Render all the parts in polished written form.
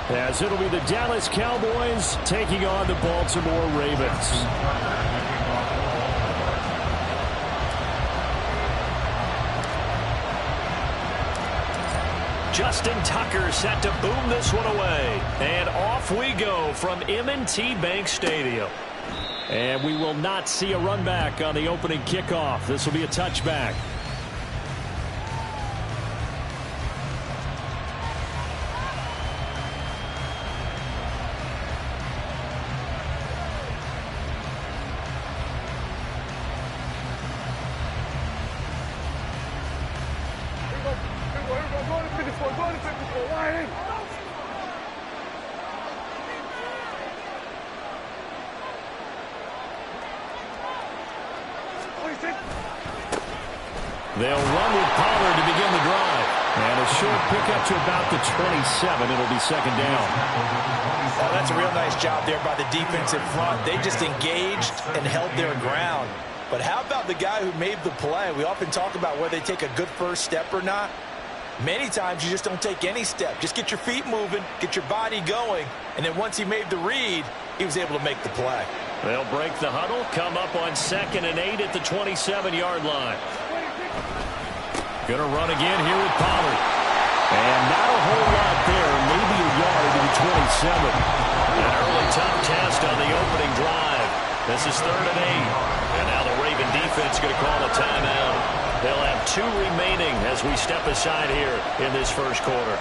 as it'll be the Dallas Cowboys taking on the Baltimore Ravens. Justin Tucker set to boom this one away. And off we go from M&T Bank Stadium. And we will not see a run back on the opening kickoff. This will be a touchback. They'll run with Pollard to begin the drive. And a short pickup to about the 27. It'll be second down. Oh, that's a real nice job there by the defensive front. They just engaged and held their ground. But how about the guy who made the play? We often talk about whether they take a good first step or not. Many times you just don't take any step. Just get your feet moving, get your body going, and then once he made the read, he was able to make the play. They'll break the huddle, come up on 2nd and 8 at the 27-yard line. Going to run again here with Pollard. And not a whole lot there, maybe a yard to the 27. An early tough test on the opening drive. This is 3rd and 8. And now the Raven defense going to call a timeout. They'll have 2 remaining as we step aside here in this first quarter.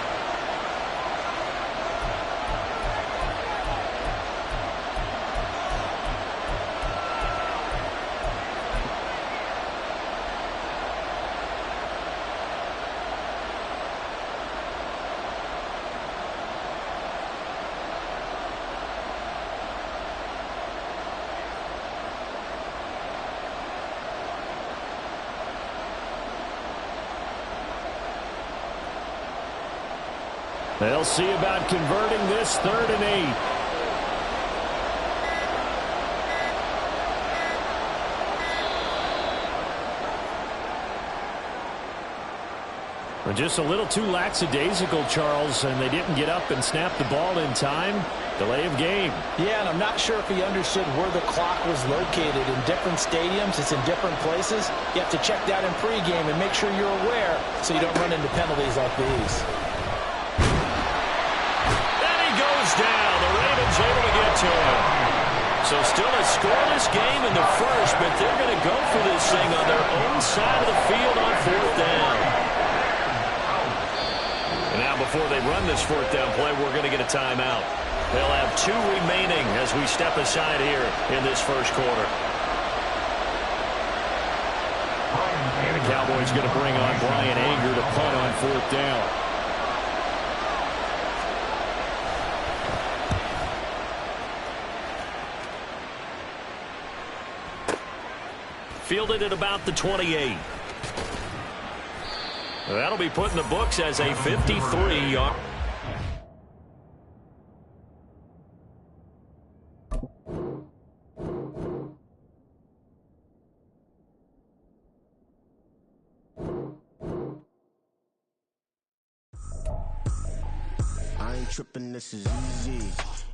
They'll see about converting this 3rd and 8. Well, just a little too lackadaisical, Charles, and they didn't get up and snap the ball in time. Delay of game. Yeah, and I'm not sure if he understood where the clock was located. In different stadiums, it's in different places. You have to check that in pregame and make sure you're aware so you don't run into penalties like these. Down. The Ravens able to get to him. So still a scoreless game in the first, but they're going to go for this thing on their own side of the field on 4th down. And now before they run this 4th down play, we're going to get a timeout. They'll have 2 remaining as we step aside here in this first quarter. And the Cowboys going to bring on Brian Anger to punt on 4th down. Fielded at about the 28. That'll be put in the books as a 53-yard. I ain't tripping, this is easy.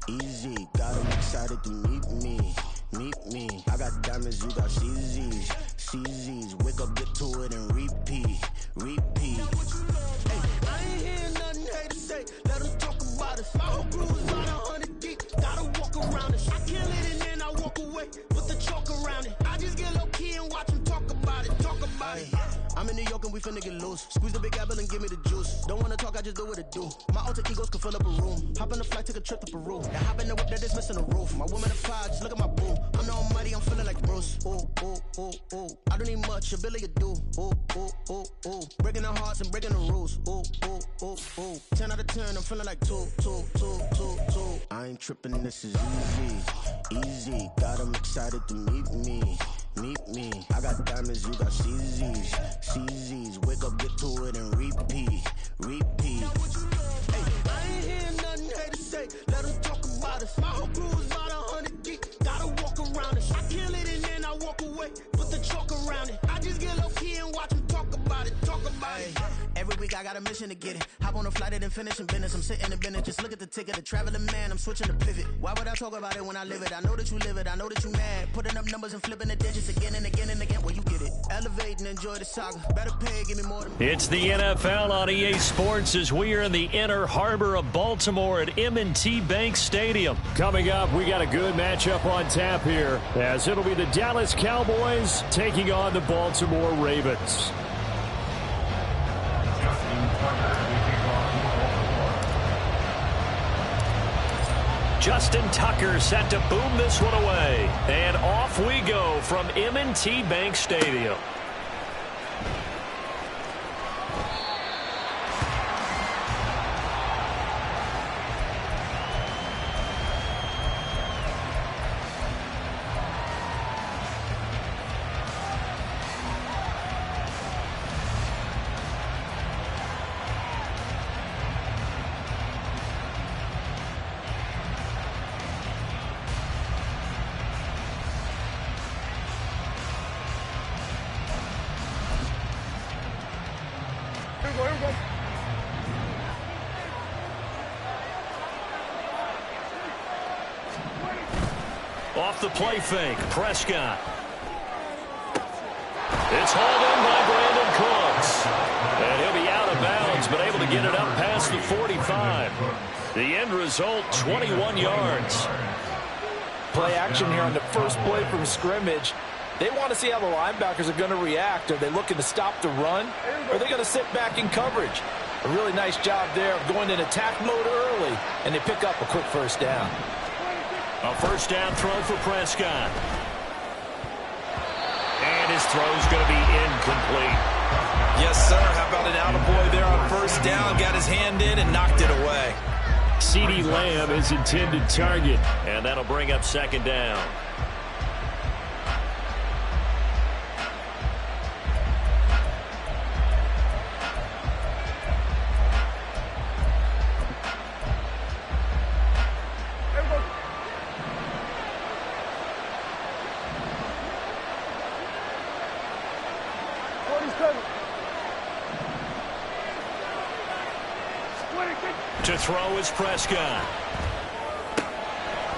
Easy, got 'em excited to meet me. Meet me. I got diamonds, you got CZs. CZs, wake up, get to it, and repeat. Repeat. Hey, I ain't hearing nothing haters say. Let them talk about us. My whole crew is about 100 deep. Gotta walk around it. I kill it and then I walk away. Put the chalk around it. I just get low key and watch them talk about it. Talk about it. I'm in New York and we finna get loose. Squeeze the big apple and give me the juice. Don't wanna talk, I just do what it do. My alter egos can fill up a room. Hop on the flight, take a trip to Peru. And hop in the whip that is missing a roof. My woman a fire, just look at my boo. I'm the almighty, I'm feeling like Bruce. Ooh, ooh, ooh, ooh. I don't need much, ability to do. Ooh, ooh, ooh, ooh. Breaking the hearts and breaking the rules. Ooh, ooh, ooh, ooh. 10 out of 10, I'm feeling like 2, 2, 2, 2, 2. I ain't tripping, this is easy. Easy, got 'em excited to meet me. Meet me. I got diamonds, you got CZs. CZs, wake up, get to it, and repeat. Repeat. Hey, I ain't hearing nothing haters say. Let them talk about us. My whole crew is about 100 deep. Gotta walk around it. I kill it and then I walk away. Put the chalk around it. I just get low key and watch them talk about it. Talk about it. Every week I got a mission to get it. Hop on a flight and then finish in business. I'm sitting in business, just look at the ticket. The traveling man, I'm switching to pivot. Why would I talk about it when I live it? I know that you live it, I know that you mad. Putting up numbers and flipping the digits again and again and again. Well, you get it. Elevate and enjoy the saga. Better pay, give me more than... It's the NFL on EA Sports as we are in the inner harbor of Baltimore at M&T Bank Stadium. Coming up, we got a good matchup on tap here, as it'll be the Dallas Cowboys taking on the Baltimore Ravens. Justin Tucker set to boom this one away. And off we go from M&T Bank Stadium. Off the play fake, Prescott. It's hauled in by Brandon Cooks. And he'll be out of bounds, but able to get it up past the 45. The end result, 21 yards. Play action here on the first play from scrimmage. They want to see how the linebackers are going to react. Are they looking to stop the run? Or are they going to sit back in coverage? A really nice job there of going in attack mode early, and they pick up a quick first down. A first down throw for Prescott. And his throw's going to be incomplete. Yes, sir. How about an attaboy there on first down? Got his hand in and knocked it away. CeeDee Lamb is intended target, and that'll bring up second down. To throw is Prescott.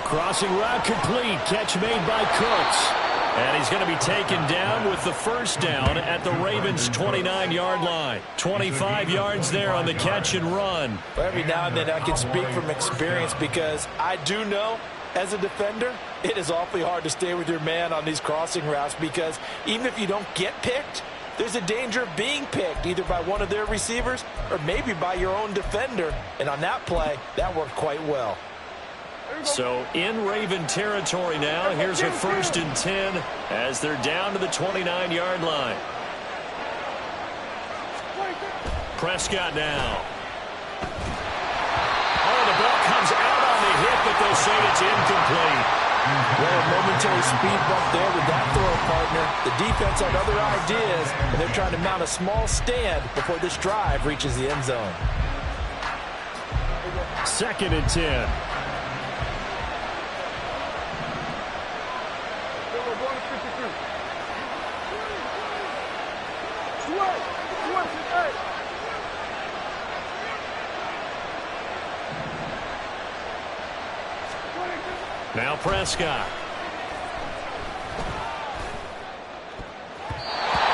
Crossing route complete. Catch made by Cooks. And he's going to be taken down with the first down at the Ravens' 29-yard line. 25 yards there on the catch and run. Every now and then I can speak from experience because I do know as a defender it is awfully hard to stay with your man on these crossing routes because even if you don't get picked, there's a danger of being picked either by one of their receivers or maybe by your own defender. And on that play, that worked quite well. So in Raven territory now, here's a 1st and 10 as they're down to the 29-yard line. Prescott now. Oh, the ball comes out on the hit, but they'll say it's incomplete. Well, a momentary speed bump there with that throw, partner. The defense had other ideas, and they're trying to mount a small stand before this drive reaches the end zone. 2nd and 10. Now Prescott.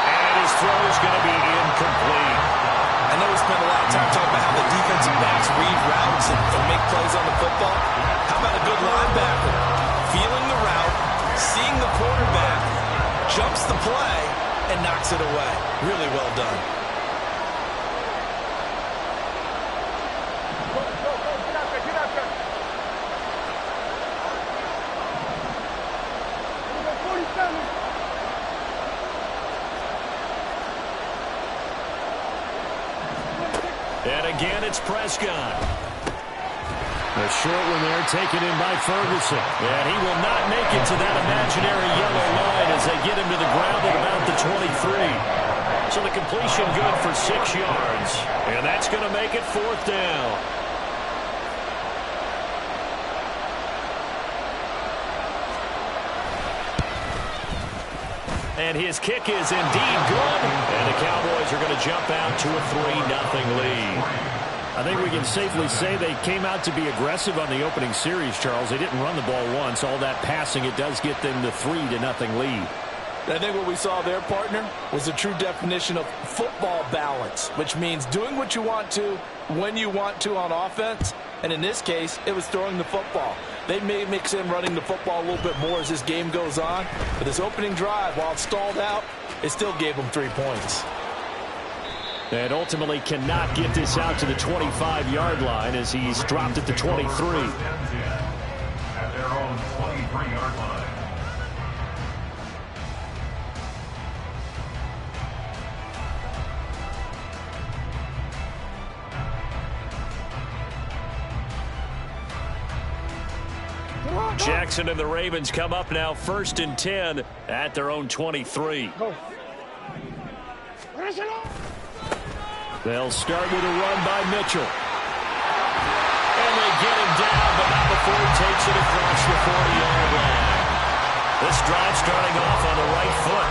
And his throw is going to be incomplete. I know we spent a lot of time talking about how the defensive backs read routes and make plays on the football. How about a good linebacker? Feeling the route, seeing the quarterback, jumps the play, and knocks it away. Really well done. And again, it's Prescott. A short one there taken in by Ferguson. And he will not make it to that imaginary yellow line as they get him to the ground at about the 23. So the completion good for 6 yards. And that's going to make it 4th down. And his kick is indeed good. And the Cowboys are going to jump out to a 3-0 lead. I think we can safely say they came out to be aggressive on the opening series, Charles. They didn't run the ball once. All that passing, it does get them the 3-0 lead. I think what we saw there, partner, was the true definition of football balance, which means doing what you want to when you want to on offense. And in this case, it was throwing the football. They may mix in running the football a little bit more as this game goes on. But this opening drive, while it stalled out, it still gave them 3 points. And ultimately cannot get this out to the 25-yard line as he's dropped at the 23. At their own 23-yard line. Jackson and the Ravens come up now 1st and 10 at their own 23. They'll start with a run by Mitchell. And they get him down, but not before he takes it across the 40-yard line. This drive starting off on the right foot,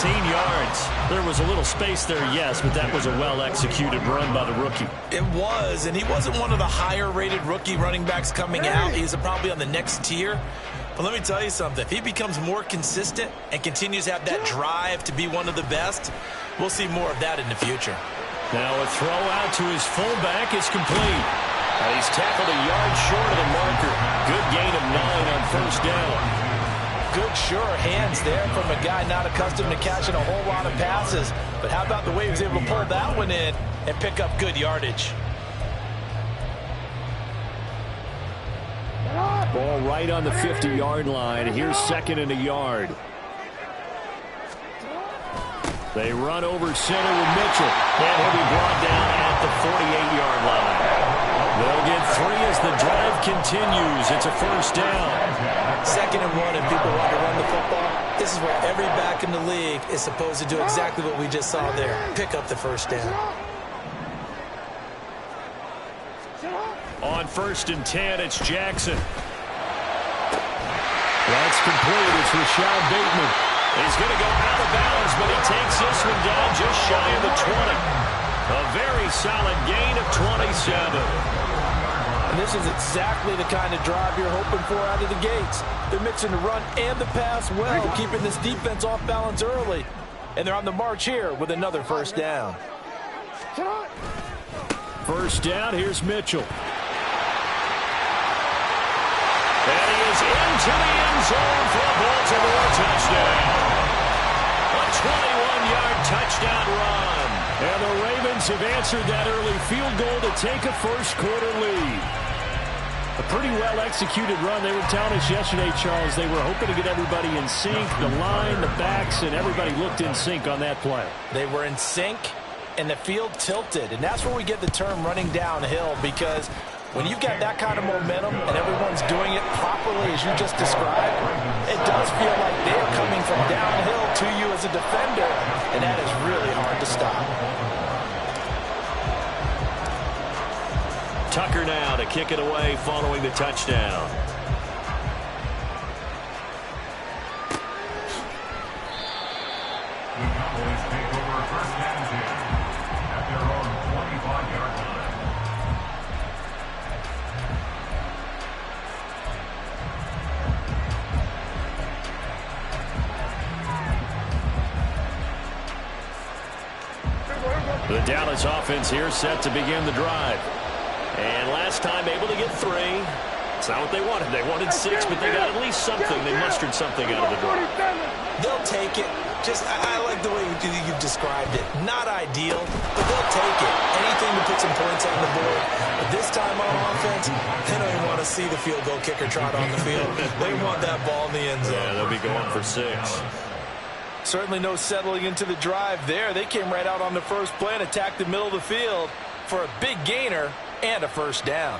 18 yards. There was a little space there, yes, but that was a well-executed run by the rookie. It was, and he wasn't one of the higher-rated rookie running backs coming out. He's probably on the next tier. But let me tell you something. If he becomes more consistent and continues to have that drive to be one of the best, we'll see more of that in the future. Now a throw out to his fullback is complete. And he's tackled a yard short of the marker. Good gain of 9 on 1st down. Good, sure hands there from a guy not accustomed to catching a whole lot of passes. But how about the way he was able to pull that one in and pick up good yardage? Ball right on the 50-yard line. Here's 2nd and a yard. They run over center with Mitchell. And he'll be brought down at the 48-yard line. They'll get 3 as the drive continues. It's a 1st down. 2nd and 1, and people want to run the football. This is where every back in the league is supposed to do exactly what we just saw there. Pick up the 1st down. On 1st and 10, it's Jackson. That's complete. It's Rashad Bateman. He's going to go out of bounds, but he takes this one down just shy of the 20. A very solid gain of 27. And this is exactly the kind of drive you're hoping for out of the gates. They're mixing the run and the pass well, keeping this defense off balance early. And they're on the march here with another 1st down. 1st down, here's Mitchell. And he is into the end zone for a Baltimore touchdown. A 21-yard touchdown run. And the Ravens have answered that early field goal to take a 1st quarter lead. A pretty well-executed run. They were telling us yesterday, Charles, they were hoping to get everybody in sync, the line, the backs, and everybody looked in sync on that play. They were in sync, and the field tilted. And that's where we get the term running downhill, because when you've got that kind of momentum and everyone's doing it properly as you just described, it does feel like they're coming from downhill to you as a defender, and that is really hard to stop. Tucker now to kick it away following the touchdown. The Cowboys take over 1st and 10 at their own 25-yard line. The Dallas offense here set to begin the drive. And last time able to get 3. It's not what they wanted. They wanted 6, but they got at least something. They mustered something out of the drive. They'll take it. I like the way you described it. Not ideal, but they'll take it. Anything to put some points on the board. But this time on offense, they don't even want to see the field goal kicker trot on the field. They want that ball in the end zone. Yeah, they'll be going for 6. Certainly no settling into the drive there. They came right out on the first play and attacked the middle of the field for a big gainer and a 1st down.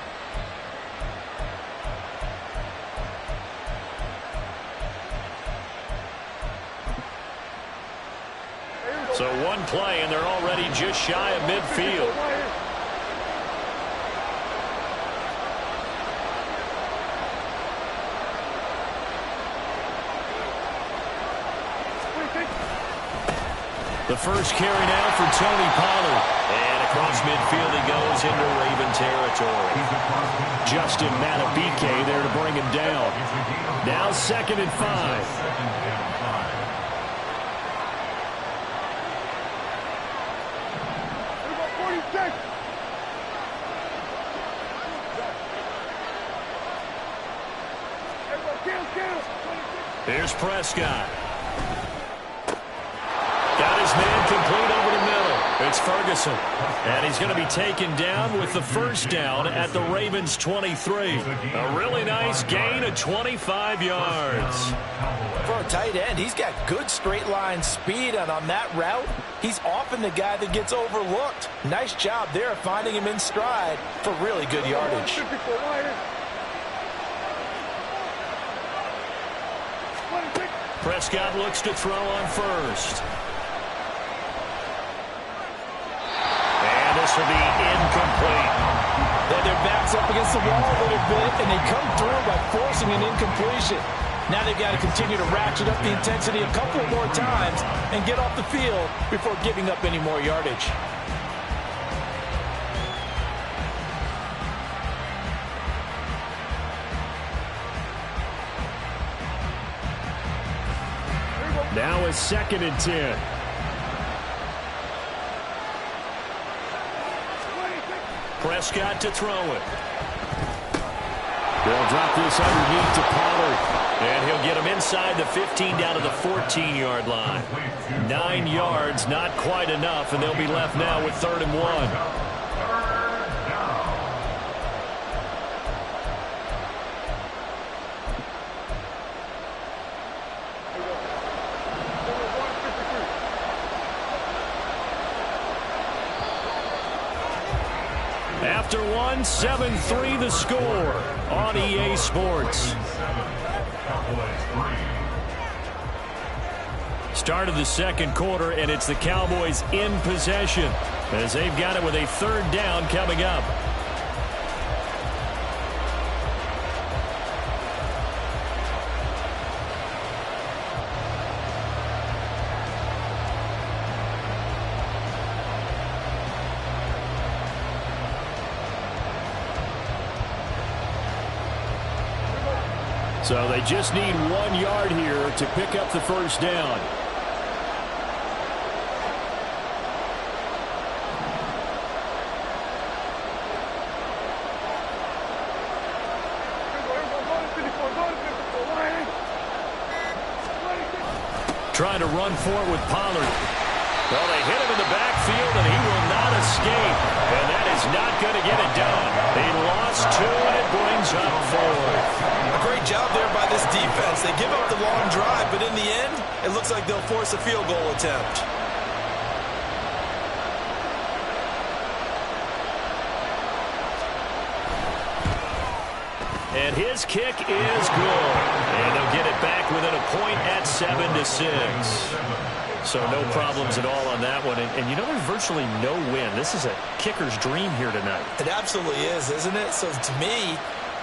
So one play, and they're already just shy of midfield. The first carry now for Tony Pollard. And across midfield he goes into Raven territory. Justin Matabike there to bring him down. Now 2nd and 5. Here's Prescott. Got his man complete over the middle. It's Ferguson. And he's going to be taken down with the first down at the Ravens' 23. A really nice gain of 25 yards. For a tight end, he's got good straight line speed, and on that route, he's often the guy that gets overlooked. Nice job there finding him in stride for really good yardage. Prescott looks to throw on first. And this will be incomplete. Their backs up against the wall a little bit, and they come through by forcing an incompletion. Now they've got to continue to ratchet up the intensity a couple more times and get off the field before giving up any more yardage. Now is 2nd and 10. Prescott to throw it. They'll drop this underneath to Pollard. And he'll get him inside the 15 down to the 14-yard line. 9 yards, not quite enough, and they'll be left now with 3rd and 1. After 7-3 the score on EA Sports. Start of the second quarter, and it's the Cowboys in possession as they've got it with a 3rd down coming up. So they just need 1 yard here to pick up the first down. Trying to run for it with Pollard. Well, they hit him in the backfield, and he will not escape. And that is not going to get it done. He lost 2, and it brings up 4. A great job there by this defense. They give up the long drive, but in the end, it looks like they'll force a field goal attempt. And his kick is good. And they'll get it back within a point at 7-6. So no problems at all on that one. And you know, there's virtually no win. This is a kicker's dream here tonight. It absolutely is, isn't it? So to me,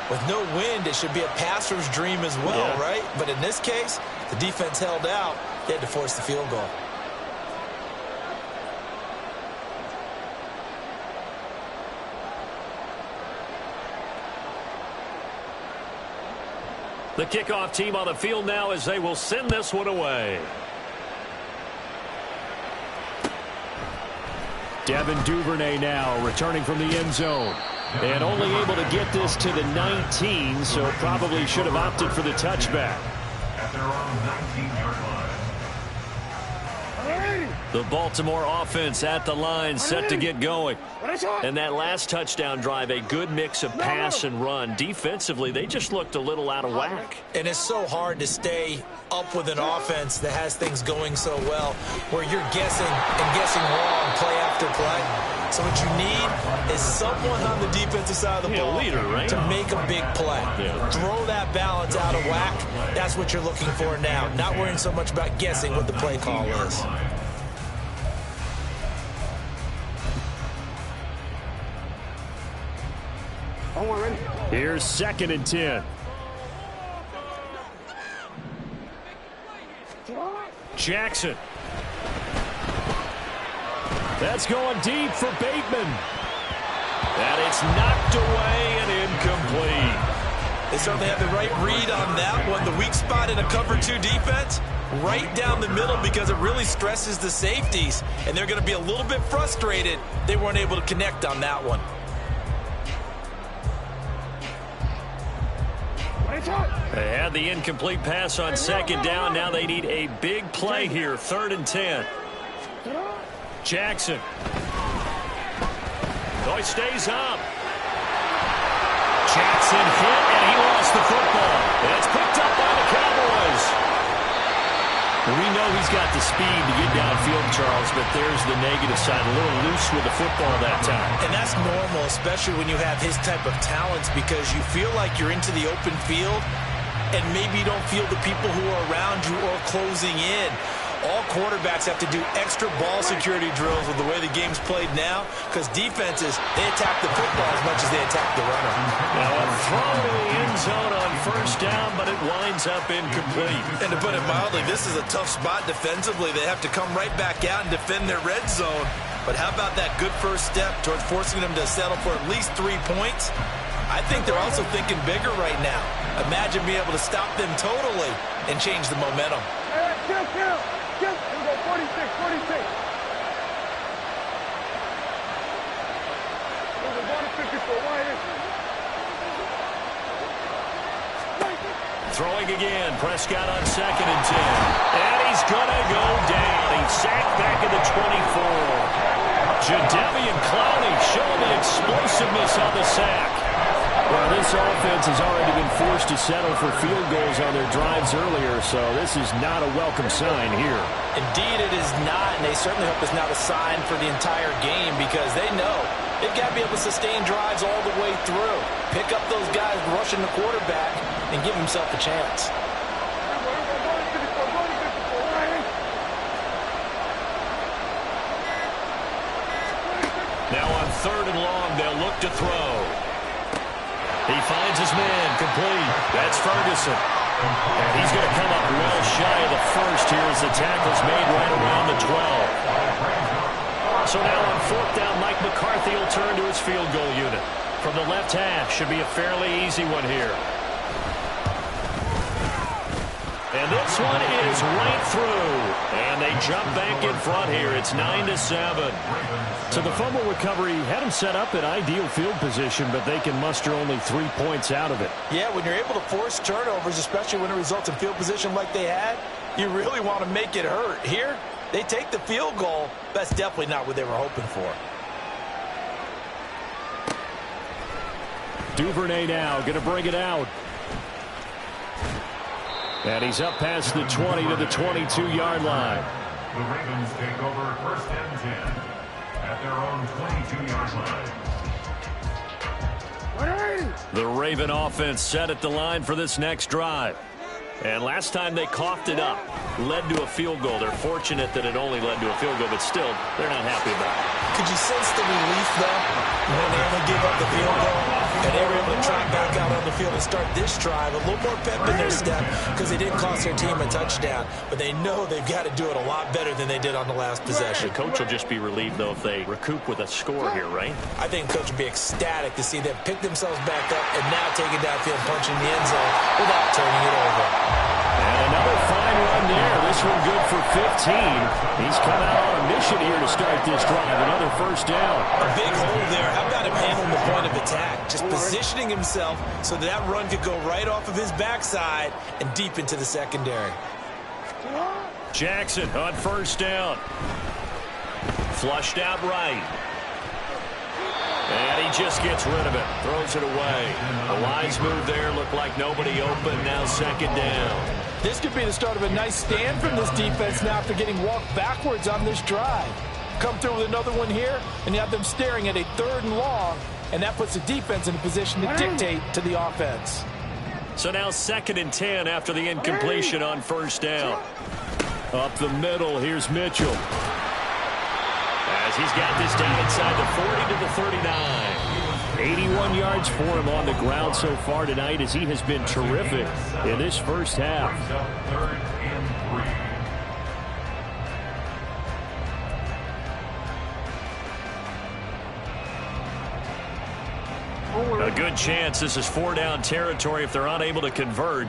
with no wind, it should be a passer's dream as well, right? But in this case, the defense held out. They had to force the field goal. The kickoff team on the field now as they will send this one away. Devin Duvernay now returning from the end zone. And only able to get this to the 19, so probably should have opted for the touchback. At their own 19-yard line. The Baltimore offense at the line, set to get going. And that last touchdown drive, a good mix of pass and run. Defensively, they just looked a little out of whack. And it's so hard to stay up with an offense that has things going so well, where you're guessing and guessing wrong play after play. So what you need is someone on the defensive side of the ball leader, right? to make a big play. Throw that balance out of whack. That's what you're looking for now. Not worrying so much about guessing what the play call is. Here's 2nd and 10. Jackson. That's going deep for Bateman. And it's knocked away and incomplete. They certainly have the right read on that one. The weak spot in a cover 2 defense, right down the middle, because it really stresses the safeties. And they're going to be a little bit frustrated they weren't able to connect on that one. They had the incomplete pass on second down. Now they need a big play here. 3rd and 10. Jackson. Oh, he stays up. Jackson hit, and he lost the football. And it's picked up by the Cowboys. We know he's got the speed to get downfield, Charles, but there's the negative side. A little loose with the football that time. And that's normal, especially when you have his type of talents, because you feel like you're into the open field, and maybe you don't feel the people who are around you or closing in. All quarterbacks have to do extra ball security drills with the way the game's played now, because defenses, they attack the football as much as they attack the runner. Now a throw to the end zone on 1st down, but it winds up incomplete. And to put it mildly, this is a tough spot defensively. They have to come right back out and defend their red zone. But how about that good first step towards forcing them to settle for at least 3 points? I think they're also thinking bigger right now. Imagine being able to stop them totally and change the momentum. Here we go, 46. We're going to 54. Throwing again. Prescott on 2nd and 10. And he's going to go down. He's sacked back at the 24. Jadeveon Clowney showing the explosiveness on the sack. Well, this offense has already been forced to settle for field goals on their drives earlier, so this is not a welcome sign here. Indeed, it is not, and they certainly hope it's not a sign for the entire game, because they know they've got to be able to sustain drives all the way through. Pick up those guys rushing the quarterback and give himself a chance. Now on 3rd and long, they'll look to throw. He finds his man, complete. That's Ferguson. And he's going to come up well shy of the first here as the tackle's made right around the 12. So now on 4th down, Mike McCarthy will turn to his field goal unit. From the left half, should be a fairly easy one here. And this one is right through. And they jump back in front here. It's 9-7. So the fumble recovery had them set up in ideal field position, but they can muster only 3 points out of it. Yeah, when you're able to force turnovers, especially when it results in field position like they had, you really want to make it hurt. Here, they take the field goal. That's definitely not what they were hoping for. Duvernay now going to bring it out. And he's up past the 20 to the 22-yard line. The Ravens take over 1st and 10 at their own 22-yard line. The Raven offense set at the line for this next drive. And last time they coughed it up, led to a field goal. They're fortunate that it only led to a field goal, but still, they're not happy about it. Could you sense the relief, though, when they only gave up the field goal? And they were able to trot back out on the field and start this drive. A little more pep in their step because they didn't cost their team a touchdown. But they know they've got to do it a lot better than they did on the last possession. The coach will just be relieved, though, if they recoup with a score here, right? I think the coach will be ecstatic to see them pick themselves back up and now take it downfield, punching the end zone without turning it over. And another fine run there. This one good for 15. He's come out on a mission here to start this drive. Another 1st down. A big hole there. How about him handling the point of attack? Just positioning himself so that run could go right off of his backside and deep into the secondary. Jackson on 1st down. Flushed out right. And he just gets rid of it. Throws it away. The lines move there. Look like nobody open. Now 2nd down. This could be the start of a nice stand from this defense now after getting walked backwards on this drive. Come through with another one here, and you have them staring at a 3rd and long, and that puts the defense in a position to dictate to the offense. So now 2nd and 10 after the incompletion on 1st down. Up the middle, here's Mitchell. As he's got this down inside the 40 to the 39. 81 yards for him on the ground so far tonight as he has been terrific in this first half. 3rd and 3. good chance this is 4-down territory if they're unable to convert.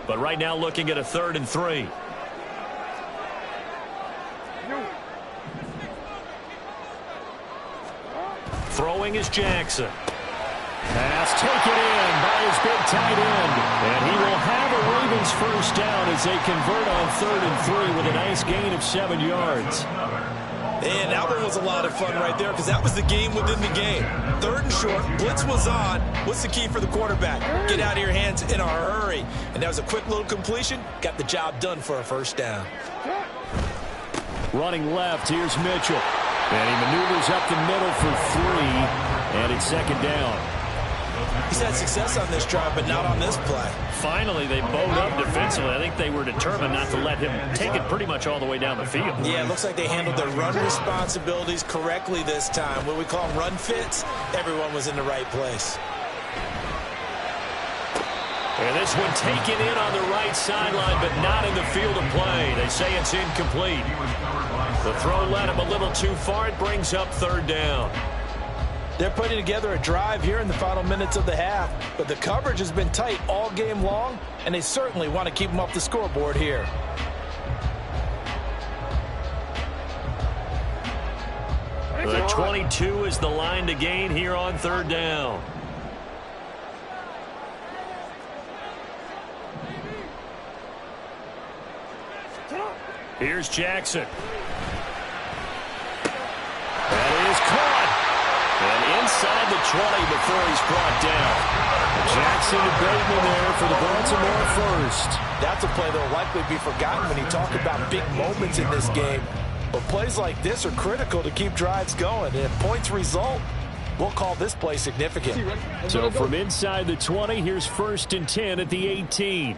But right now looking at a 3rd and 3. Throwing is Jackson. Pass taken in by his big tight end. And he will have a Ravens first down as they convert on 3rd and 3 with a nice gain of 7 yards. And that one was a lot of fun right there because that was the game within the game. 3rd and short, blitz was on. What's the key for the quarterback? Get out of your hands in a hurry. And that was a quick little completion. Got the job done for a first down. Running left, here's Mitchell. And he maneuvers up the middle for 3. And it's 2nd down. He's had success on this drive, but not on this play. Finally, they bowed up defensively. I think they were determined not to let him take it pretty much all the way down the field. Yeah, it looks like they handled their run responsibilities correctly this time. What we call them run fits, everyone was in the right place. And this one taken in on the right sideline, but not in the field of play. They say it's incomplete. The throw led him a little too far. It brings up 3rd down. They're putting together a drive here in the final minutes of the half, but the coverage has been tight all game long, and they certainly want to keep them off the scoreboard here. The 22 is the line to gain here on 3rd down. Here's Jackson. That is caught. And inside the 20 before he's brought down. Jackson and Bateman there for the Baltimore first. That's a play that will likely be forgotten when you talk about big moments in this game. But plays like this are critical to keep drives going. And if points result, we'll call this play significant. So from inside the 20, here's 1st and 10 at the 18.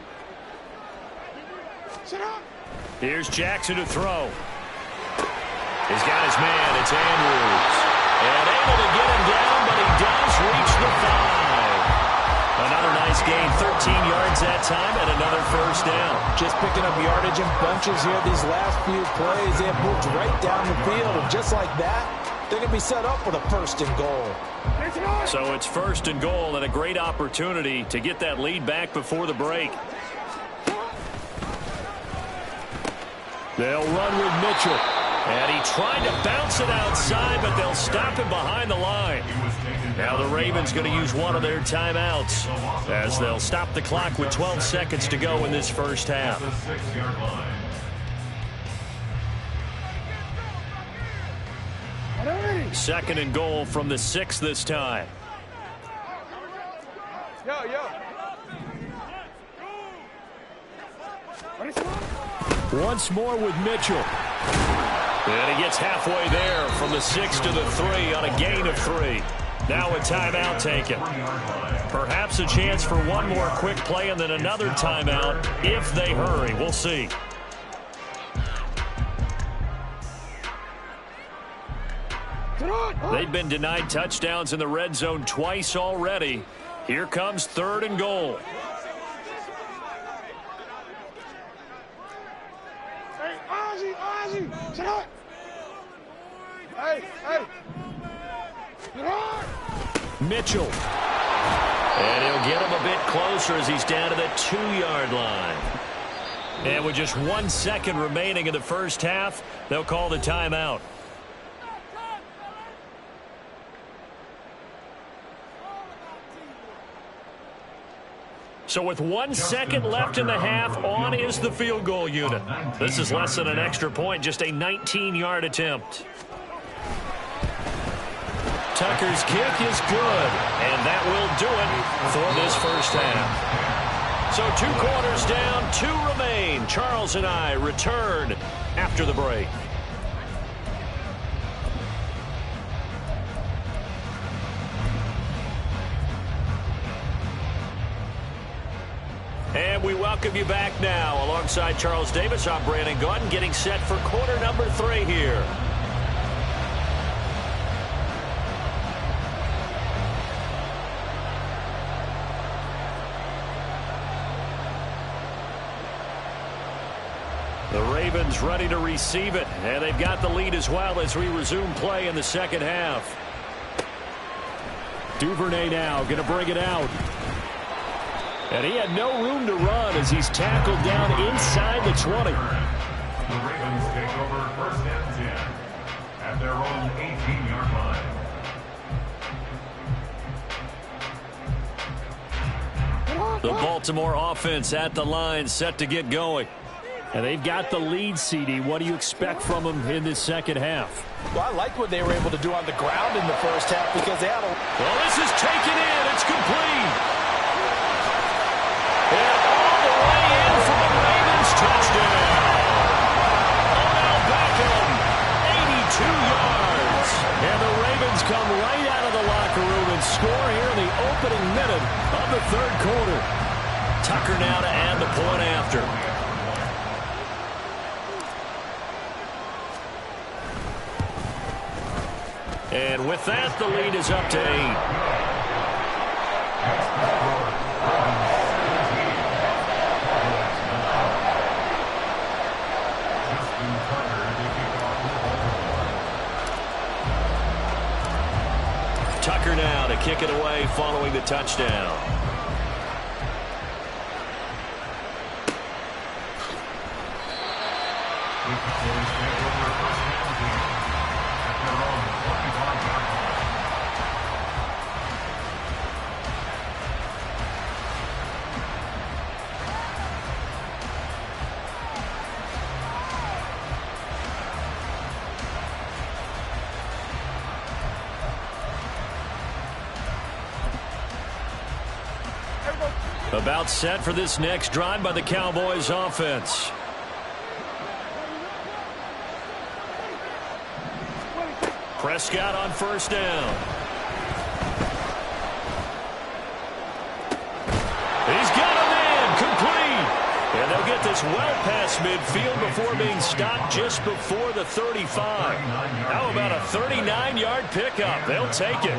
Here's Jackson to throw. He's got his man. It's Andrews. And able to get him down, but he does reach the 5. Another nice gain, 13 yards that time, and another first down. Just picking up yardage in bunches here these last few plays. They have moved right down the field, and just like that, they're going to be set up for the 1st and goal. So it's 1st and goal, and a great opportunity to get that lead back before the break. They'll run with Mitchell. And he tried to bounce it outside, but they'll stop him behind the line. Now the Ravens going to use one of their timeouts as they'll stop the clock with 12 seconds to go in this first half. 2nd and goal from the 6 this time. Once more with Mitchell. And he gets halfway there from the 6 to the 3 on a gain of 3. Now a timeout taken. Perhaps a chance for one more quick play and then another timeout if they hurry. We'll see. They've been denied touchdowns in the red zone twice already. Here comes 3rd and goal. Mitchell. And he'll get him a bit closer as he's down to the 2-yard line. And with just 1 second remaining in the first half, they'll call the timeout. So with 1 second left in the half, on is the field goal unit. This is less than an extra point, just a 19-yard attempt. Tucker's kick is good, and that will do it for this first half. So 2 quarters down, 2 remain. Charles and I return after the break. And we welcome you back now. Alongside Charles Davis, I'm Brandon Gaudin, getting set for quarter number 3 here. The Ravens ready to receive it, and they've got the lead as well as we resume play in the second half. Duvernay now going to bring it out. And he had no room to run as he's tackled down inside the 20. The Ravens take over 1st and 10 at their own 18-yard line. The Baltimore offense at the line, set to get going. And they've got the lead, CD. What do you expect from them in this second half? Well, I like what they were able to do on the ground in the first half because they had a... Well, this is taken in. It's complete. And all the way in for the Ravens touchdown. Odell Beckham, 82 yards. And the Ravens come right out of the locker room and score here in the opening minute of the third quarter. Tucker now to add the point after. And with that, the lead is up to 8. Tucker now to kick it away following the touchdown. About set for this next drive by the Cowboys offense. Prescott on first down. He's got a man complete. And they'll get this well past midfield before being stopped just before the 35. How about a 39-yard pickup? They'll take it.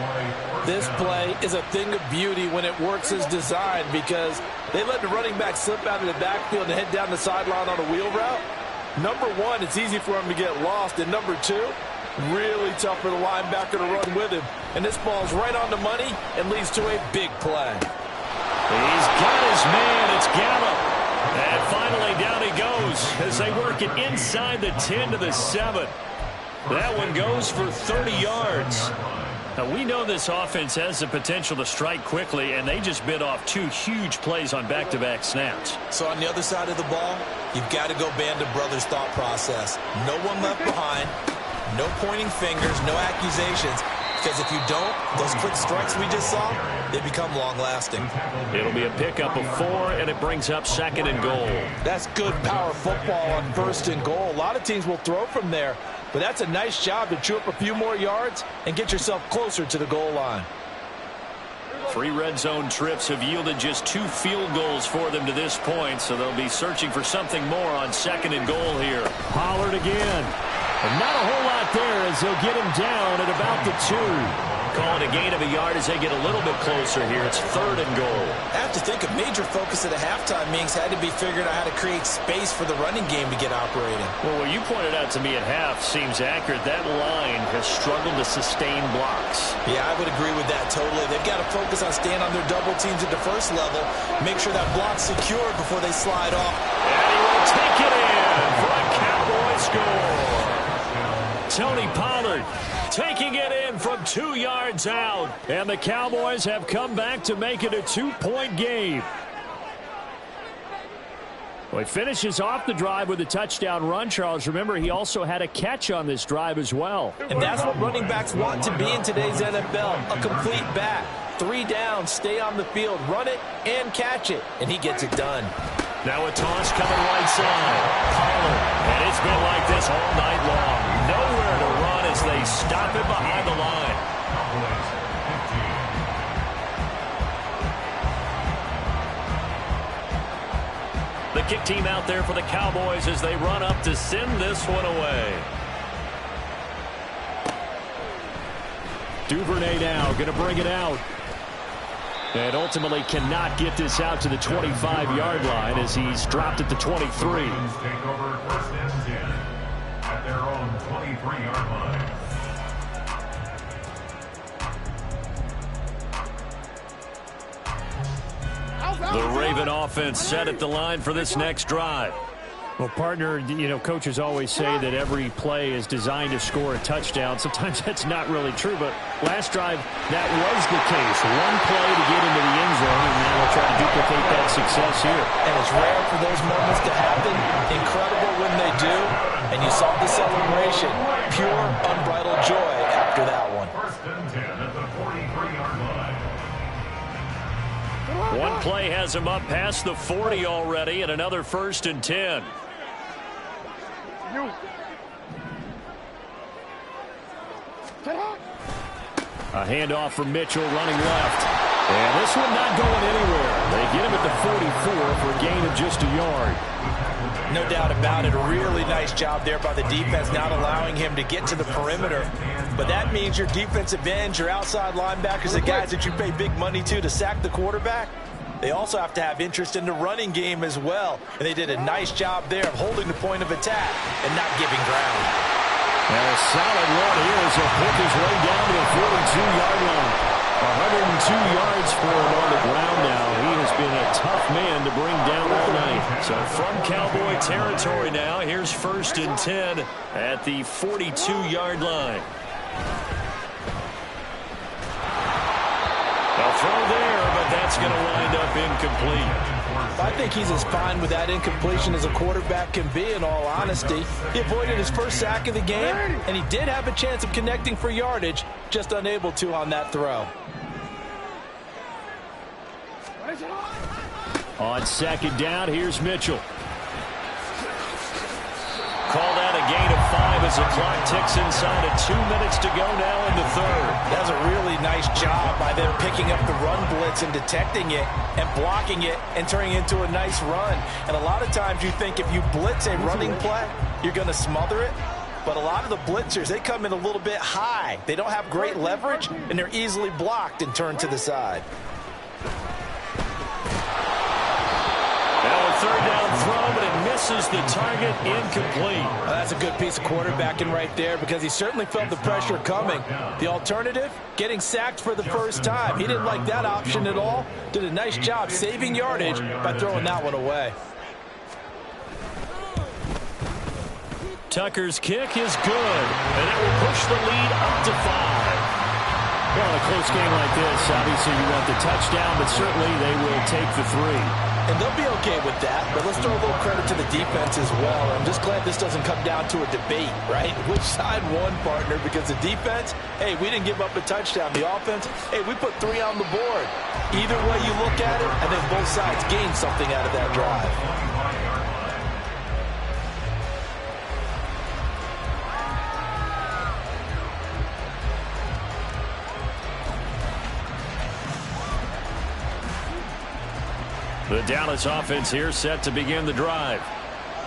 This play is a thing of beauty when it works as designed because they let the running back slip out of the backfield and head down the sideline on a wheel route. Number one, it's easy for him to get lost. And number two, really tough for the linebacker to run with him. And this ball's right on the money and leads to a big play. He's got his man. It's Gallup. And finally down he goes as they work it inside the 10 to the 7. That one goes for 30 yards. Now, we know this offense has the potential to strike quickly, and they just bit off 2 huge plays on back-to-back snaps. So on the other side of the ball, you've got to go Band of Brothers thought process. No one left behind, no pointing fingers, no accusations. Because if you don't, those quick strikes we just saw, they become long-lasting. It'll be a pickup of 4, and it brings up 2nd and goal. That's good power football on 1st and goal. A lot of teams will throw from there, but that's a nice job to chew up a few more yards and get yourself closer to the goal line. 3 red zone trips have yielded just 2 field goals for them to this point, so they'll be searching for something more on 2nd and goal here. Pollard again. And not a whole lot there as they'll get him down at about the 2. Call it a gain of a yard as they get a little bit closer here. It's 3rd and goal. I have to think a major focus at the halftime meetings had to be figuring out how to create space for the running game to get operating. Well, what you pointed out to me at half seems accurate. That line has struggled to sustain blocks. Yeah, I would agree with that totally. They've got to focus on staying on their double teams at the first level, make sure that block's secure before they slide off. And he will take it in for a Cowboy score. Tony Pollard taking it in from 2 yards out. And the Cowboys have come back to make it a 2-point game. Well, he finishes off the drive with a touchdown run, Charles. Remember, he also had a catch on this drive as well. And that's what running backs want to be in today's NFL, a complete back. 3 down, stay on the field, run it, and catch it. And he gets it done. Now a toss coming right side. Pollard. And it's been like this all night long. Nowhere to run as they stop it behind the line. The kick team out there for the Cowboys as they run up to send this one away. Duvernay now going to bring it out. And ultimately cannot get this out to the 25-yard line as he's dropped at the 23. Take over 1st and 10 at their own 23-yard line. The Raven offense set at the line for this next drive. Well, partner, coaches always say that every play is designed to score a touchdown. Sometimes that's not really true, but last drive, that was the case. One play to get into the end zone, and now we'll try to duplicate that success here. And it's rare for those moments to happen. Incredible when they do. And you saw the celebration. Pure, unbridled joy after that one. First and 10 at the 43-yard line. One play has him up past the 40 already, and another 1st and 10. A handoff from Mitchell running left. And this one not going anywhere. They get him at the 44 for a gain of just a yard. No doubt about it. A really nice job there by the defense, not allowing him to get to the perimeter. But that means your defensive ends, your outside linebackers, the guys that you pay big money to sack the quarterback, they also have to have interest in the running game as well. And they did a nice job there of holding the point of attack and not giving ground. And a solid run here as he'll pick his way down to the 42-yard line. 102 yards for him on the ground now. He has been a tough man to bring down all night. So from Cowboy territory now, here's 1st and 10 at the 42-yard line. A throw there, but that's going to wind up incomplete. I think he's as fine with that incompletion as a quarterback can be, in all honesty. He avoided his first sack of the game, and he did have a chance of connecting for yardage, just unable to on that throw. On 2nd down, here's Mitchell. Called out a gain of 5 as the clock ticks inside of 2 minutes to go now in the 3rd. That was a really nice job by them picking up the run blitz and detecting it and blocking it and turning it into a nice run. And a lot of times you think if you blitz a running play, you're going to smother it. But a lot of the blitzers, they come in a little bit high. They don't have great leverage, and they're easily blocked and turned to the side. Now a 3rd down throw, but it misses the target, incomplete. Well, that's a good piece of quarterbacking right there because he certainly felt the pressure coming. The alternative, getting sacked for the first time. He didn't like that option at all. Did a nice job saving yardage by throwing that one away. Tucker's kick is good, and it will push the lead up to 5. Well, in a close game like this, obviously you want the touchdown, but certainly they will take the 3. And they'll be okay with that, but let's throw a little credit to the defense as well. I'm just glad this doesn't come down to a debate, right? Which side won, partner? Because the defense, hey, we didn't give up a touchdown. The offense, hey, we put 3 on the board. Either way you look at it, I think both sides gained something out of that drive. The Dallas offense here set to begin the drive.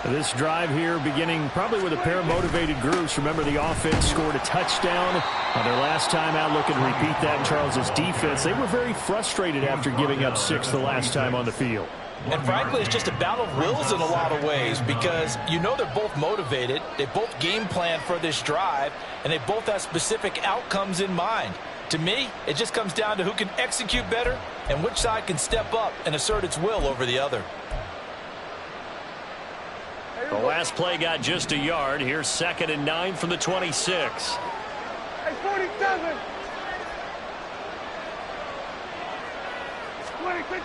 This drive here beginning probably with a pair of motivated groups. Remember, the offense scored a touchdown on their last time out. Looking to repeat that in Charles's defense. They were very frustrated after giving up 6 the last time on the field. And frankly, it's just a battle of wills in a lot of ways because you know they're both motivated. They both game plan for this drive, and they both have specific outcomes in mind. To me, it just comes down to who can execute better and which side can step up and assert its will over the other. The last play got just a yard. Here's 2nd and 9 from the 26. Hey, 47. 26.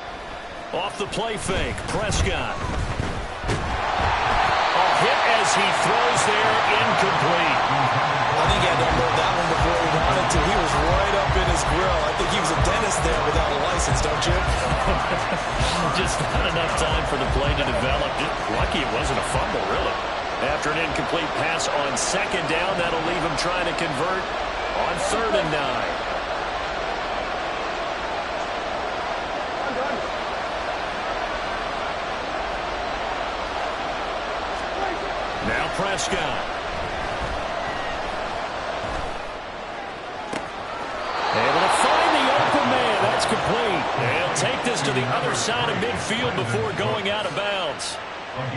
Off the play fake, Prescott. A hit as he throws there, incomplete. I think he had to unload that one before he wanted to. He was right up in his grill. I think he was a dentist there without a license, don't you? Just not enough time for the play to develop. Just lucky it wasn't a fumble, really. After an incomplete pass on 2nd down, that'll leave him trying to convert on 3rd and 9. Now Prescott. Able to find the open man. That's complete. They'll take this to the other side of midfield before going out of bounds.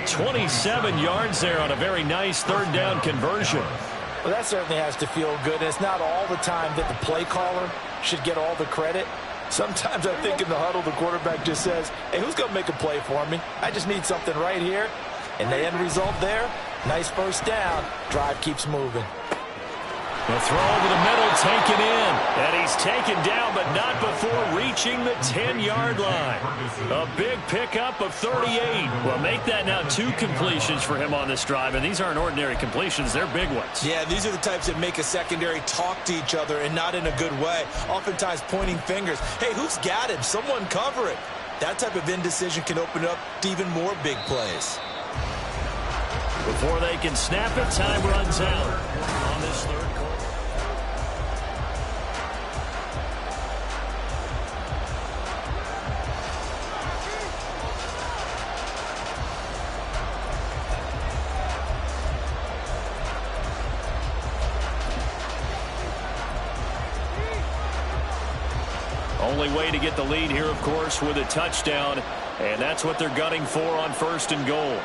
27 yards there on a very nice 3rd down conversion. Well, that certainly has to feel good. And it's not all the time that the play caller should get all the credit. Sometimes I think in the huddle, the quarterback just says, hey, who's going to make a play for me? I just need something right here. And the end result there, nice first down. Drive keeps moving. The throw over the middle, taken in. And he's taken down, but not before reaching the 10-yard line. A big pickup of 38. Well, make that now 2 completions for him on this drive, and these aren't ordinary completions. They're big ones. Yeah, these are the types that make a secondary talk to each other, and not in a good way. Oftentimes pointing fingers. Hey, who's got him? Someone cover it. That type of indecision can open up to even more big plays. Before they can snap it, time runs out on this third quarter. Only way to get the lead here, of course, with a touchdown, and that's what they're gunning for on 1st and goal.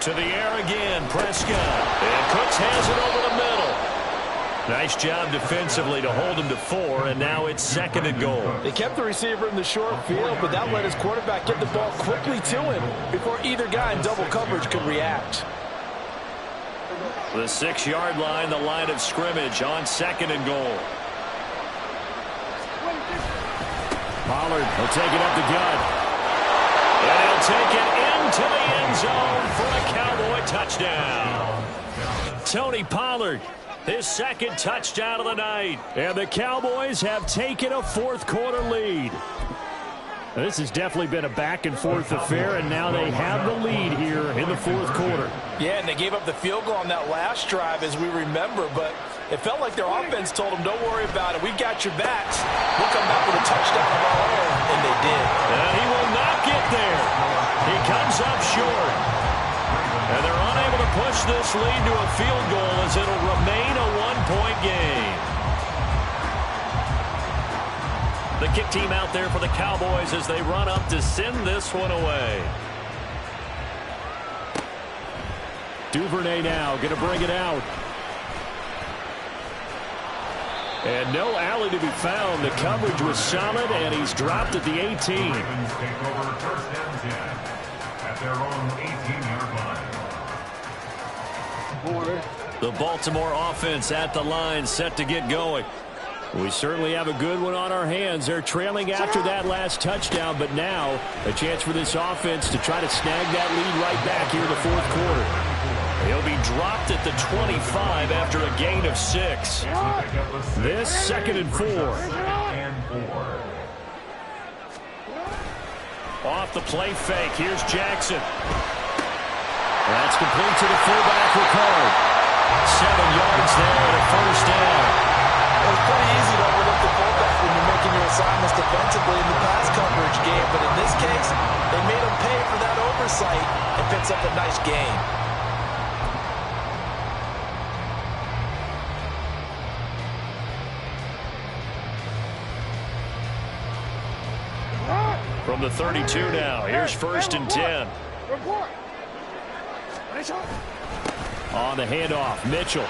To the air again, Prescott. And Cooks has it over the middle. Nice job defensively to hold him to 4, and now it's 2nd and goal. They kept the receiver in the short field, but that let his quarterback get the ball quickly to him before either guy in double coverage could react. The 6-yard line, the line of scrimmage on 2nd and goal. Pollard will take it up the gut. And he'll take it into the end zone for a Cowboy touchdown. Tony Pollard, his 2nd touchdown of the night. And the Cowboys have taken a 4th quarter lead. This has definitely been a back-and-forth affair, and now they have the lead here in the 4th quarter. Yeah, and they gave up the field goal on that last drive, as we remember, but it felt like their offense told them, don't worry about it. We've got your backs. We'll come back with a touchdown of our own, and they did. And he will not get there. He comes up short. And they're unable to push this lead to a field goal as it'll remain a 1-point game. The kick team out there for the Cowboys as they run up to send this one away. Duvernay now going to bring it out. And no alley to be found. The coverage was solid, and he's dropped at the 18. Ravens take over 1st and 10 at their own 18-yard line. The Baltimore offense at the line, set to get going. We certainly have a good one on our hands. They're trailing after that last touchdown, but now a chance for this offense to try to snag that lead right back here in the 4th quarter. He'll be dropped at the 25 after a gain of 6. This 2nd and 4. Off the play fake. Here's Jackson. That's complete to the fullback, Ricard. 7 yards there at a 1st down. It's pretty easy to overlook the fullback when you're making your assignments defensively in the pass coverage game, but in this case, they made him pay for that oversight and picks up a nice gain. From the 32 now, here's 1st and 10. On the handoff, Mitchell.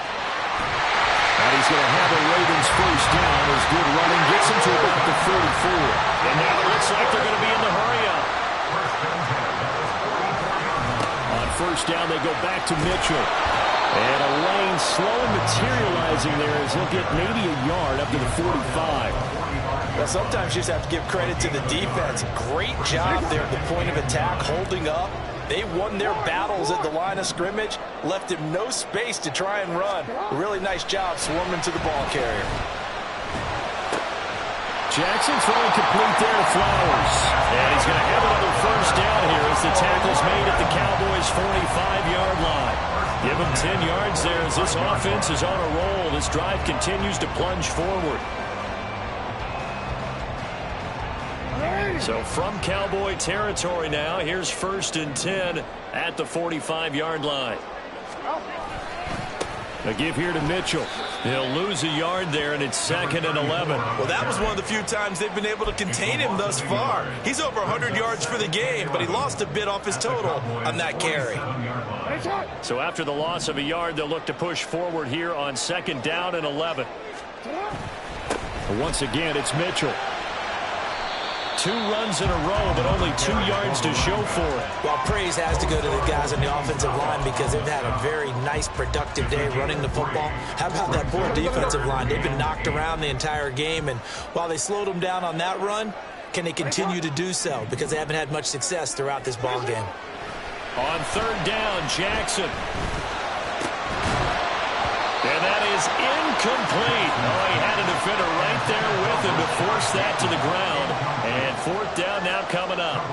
And he's going to have a Ravens 1st down. His good running gets him to about the 44. And now it looks like they're going to be in the hurry-up. On 1st down, they go back to Mitchell. And a lane slowly materializing there as he'll get maybe a yard up to the 45. Well, sometimes you just have to give credit to the defense. Great job there at the point of attack, holding up. They won their battles at the line of scrimmage, left him no space to try and run. Really nice job swarming to the ball carrier. Jackson throwing complete there to Flowers. And he's going to have another 1st down here as the tackle's made at the Cowboys' 45-yard line. Give him 10 yards there as this offense is on a roll. This drive continues to plunge forward. So from Cowboy territory now, here's 1st and 10 at the 45-yard line. A give here to Mitchell. He'll lose a yard there, and it's 2nd and 11. Well, that was one of the few times they've been able to contain him thus far. He's over 100 yards for the game, but he lost a bit off his total on that carry. So after the loss of a yard, they'll look to push forward here on 2nd down and 11. Once again, it's Mitchell. 2 runs in a row, but only 2 yards to show for it. Well, praise has to go to the guys on the offensive line because they've had a very nice, productive day running the football. How about that poor defensive line? They've been knocked around the entire game, and while they slowed them down on that run, can they continue to do so? Because they haven't had much success throughout this ball game. On 3rd down, Jackson. And that is incomplete. Oh, he had a defender right there with him to force that to the ground. And 4th down now coming up.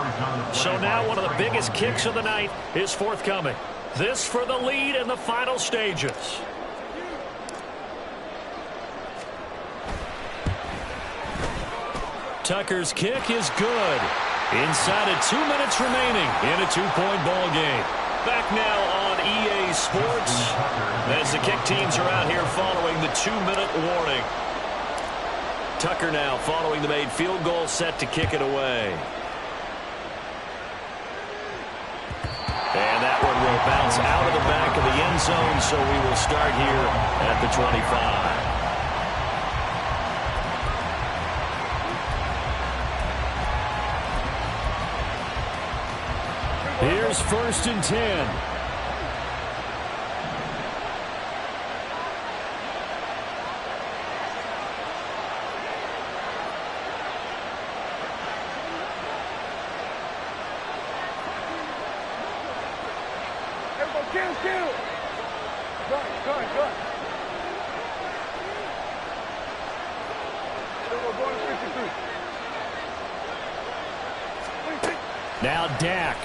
So now one of the biggest kicks of the night is forthcoming. This for the lead in the final stages. Tucker's kick is good. Inside of 2 minutes remaining in a 2-point ball game. Back now on EA Sports as the kick teams are out here following the 2-minute warning. Tucker now following the made field goal, set to kick it away. And that one will bounce out of the back of the end zone, so we will start here at the 25. Here's 1st and 10. Kill. Good. We're going to 53. Now Dak.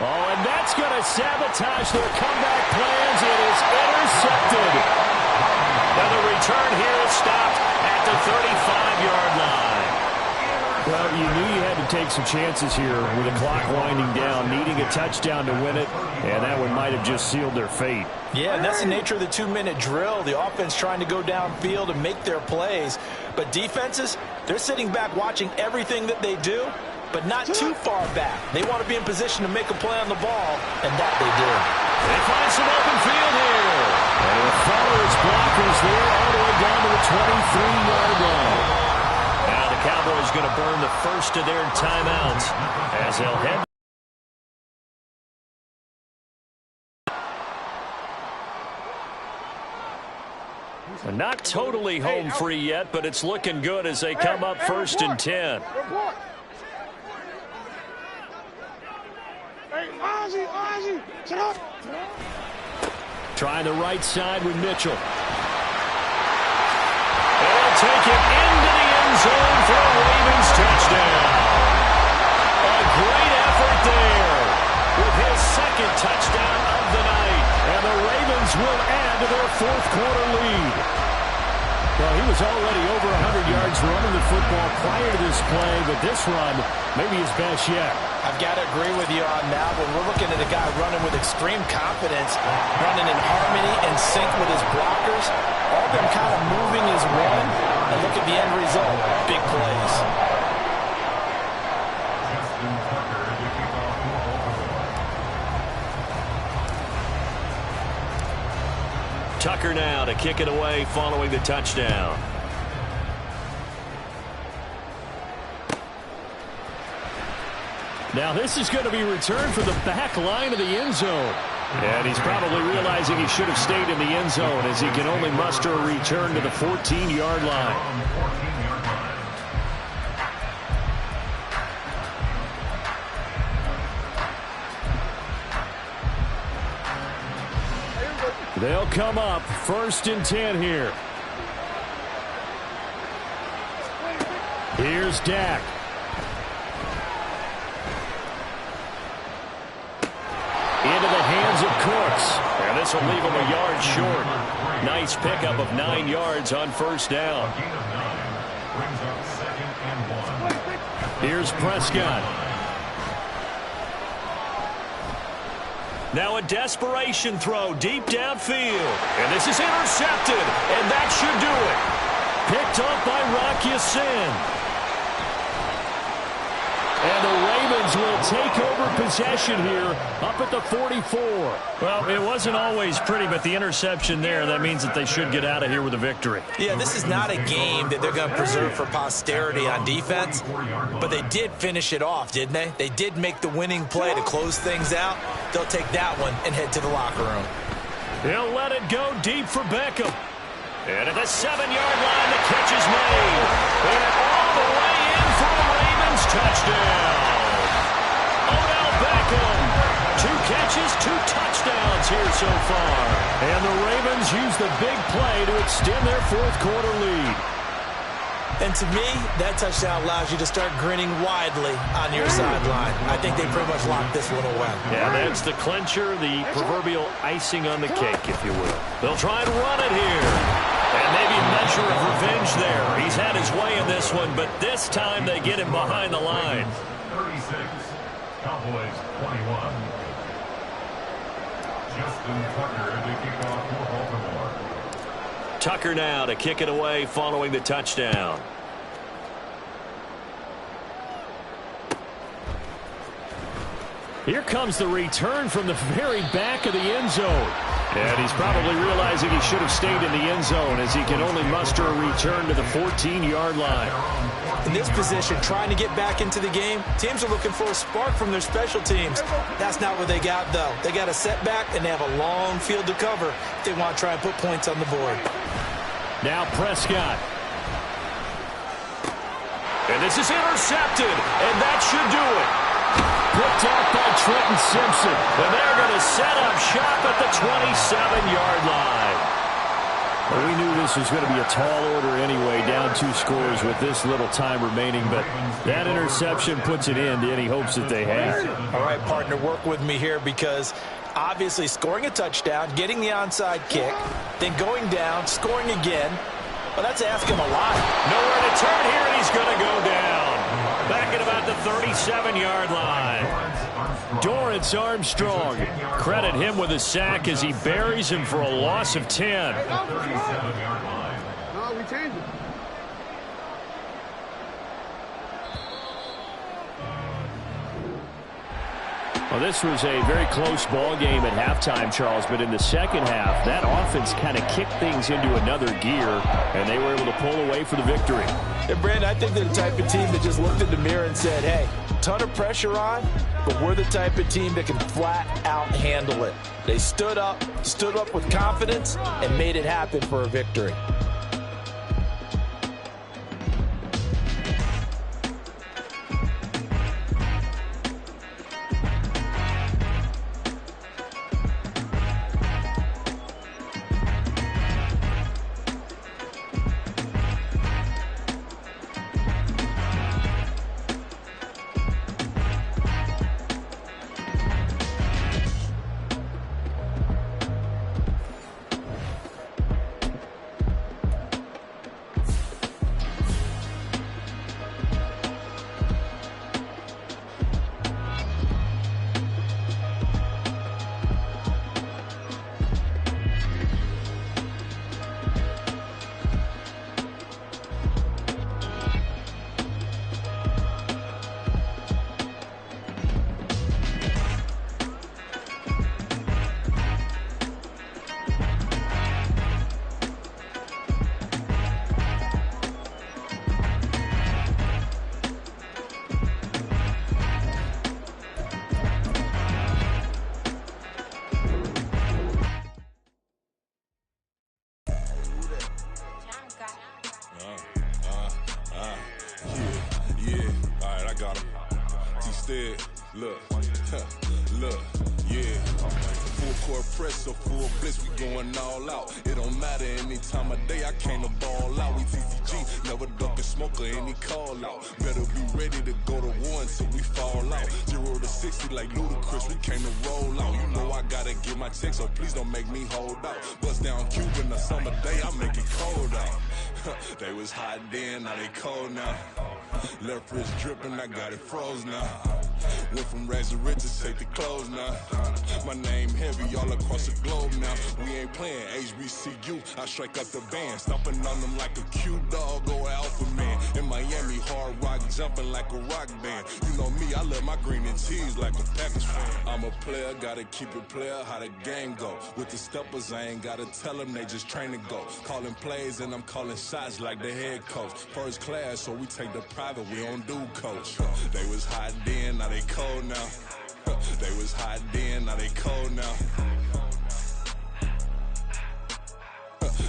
Oh, and that's going to sabotage their comeback plans. It is intercepted. And the return here is stopped at the 35-yard line. Well, you knew you had to take some chances here with the clock winding down, needing a touchdown to win it, and that one might have just sealed their fate. Yeah, and that's the nature of the 2-minute drill. The offense trying to go downfield and make their plays. But defenses, they're sitting back watching everything that they do, but not too far back. They want to be in position to make a play on the ball, and that they do. They find some open field here. And he'll follow his blockers there all the way down to the 23-yard line. Now the Cowboys going to burn the first of their timeouts as they'll head. Not totally home free yet, but it's looking good as they come up 1st and 10. Ozzy, shut up. Trying the right side with Mitchell. They'll take it into the end zone for a Ravens touchdown. A great effort there with his 2nd touchdown of the night. And the Ravens will add to their 4th quarter lead. Well, he was already over 100 yards running the football prior to this play, but this run may be his best yet. I've got to agree with you on that one. We're looking at a guy running with extreme confidence, running in harmony and sync with his blockers. All of them kind of moving his run. And look at the end result. Big plays. Tucker now to kick it away following the touchdown. Now this is going to be returned for the back line of the end zone. And he's probably realizing he should have stayed in the end zone as he can only muster a return to the 14-yard line. They'll come up 1st and 10 here. Here's Dak. Into the hands of Cooks. And this will leave him a yard short. Nice pickup of 9 yards on 1st down. Here's Prescott. Now a desperation throw deep downfield. And this is intercepted, and that should do it. Picked up by Rock Ya-Sin. And the Ravens will take over possession here up at the 44. Well, it wasn't always pretty, but the interception there, that means that they should get out of here with a victory. Yeah, this is not a game that they're going to preserve for posterity on defense, but they did finish it off, didn't they? They did make the winning play to close things out. They'll take that one and head to the locker room. He'll let it go deep for Beckham. And at the 7-yard line, the catch is made. And all the way in for a Ravens touchdown. Odell Beckham, 2 catches, 2 touchdowns here so far. And the Ravens use the big play to extend their fourth-quarter lead. And to me, that touchdown allows you to start grinning widely on your sideline. I think they pretty much locked this one away. Yeah, that's the clincher, the proverbial icing on the cake, if you will. They'll try and run it here. And maybe a measure of revenge there. He's had his way in this one, but this time they get him behind the line. 36, Cowboys 21. Justin Tucker to kick off for Baltimore. Tucker now to kick it away following the touchdown. Here comes the return from the very back of the end zone. And he's probably realizing he should have stayed in the end zone as he can only muster a return to the 14-yard line. In this position, trying to get back into the game, teams are looking for a spark from their special teams. That's not what they got, though. They got a setback, and they have a long field to cover if they want to try and put points on the board. Now Prescott. And this is intercepted, and that should do it. Picked up by Trenton Simpson. And they're going to set up shop at the 27-yard line. Well, we knew this was going to be a tall order anyway, down 2 scores with this little time remaining, but that interception puts an end to any hopes that they had. All right, partner, work with me here because obviously scoring a touchdown, getting the onside kick, then going down, scoring again, well, that's asking a lot. Nowhere to turn here, and he's going to go down. Back at about the 37-yard line. Dorrance Armstrong. Credit him with a sack as he buries him for a loss of 10. 37-yard line. No, we changed it. Well, this was a very close ball game at halftime, Charles, but in the second half, that offense kind of kicked things into another gear, and they were able to pull away for the victory. And, Brandon, I think they're the type of team that just looked in the mirror and said, hey, ton of pressure on, but we're the type of team that can flat out handle it. They stood up with confidence, and made it happen for a victory. So please don't make me hold out. Bust down Cuban a summer day, I make it cold out. They was hot then, now they cold now. Left wrist dripping, I got it froze now. Went from rags to riches, take the clothes now. My name heavy all across the globe now. We ain't playing HBCU, I strike up the band. Stomping on them like a cute dog or alpha man. In Miami, hard rock jumping like a rock band. You know me, I love my green and cheese like a Packers fan. I'm a player, gotta keep it player, how the game go. With the steppers, I ain't gotta tell them, they just train to go. Calling plays and I'm calling shots like the head coach. First class, so we take the private, we don't do coach. They was hot then, now they cold now. They was hot then, now they cold now.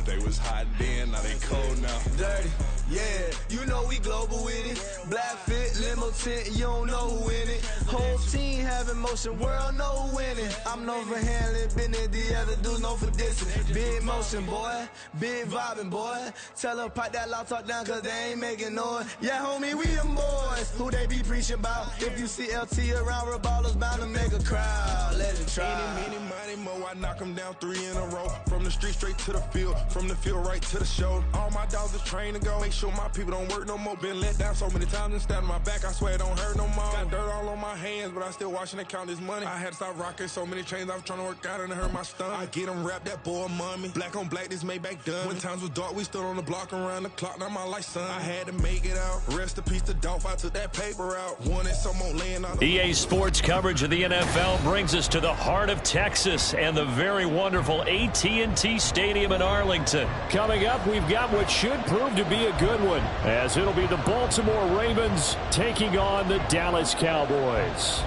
They was hot then, now they cold now. Dirty, yeah, you know we global with it. Black fit, limo tint, you don't know who in it. Whole team having motion, world know who winning. I'm known for handling business, the other dudes known for dissing. Big motion, boy, big vibing, boy. Tell them pipe that loud talk down, cause they ain't making noise. Yeah, homie, we them boys, who they be preaching about. If you see LT around, Reballo's bound to make a crowd. Let it try. Eeny, meeny, miny, mo, I knock them down 3 in a row. From the street straight to the field, from the field right to the show. All my dogs are trained to go. Make sure my people don't work no more. Been let down so many times and stand on my back. I swear it don't hurt no more. Got dirt all on my hands, but I still watching and count this money. I had to stop rocking so many chains. I was trying to work out and it hurt my stomach. I get them wrapped, that boy mommy. Black on black, this Maybach done. When times was dark, we stood on the block around the clock. Now my life, son. I had to make it out. Rest in peace to Dolph. I took that paper out. Wanted some more laying on the EA Sports coverage of the NFL brings us to the heart of Texas and the very wonderful AT&T Stadium in Arlington. Coming up, we've got what should prove to be a good one, as it'll be the Baltimore Ravens taking on the Dallas Cowboys.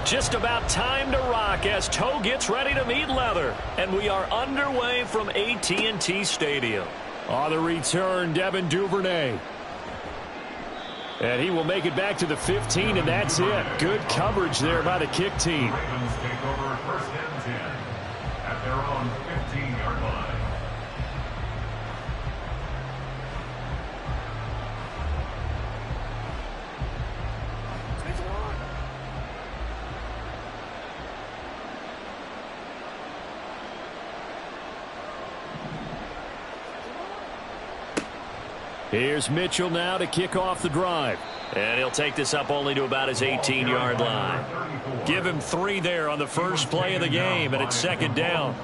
Just about time to rock as toe gets ready to meet leather. And we are underway from AT&T Stadium. On the return, Devin Duvernay. And he will make it back to the 15, and that's it. Good coverage there by the kick team. Ravens take over first and 10 at their own 15-yard line. Here's Mitchell now to kick off the drive. And he'll take this up only to about his 18-yard line. Give him 3 there on the first play of the game, and it's second down.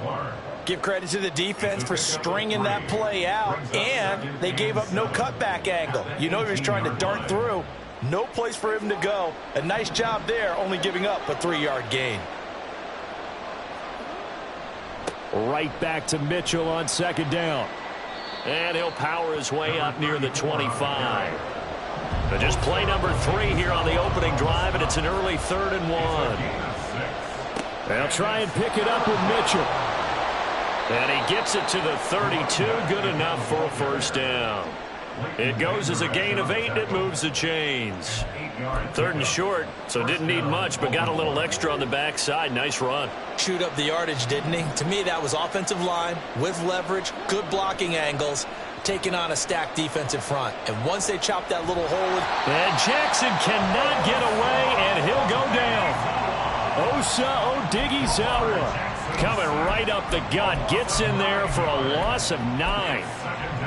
Give credit to the defense for stringing that play out, and they gave up no cutback angle. You know he was trying to dart through. No place for him to go. A nice job there, only giving up a 3-yard gain. Right back to Mitchell on second down. And he'll power his way up near the 25. But just play number 3 here on the opening drive, and it's an early 3rd and 1. They'll try and pick it up with Mitchell. And he gets it to the 32, good enough for a first down. It goes as a gain of 8, and it moves the chains. 3rd and short, so didn't need much, but got a little extra on the backside. Nice run. Chewed up the yardage, didn't he? To me, that was offensive line with leverage, good blocking angles, taking on a stacked defensive front. And once they chop that little hole. And Jackson cannot get away, and he'll go down. Osa Odighizuwa coming right up the gut, gets in there for a loss of 9.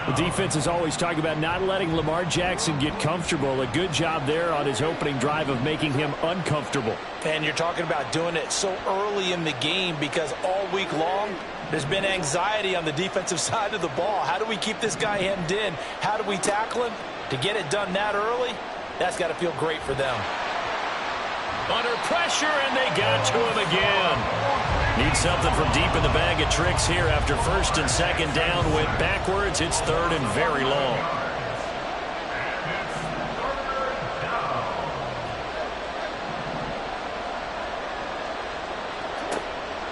The defense is always talking about not letting Lamar Jackson get comfortable. A good job there on his opening drive of making him uncomfortable. And you're talking about doing it so early in the game because all week long there's been anxiety on the defensive side of the ball. How do we keep this guy hemmed in? How do we tackle him? To get it done that early, that's got to feel great for them. Under pressure, and they got to him again. Need something from deep in the bag of tricks here after 1st and 2nd down. Went backwards. It's 3rd and very long.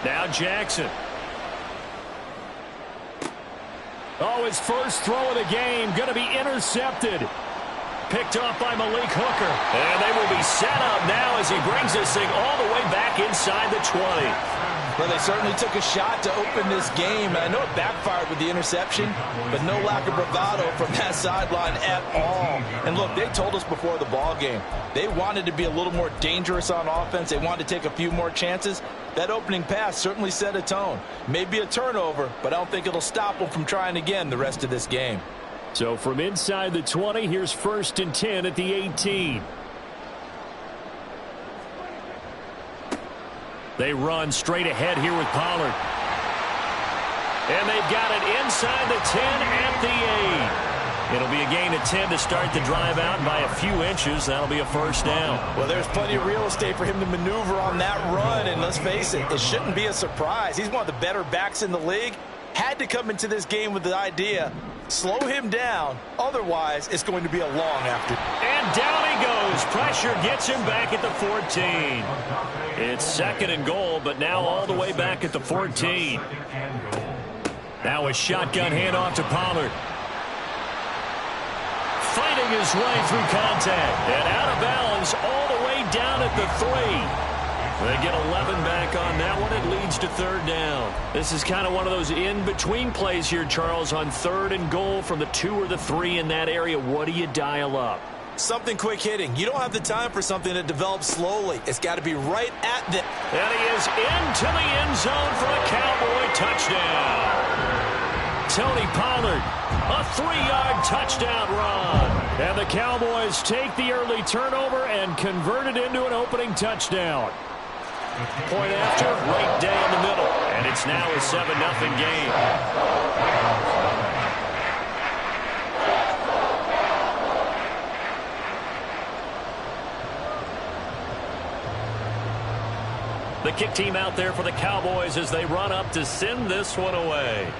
Now Jackson. Oh, his first throw of the game going to be intercepted. Picked off by Malik Hooker. And they will be set up now as he brings this thing all the way back inside the 20. Well, they certainly took a shot to open this game. I know it backfired with the interception, but no lack of bravado from that sideline at all. And look, they told us before the ball game, they wanted to be a little more dangerous on offense. They wanted to take a few more chances. That opening pass certainly set a tone. Maybe a turnover, but I don't think it'll stop them from trying again the rest of this game. So from inside the 20, here's 1st and 10 at the 18. They run straight ahead here with Pollard. And they've got it inside the 10 at the 8. It'll be a gain of 10 to start the drive out by a few inches. That'll be a 1st down. Well, there's plenty of real estate for him to maneuver on that run. And let's face it, it shouldn't be a surprise. He's one of the better backs in the league. Had to come into this game with the idea, slow him down. Otherwise, it's going to be a long after. And down he goes. Pressure gets him back at the 14. It's 2nd and goal, but now all the way back at the 14. Now a shotgun handoff to Pollard. Fighting his way through contact. And out of bounds all the way down at the 3. They get 11 back on that one. It leads to 3rd down. This is kind of one of those in-between plays here, Charles, on 3rd and goal from the 2 or the 3 in that area. What do you dial up? Something quick hitting. You don't have the time for something that develops slowly. It's got to be right at the... And he is into the end zone for a Cowboy touchdown. Tony Pollard, a 3-yard touchdown run. And the Cowboys take the early turnover and convert it into an opening touchdown. Point after, right down the middle. And it's now a 7-0 game. The kick team out there for the Cowboys as they run up to send this one away.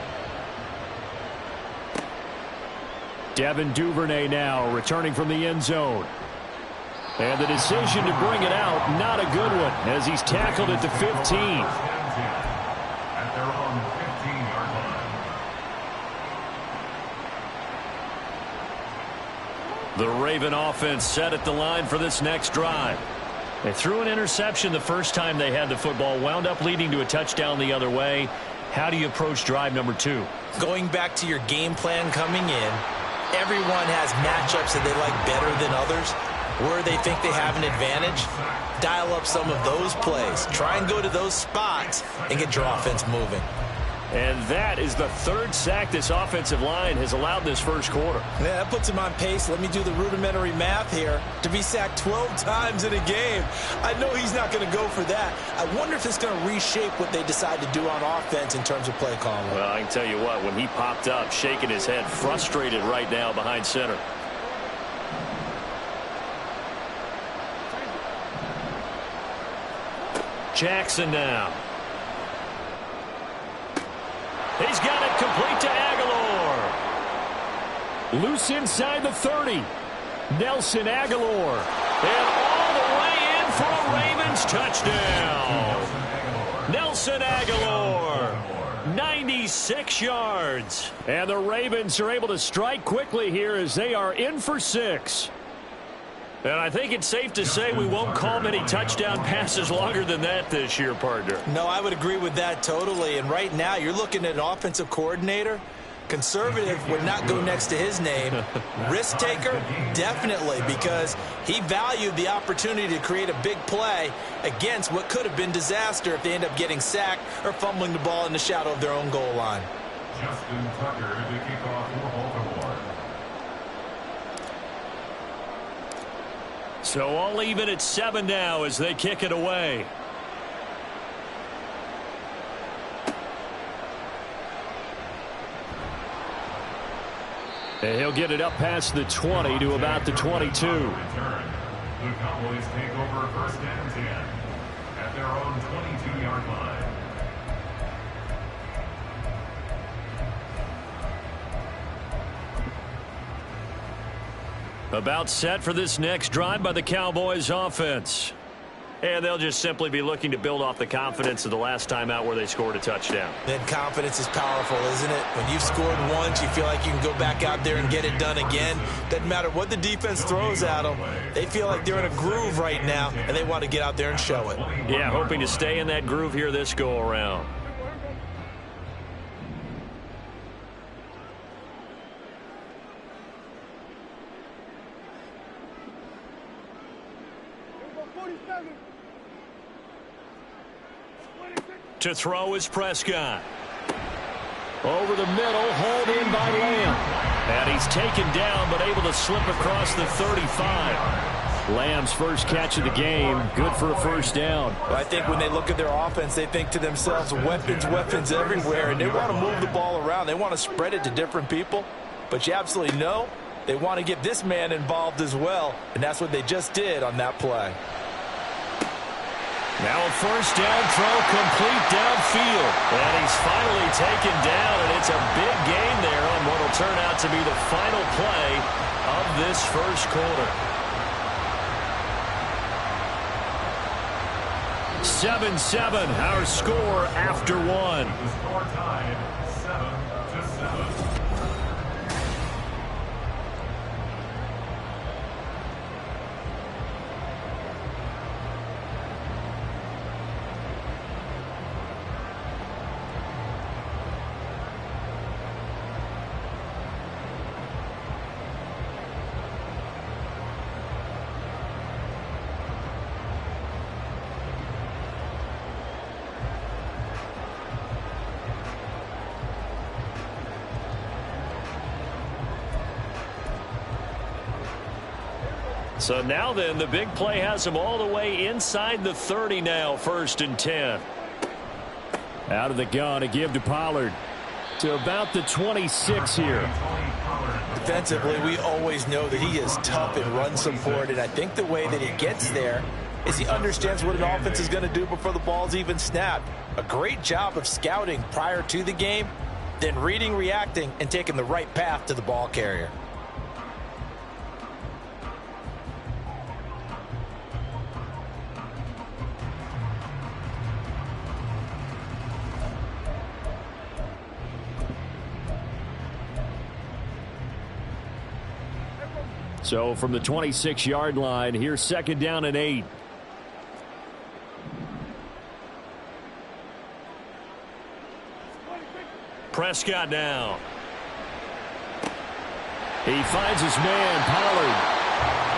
Devin Duvernay now returning from the end zone. And the decision to bring it out, not a good one, as he's tackled at the 15. At their own 15-yard line. The Raven offense set at the line for this next drive. They threw an interception the first time they had the football, wound up leading to a touchdown the other way. How do you approach drive number 2? Going back to your game plan coming in, everyone has matchups that they like better than others. Where they think they have an advantage, dial up some of those plays. Try and go to those spots and get your offense moving. And that is the 3rd sack this offensive line has allowed this first quarter. Yeah, that puts him on pace. Let me do the rudimentary math here. To be sacked 12 times in a game, I know he's not going to go for that. I wonder if it's going to reshape what they decide to do on offense in terms of play calling. Well, I can tell you what, when he popped up, shaking his head, frustrated right now behind center. Jackson now. He's got it complete to Aguilar. Loose inside the 30. Nelson Aguilar. And all the way in for a Ravens touchdown. Nelson Aguilar. 96 yards. And the Ravens are able to strike quickly here as they are in for 6. And I think it's safe to say we won't call many touchdown passes longer than that this year, partner. No, I would agree with that totally. And right now, you're looking at an offensive coordinator. Conservative would not go next to his name. Risk taker, definitely, because he valued the opportunity to create a big play against what could have been disaster if they end up getting sacked or fumbling the ball in the shadow of their own goal line. Justin Tucker to kick off for Baltimore. So all even at 7 now as they kick it away. And he'll get it up past the 20 to about the 22. The Cowboys take over 1st and 10 at their own 22-yard line. About set for this next drive by the Cowboys offense. And they'll just simply be looking to build off the confidence of the last time out where they scored a touchdown. Then confidence is powerful, isn't it? When you've scored once, you feel like you can go back out there and get it done again. Doesn't matter what the defense throws at them. They feel like they're in a groove right now, and they want to get out there and show it. Yeah, hoping to stay in that groove here this go-around. To throw is Prescott. Over the middle, hauled in by Lamb. And he's taken down but able to slip across the 35. Lamb's first catch of the game. Good for a first down. Well, I think when they look at their offense, they think to themselves, weapons, weapons everywhere, and they want to move the ball around. They want to spread it to different people, but you absolutely know they want to get this man involved as well, and that's what they just did on that play. Now a first down throw complete downfield. And he's finally taken down, and it's a big gain there on what will turn out to be the final play of this first quarter. 7-7, our score after one. The score tied 7-7. So now then, the big play has him all the way inside the 30 now, 1st and 10. Out of the gun, a give to Pollard. To about the 26 here. Defensively, we always know that he is tough in run support, and I think the way that he gets there is he understands what an offense is going to do before the ball's even snapped. A great job of scouting prior to the game, then reading, reacting, and taking the right path to the ball carrier. So from the 26-yard line, here's 2nd down and 8. Prescott now. He finds his man, Pollard.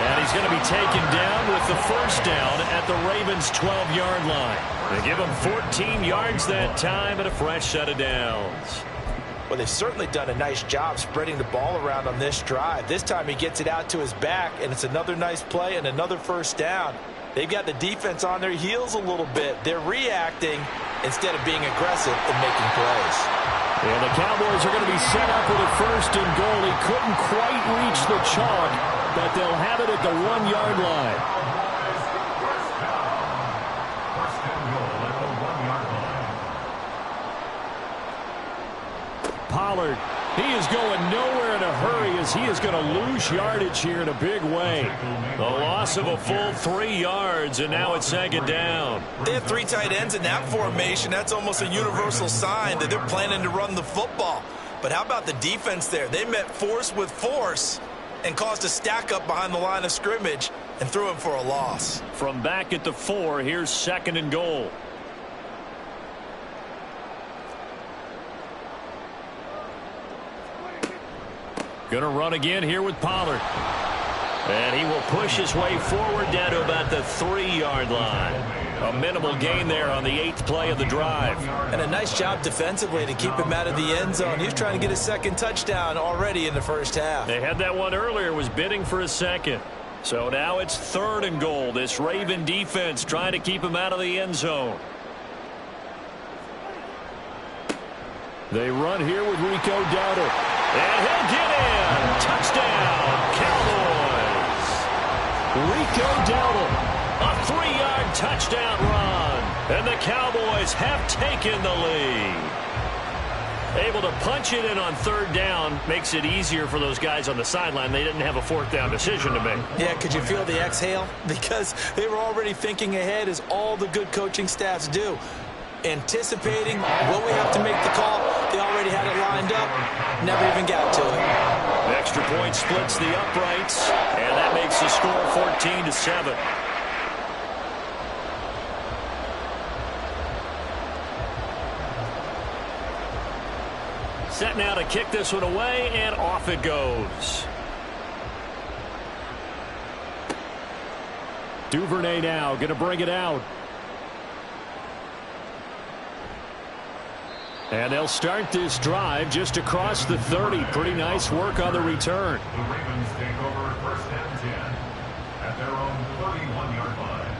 And he's going to be taken down with the first down at the Ravens' 12-yard line. They give him 14 yards that time and a fresh set of downs. Well, they've certainly done a nice job spreading the ball around on this drive. This time he gets it out to his back, and it's another nice play and another first down. They've got the defense on their heels a little bit. They're reacting instead of being aggressive and making plays. And the Cowboys are going to be set up with a 1st and goal. He couldn't quite reach the chalk, but they'll have it at the 1-yard line. First and goal at the 1-yard line. Pollard, he is going nowhere in a hurry as he is going to lose yardage here in a big way. The loss of a full 3 yards, and now it's 2nd down. They have 3 tight ends in that formation. That's almost a universal sign that they're planning to run the football. But how about the defense there? They met force with force and caused a stack up behind the line of scrimmage and threw him for a loss. From back at the 4, here's 2nd and goal. Going to run again here with Pollard. And he will push his way forward down to about the 3-yard line. A minimal gain there on the 8th play of the drive. And a nice job defensively to keep him out of the end zone. He was trying to get a 2nd touchdown already in the first half. They had that one earlier, was bidding for a 2nd. So now it's 3rd and goal. This Raven defense trying to keep him out of the end zone. They run here with Rico Dowdle. And he'll get in. Touchdown, Cowboys. Rico Dowdle. A 3-yard touchdown run. And the Cowboys have taken the lead. Able to punch it in on 3rd down makes it easier for those guys on the sideline. They didn't have a 4th down decision to make. Yeah, could you feel the exhale? Because they were already thinking ahead, as all the good coaching staffs do. Anticipating, will we have to make the call? They already had it lined up, never even got to it. The extra point splits the uprights, and that makes the score 14-7. Set now to kick this one away, and off it goes. Duvernay now going to bring it out. And they'll start this drive just across the 30. Pretty nice work on the return. The Ravens take over first and 10 at their own 31-yard line.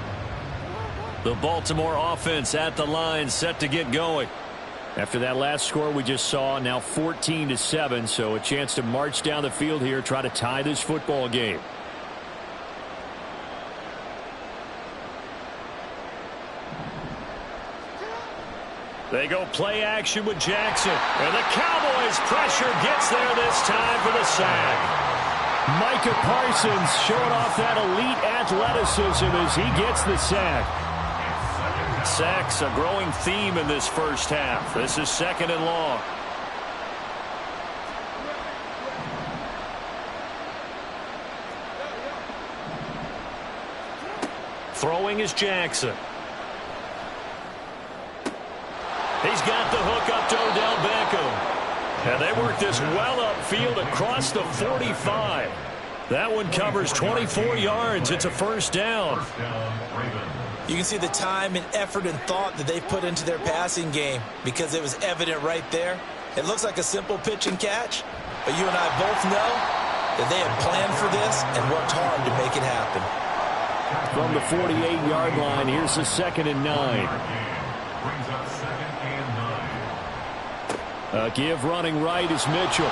The Baltimore offense at the line, set to get going. After that last score we just saw, now 14-7, so a chance to march down the field here, try to tie this football game. They go play action with Jackson. And the Cowboys pressure gets there this time for the sack. Micah Parsons showing off that elite athleticism as he gets the sack. Sacks a growing theme in this first half. This is 2nd and long. Throwing is Jackson. He's got the hook up to Odell Beckham. And they work this well upfield across the 45. That one covers 24 yards. It's a first down. You can see the time and effort and thought that they put into their passing game because it was evident right there. It looks like a simple pitch and catch, but you and I both know that they had planned for this and worked hard to make it happen. From the 48-yard line, here's a 2nd and 9. Brings up 2nd and 9. A give running right is Mitchell.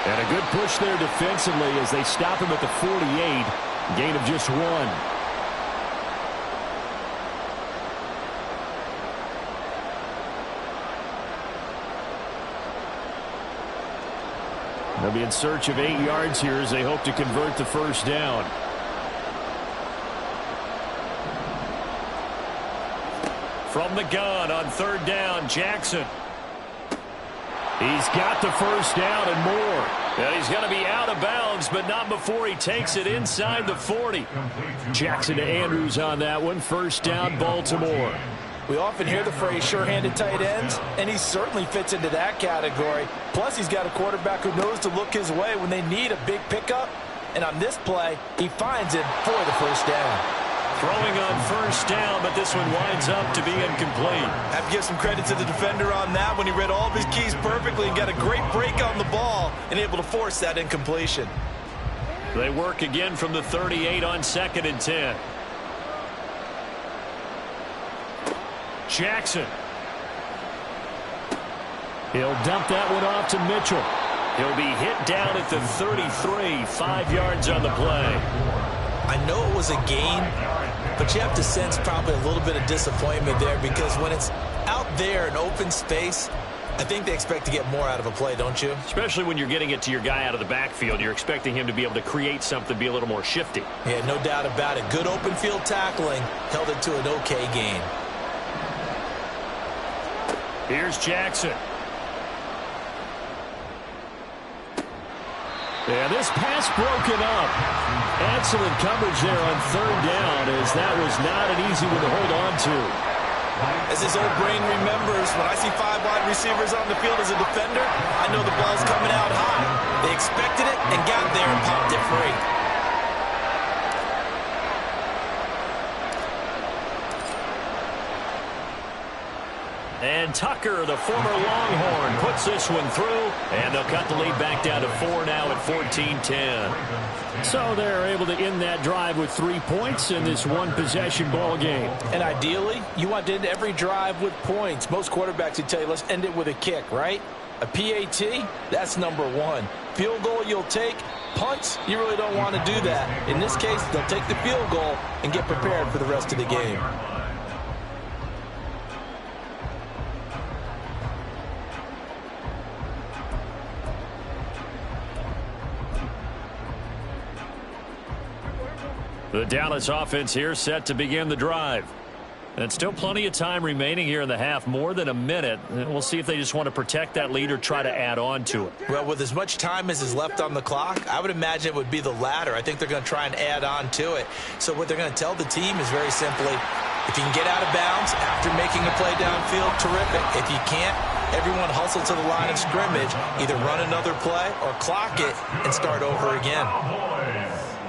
And a good push there defensively as they stop him at the 48. Gain of just 1. They'll be in search of 8 yards here as they hope to convert the first down. From the gun on 3rd down, Jackson. He's got the first down and more. And he's going to be out of bounds, but not before he takes it inside the 40. Jackson to Andrews on that one. First down, Baltimore. We often hear the phrase sure-handed tight ends, and he certainly fits into that category. Plus, he's got a quarterback who knows to look his way when they need a big pickup. And on this play, he finds it for the first down. Throwing on first down, but this one winds up to be incomplete. I have to give some credit to the defender on that when he read all of his keys perfectly and got a great break on the ball and able to force that incompletion. They work again from the 38 on 2nd and 10. Jackson. He'll dump that one off to Mitchell. He'll be hit down at the 33, 5 yards on the play. I know it was a gain, but you have to sense probably a little bit of disappointment there because when it's out there in open space, I think they expect to get more out of a play, don't you? Especially when you're getting it to your guy out of the backfield. You're expecting him to be able to create something, be a little more shifty. Yeah, no doubt about it. Good open field tackling held it to an okay gain. Here's Jackson. And this pass broken up. Excellent coverage there on 3rd down as that was not an easy one to hold on to. As his old brain remembers, when I see 5 wide receivers on the field as a defender, I know the ball's coming out high. They expected it and got there and popped it free. And Tucker, the former Longhorn, puts this one through, and they'll cut the lead back down to 4 now at 14-10. So they're able to end that drive with 3 points in this one-possession ball game. And ideally, you want to end every drive with points. Most quarterbacks would tell you, let's end it with a kick, right? A PAT, that's number 1. Field goal you'll take. Punts, you really don't want to do that. In this case, they'll take the field goal and get prepared for the rest of the game. The Dallas offense here set to begin the drive. And still plenty of time remaining here in the half, more than a minute. And we'll see if they just want to protect that lead or try to add on to it. Well, with as much time as is left on the clock, I would imagine it would be the latter. I think they're going to try and add on to it. So what they're going to tell the team is very simply, if you can get out of bounds after making a play downfield, terrific. If you can't, everyone hustle to the line of scrimmage, either run another play or clock it and start over again.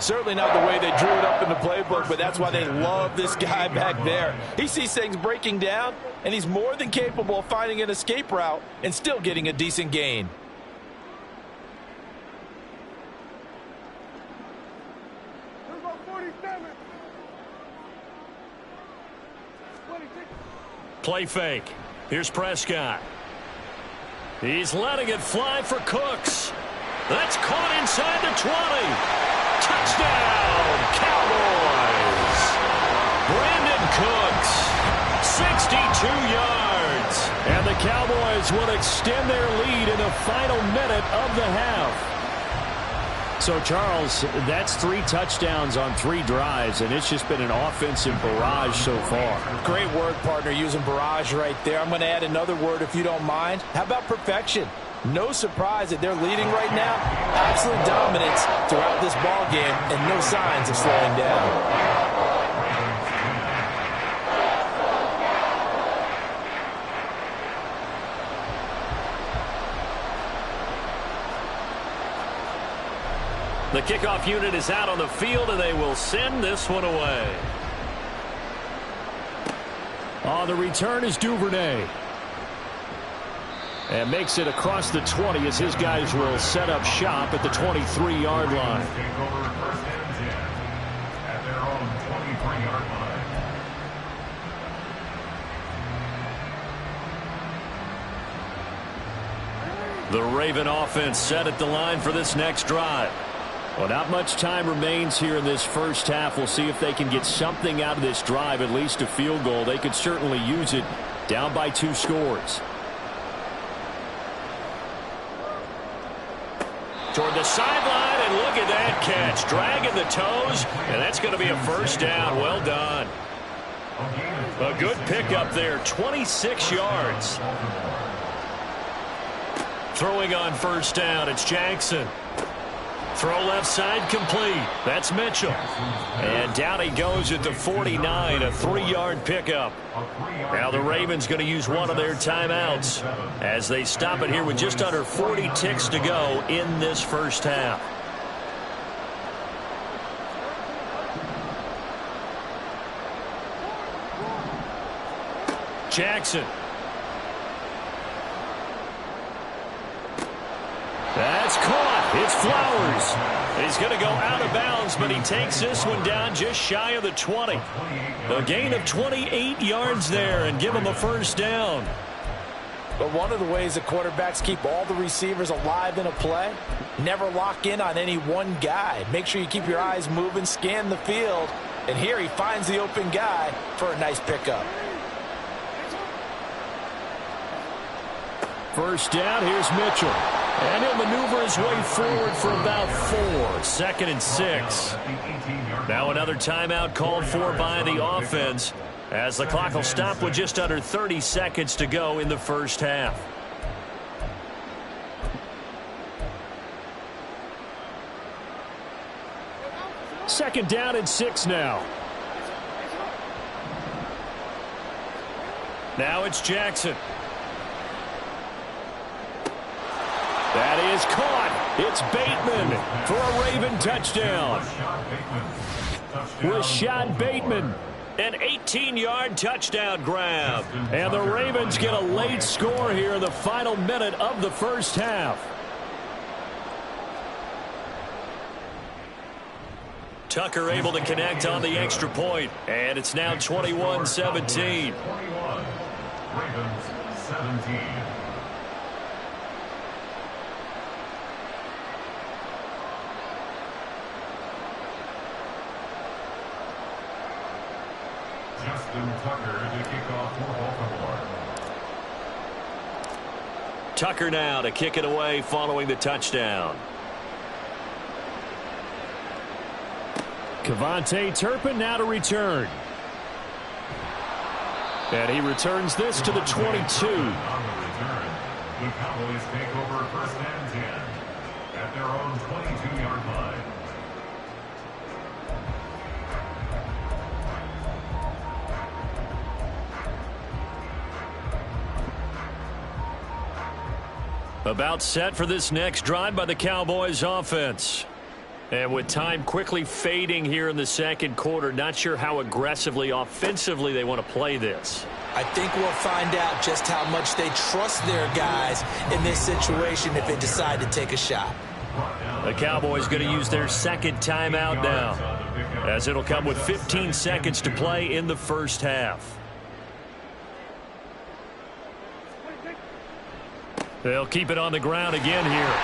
Certainly not the way they drew it up in the playbook, but that's why they love this guy back there. He sees things breaking down, and he's more than capable of finding an escape route and still getting a decent gain. Play fake. Here's Prescott. He's letting it fly for Cooks. That's caught inside the 20. Touchdown, Cowboys. Brandon Cooks, 62 yards. And the Cowboys will extend their lead in the final minute of the half. So, Charles, that's 3 touchdowns on 3 drives, and it's just been an offensive barrage so far. Great word, partner, using barrage right there. I'm going to add another word if you don't mind. How about perfection? No surprise that they're leading right now. Absolute dominance throughout this ball game and no signs of slowing down. The kickoff unit is out on the field, and they will send this one away. On the return is Duvernay. And makes it across the 20 as his guys will set up shop at the 23-yard line. Take over first and 10 at their own 23-yard line. The Raven offense set at the line for this next drive. Well, not much time remains here in this first half. We'll see if they can get something out of this drive, at least a field goal. They could certainly use it down by 2 scores. Toward the sideline, and look at that catch. Dragging the toes, and that's going to be a first down. Well done. A good pickup there, 26 yards. Throwing on first down, it's Jackson. Throw left side complete. That's Mitchell. And down he goes at the 49, a 3-yard pickup. Now the Ravens going to use one of their timeouts as they stop it here with just under 40 ticks to go in this first half. Jackson. That's caught. It's Flowers. He's going to go out of bounds, but he takes this one down just shy of the 20. A gain of 28 yards there and give him a first down. But one of the ways that quarterbacks keep all the receivers alive in a play, never lock in on any one guy. Make sure you keep your eyes moving, scan the field, and here he finds the open guy for a nice pickup. First down, here's Mitchell. And he'll maneuver his way forward for about 4. 2nd and 6. Now another timeout called for by the offense as the clock will stop with just under 30 seconds to go in the first half. Second down and 6 now. Now it's Jackson. That is caught. It's Bateman for a Raven touchdown. Rashad Bateman. An 18-yard touchdown grab. And the Ravens get a late score here in the final minute of the first half. Tucker able to connect on the extra point. And it's now 21-17. 21. Ravens 17. Justin Tucker to kick off for Baltimore. Tucker now to kick it away following the touchdown. Kevontae Turpin now to return. And he returns this to the 22. On the return, the Cowboys take over first and 10 at their own 22-yard line. About set for this next drive by the Cowboys offense. And with time quickly fading here in the second quarter, not sure how aggressively, offensively they want to play this. I think we'll find out just how much they trust their guys in this situation if they decide to take a shot. The Cowboys going to use their second timeout now, as it'll come with 15 seconds to play in the first half. They'll keep it on the ground again here.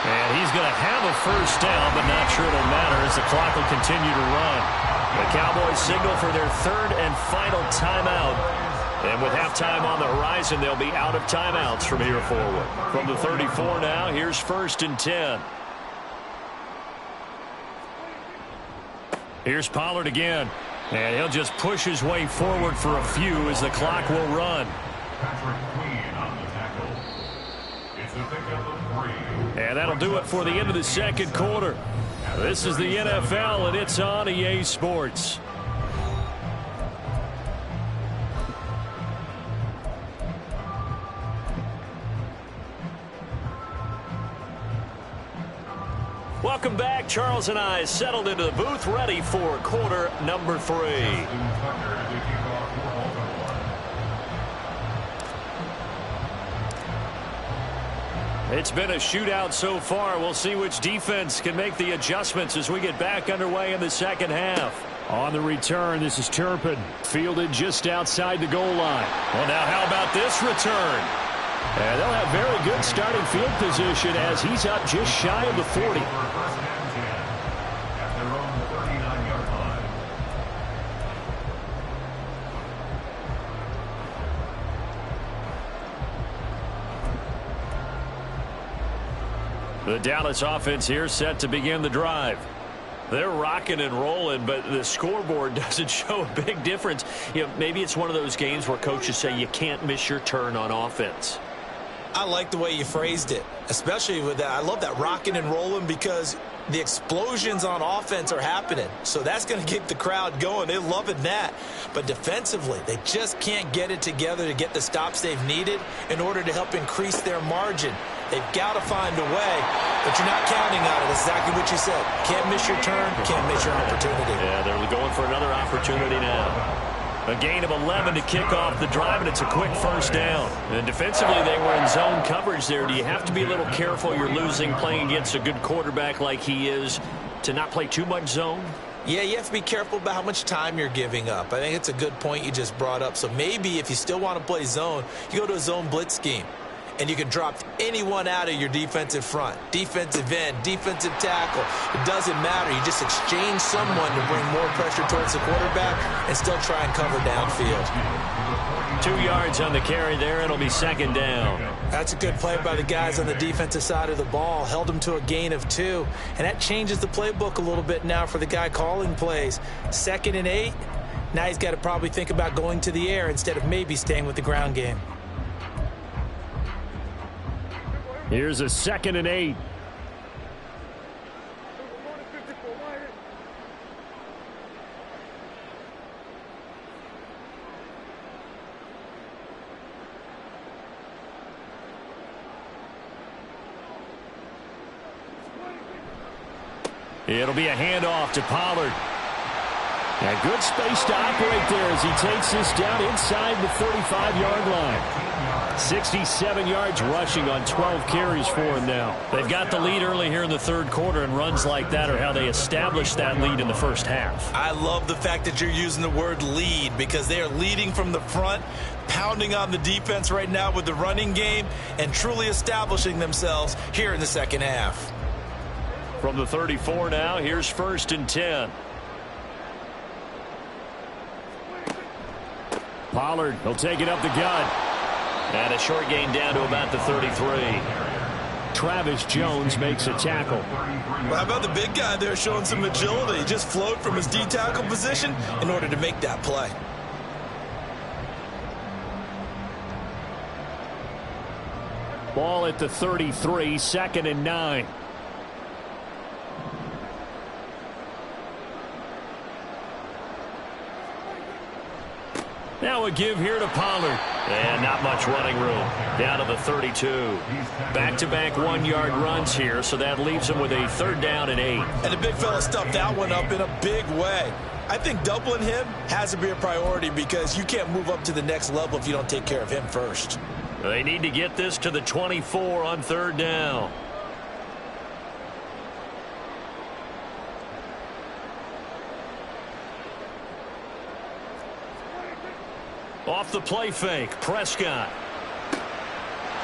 And he's going to have a first down, but not sure it'll matter as the clock will continue to run. The Cowboys signal for their third and final timeout. And with halftime on the horizon, they'll be out of timeouts from here forward. From the 34 now, here's 1st and 10. Here's Pollard again. And he'll just push his way forward for a few as the clock will run. And that'll do it for the end of the second quarter. This is the NFL, and it's on EA Sports. Welcome back. Charles and I settled into the booth, ready for quarter number 3. It's been a shootout so far. We'll see which defense can make the adjustments as we get back underway in the second half. On the return, this is Turpin, fielded just outside the goal line. Well, now how about this return? And they'll have very good starting field position as he's up just shy of the 40. The Dallas offense here set to begin the drive. They're rocking and rolling, but the scoreboard doesn't show a big difference. You know, maybe it's one of those games where coaches say you can't miss your turn on offense. I like the way you phrased it, especially with that. I love that rocking and rolling because the explosions on offense are happening. So that's going to keep the crowd going. They're loving that. But defensively, they just can't get it together to get the stops they've needed in order to help increase their margin. They've got to find a way, but you're not counting on it. That's exactly what you said. Can't miss your turn, can't miss your opportunity. Yeah, they're going for another opportunity now. A gain of 11 to kick off the drive, and it's a quick first down. And defensively, they were in zone coverage there. Do you have to be a little careful? You're losing playing against a good quarterback like he is to not play too much zone? Yeah, you have to be careful about how much time you're giving up. I think it's a good point you just brought up. So maybe if you still want to play zone, you go to a zone blitz scheme. And you can drop anyone out of your defensive front, defensive end, defensive tackle. It doesn't matter. You just exchange someone to bring more pressure towards the quarterback and still try and cover downfield. 2 yards on the carry there. It'll be second down. That's a good play by the guys on the defensive side of the ball. Held them to a gain of 2. And that changes the playbook a little bit now for the guy calling plays. 2nd and 8. Now he's got to probably think about going to the air instead of maybe staying with the ground game. Here's a 2nd and 8. It'll be a handoff to Pollard. And good space to operate there as he takes this down inside the 35-yard line. 67 yards rushing on 12 carries for him now. They've got the lead early here in the third quarter, and runs like that are how they established that lead in the first half. I love the fact that you're using the word lead because they are leading from the front, pounding on the defense right now with the running game, and truly establishing themselves here in the second half. From the 34 now, here's 1st and 10. Pollard, he'll take it up the gut. And a short gain down to about the 33. Travis Jones makes a tackle. Well, how about the big guy there showing some agility? He just flowed from his D-tackle position in order to make that play. Ball at the 33, 2nd and 9. Now a give here to Pollard. And not much running room. Down to the 32. Back-to-back one-yard runs here, so that leaves him with a 3rd down and 8. And the big fella stuffed that one up in a big way. I think doubling him has to be a priority because you can't move up to the next level if you don't take care of him first. They need to get this to the 24 on 3rd down. Off the play fake, Prescott.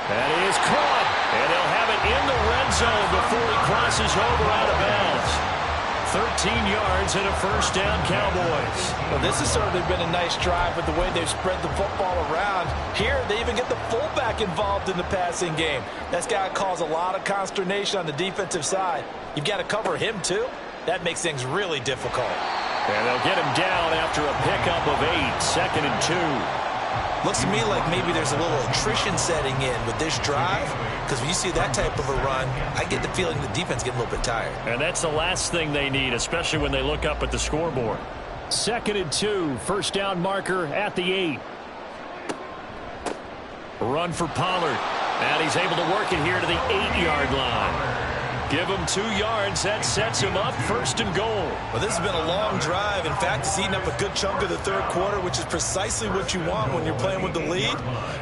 That is caught, and they'll have it in the red zone before he crosses over out of bounds. 13 yards and a 1st down, Cowboys. Well, this has certainly been a nice drive with the way they've spread the football around. Here, they even get the fullback involved in the passing game. That's got to cause a lot of consternation on the defensive side. You've got to cover him, too. That makes things really difficult. And they'll get him down after a pickup of 8, 2nd and 2. Looks to me like maybe there's a little attrition setting in with this drive, because when you see that type of a run, I get the feeling the defense getting a little bit tired. And that's the last thing they need, especially when they look up at the scoreboard. 2nd and 2, 1st down marker at the 8. Run for Pollard. And he's able to work it here to the 8-yard line. Give him 2 yards. That sets him up 1st and goal. Well, this has been a long drive. In fact, it's eaten up a good chunk of the 3rd quarter, which is precisely what you want when you're playing with the lead.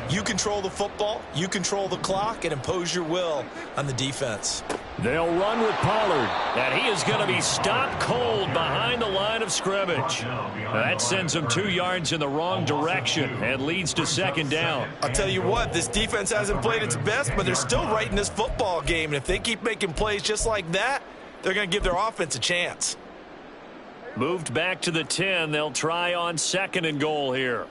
You control the football, you control the clock, and impose your will on the defense. They'll run with Pollard, and he is going to be stopped cold behind the line of scrimmage. That sends him 2 yards in the wrong direction and leads to 2nd down. I'll tell you what, this defense hasn't played its best, but they're still right in this football game. And if they keep making plays just like that, they're going to give their offense a chance. Moved back to the 10. They'll try on 2nd and goal here.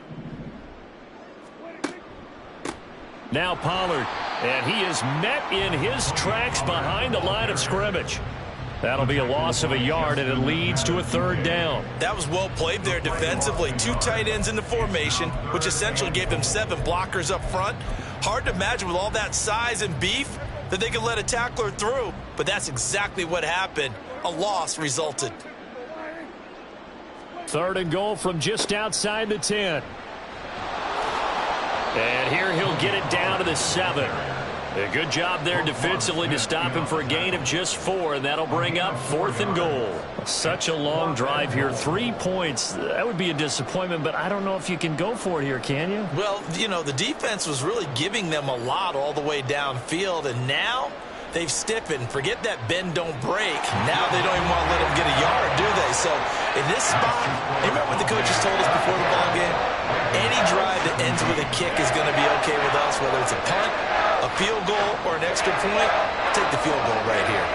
Now Pollard, and he is met in his tracks behind the line of scrimmage. That'll be a loss of a yard, and it leads to a 3rd down. That was well played there defensively. 2 tight ends in the formation, which essentially gave them 7 blockers up front. Hard to imagine with all that size and beef that they could let a tackler through, but that's exactly what happened. A loss resulted. 3rd and goal from just outside the 10. And here he'll get it down to the 7. A good job there defensively to stop him for a gain of just 4, and that'll bring up 4th and goal. Such a long drive here. 3 points. That would be a disappointment, but I don't know if you can go for it here, can you? Well, you know, the defense was really giving them a lot all the way downfield, and now they've stiffened. Forget that bend, don't break. Now they don't even want to let them get a yard, do they? So in this spot, remember what the coaches told us before the ball game? Any drive that ends with a kick is going to be okay with us, whether it's a punt, a field goal, or an extra point. Take the field goal right here.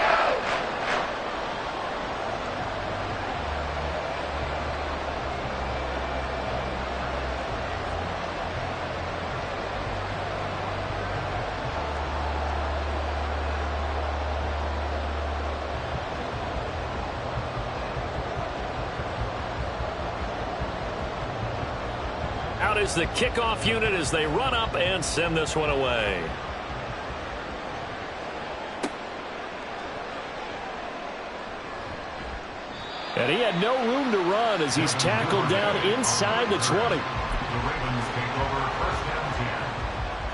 Out is the kickoff unit as they run up and send this one away. And he had no room to run as he's tackled down inside the 20. The Ravens take over 1st and 10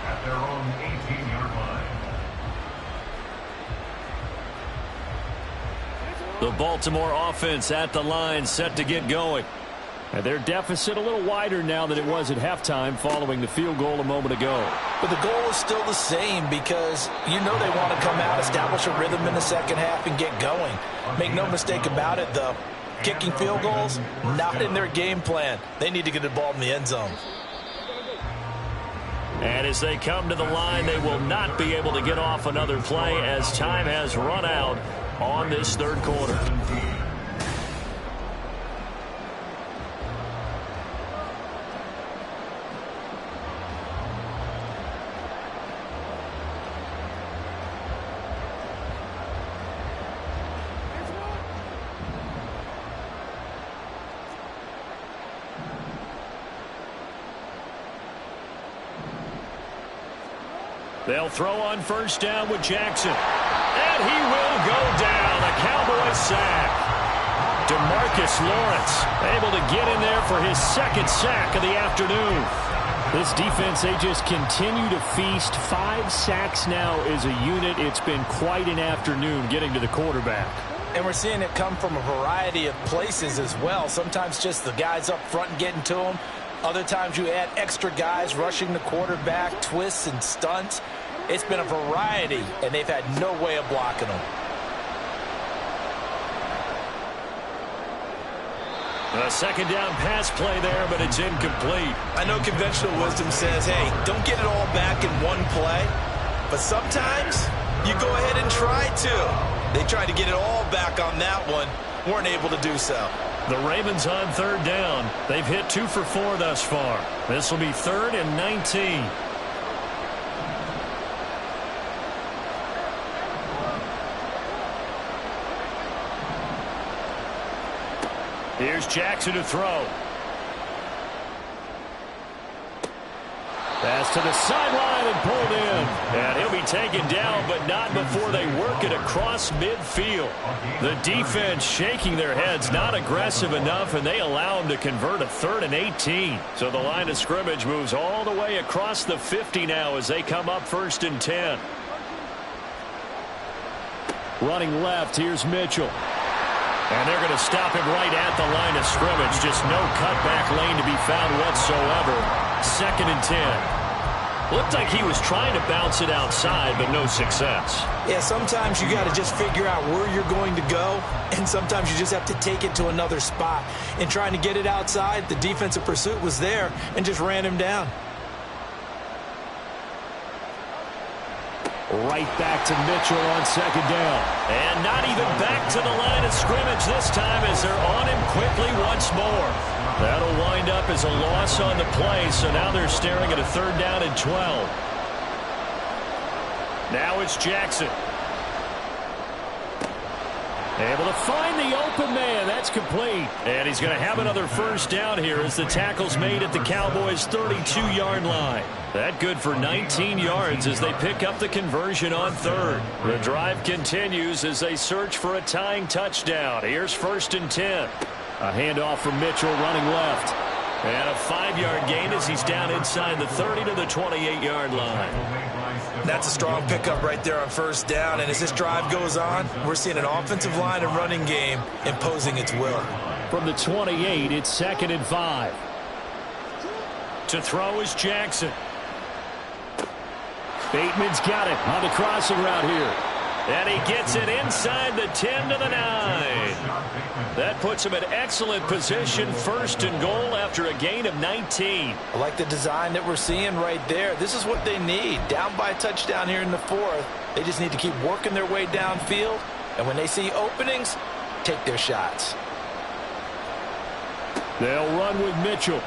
at their own 18-yard line. The Baltimore offense at the line, set to get going. And their deficit a little wider now than it was at halftime following the field goal a moment ago. But the goal is still the same because you know they want to come out, establish a rhythm in the 2nd half, and get going. Make no mistake about it, though. Kicking field goals, not in their game plan. They need to get the ball in the end zone. And as they come to the line, they will not be able to get off another play as time has run out on this 3rd quarter. They'll throw on 1st down with Jackson. And he will go down. A Cowboy sack. DeMarcus Lawrence able to get in there for his second sack of the afternoon. This defense, they just continue to feast. 5 sacks now as a unit. It's been quite an afternoon getting to the quarterback. And we're seeing it come from a variety of places as well. Sometimes just the guys up front and getting to them. Other times you add extra guys rushing the quarterback, twists and stunts. It's been a variety, and they've had no way of blocking them. A second down pass play there, but it's incomplete. I know conventional wisdom says, hey, don't get it all back in one play. But sometimes you go ahead and try to. They tried to get it all back on that one. Weren't able to do so. The Ravens on third down. They've hit 2 for 4 thus far. This will be 3rd and 19. Here's Jackson to throw. Pass to the sideline and pulled in. And he'll be taken down, but not before they work it across midfield. The defense shaking their heads, not aggressive enough, and they allow him to convert a 3rd and 18. So the line of scrimmage moves all the way across the 50 now as they come up 1st and 10. Running left, here's Mitchell. And they're going to stop him right at the line of scrimmage. Just no cutback lane to be found whatsoever. 2nd and 10. Looked like he was trying to bounce it outside, but no success. Yeah, sometimes you got to just figure out where you're going to go, and sometimes you just have to take it to another spot. In trying to get it outside, the defensive pursuit was there and just ran him down. Right back to Mitchell on 2nd down. And not even back to the line of scrimmage this time as they're on him quickly once more. That'll wind up as a loss on the play, so now they're staring at a 3rd down and 12. Now it's Jackson. Able to find the open man. That's complete. And he's going to have another 1st down here as the tackle's made at the Cowboys' 32-yard line. That good for 19 yards as they pick up the conversion on 3rd. The drive continues as they search for a tying touchdown. Here's 1st and 10. A handoff from Mitchell running left. And a 5-yard gain as he's down inside the 30 to the 28-yard line. That's a strong pickup right there on 1st down. And as this drive goes on, we're seeing an offensive line and running game imposing its will. From the 28, it's 2nd and 5. To throw is Jackson. Bateman's got it on the crossing route here. And he gets it inside the 10 to the 9. That puts him in excellent position, 1st and goal after a gain of 19. I like the design that we're seeing right there. This is what they need. Down by a touchdown here in the 4th. They just need to keep working their way downfield. And when they see openings, take their shots. They'll run with Mitchell.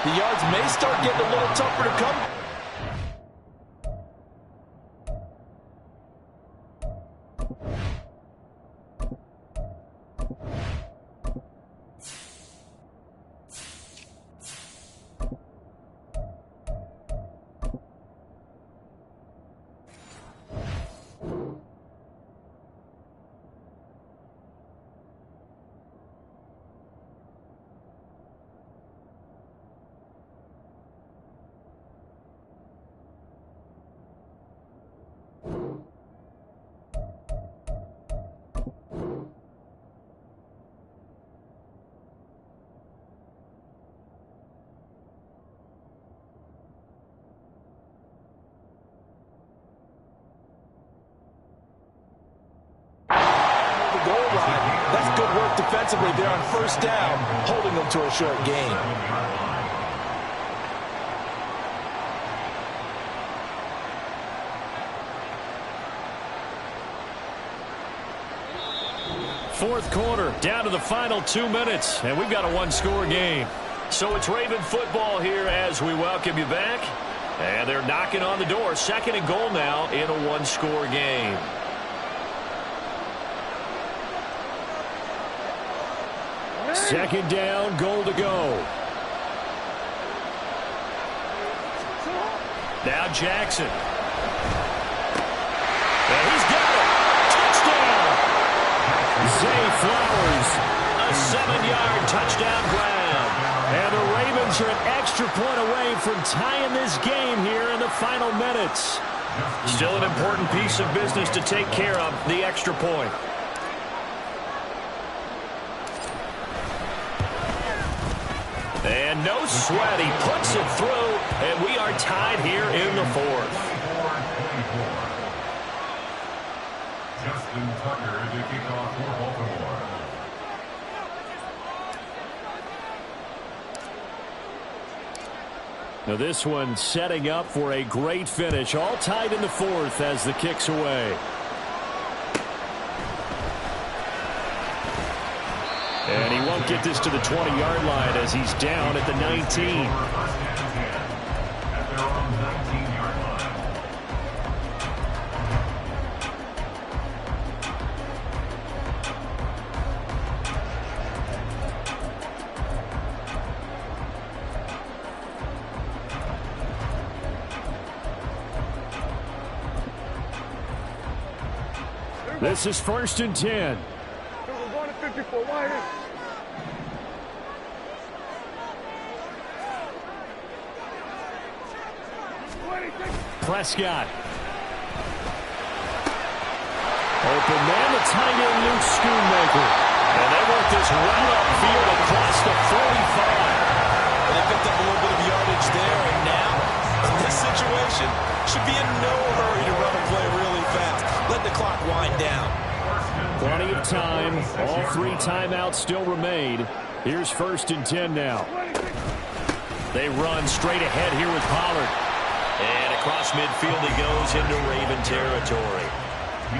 The yards may start getting a little tougher to come. That's good work defensively there on 1st down, holding them to a short gain. Fourth quarter, down to the final 2 minutes, and we've got a 1-score game. So it's Raven football here as we welcome you back. And they're knocking on the door. 2nd and goal now in a 1-score game. Second down, goal to go. Now Jackson. And he's got it. Touchdown. Zay Flowers extra point away from tying this game here in the final minutes. Still an important piece of business to take care of, the extra point. And no sweat, he puts it through, and we are tied here in the fourth. Justin Tucker to kick off for Baltimore. Now this one setting up for a great finish. All tied in the fourth as the kick's away. And he won't get this to the 20-yard line as he's down at the 19. At their own 19-yard line. This is 1st and 10. We're going to 54. Why here? Prescott. Open man, the tight end, Luke Schoonmaker. And they work this right upfield across the 45. And they picked up a little bit of yardage there, and now, in this situation, should be in no hurry to run a play really fast. Let the clock wind down. Plenty of time. All 3 timeouts still remain. Here's 1st and 10 now. They run straight ahead here with Pollard. And across midfield he goes into Raven territory.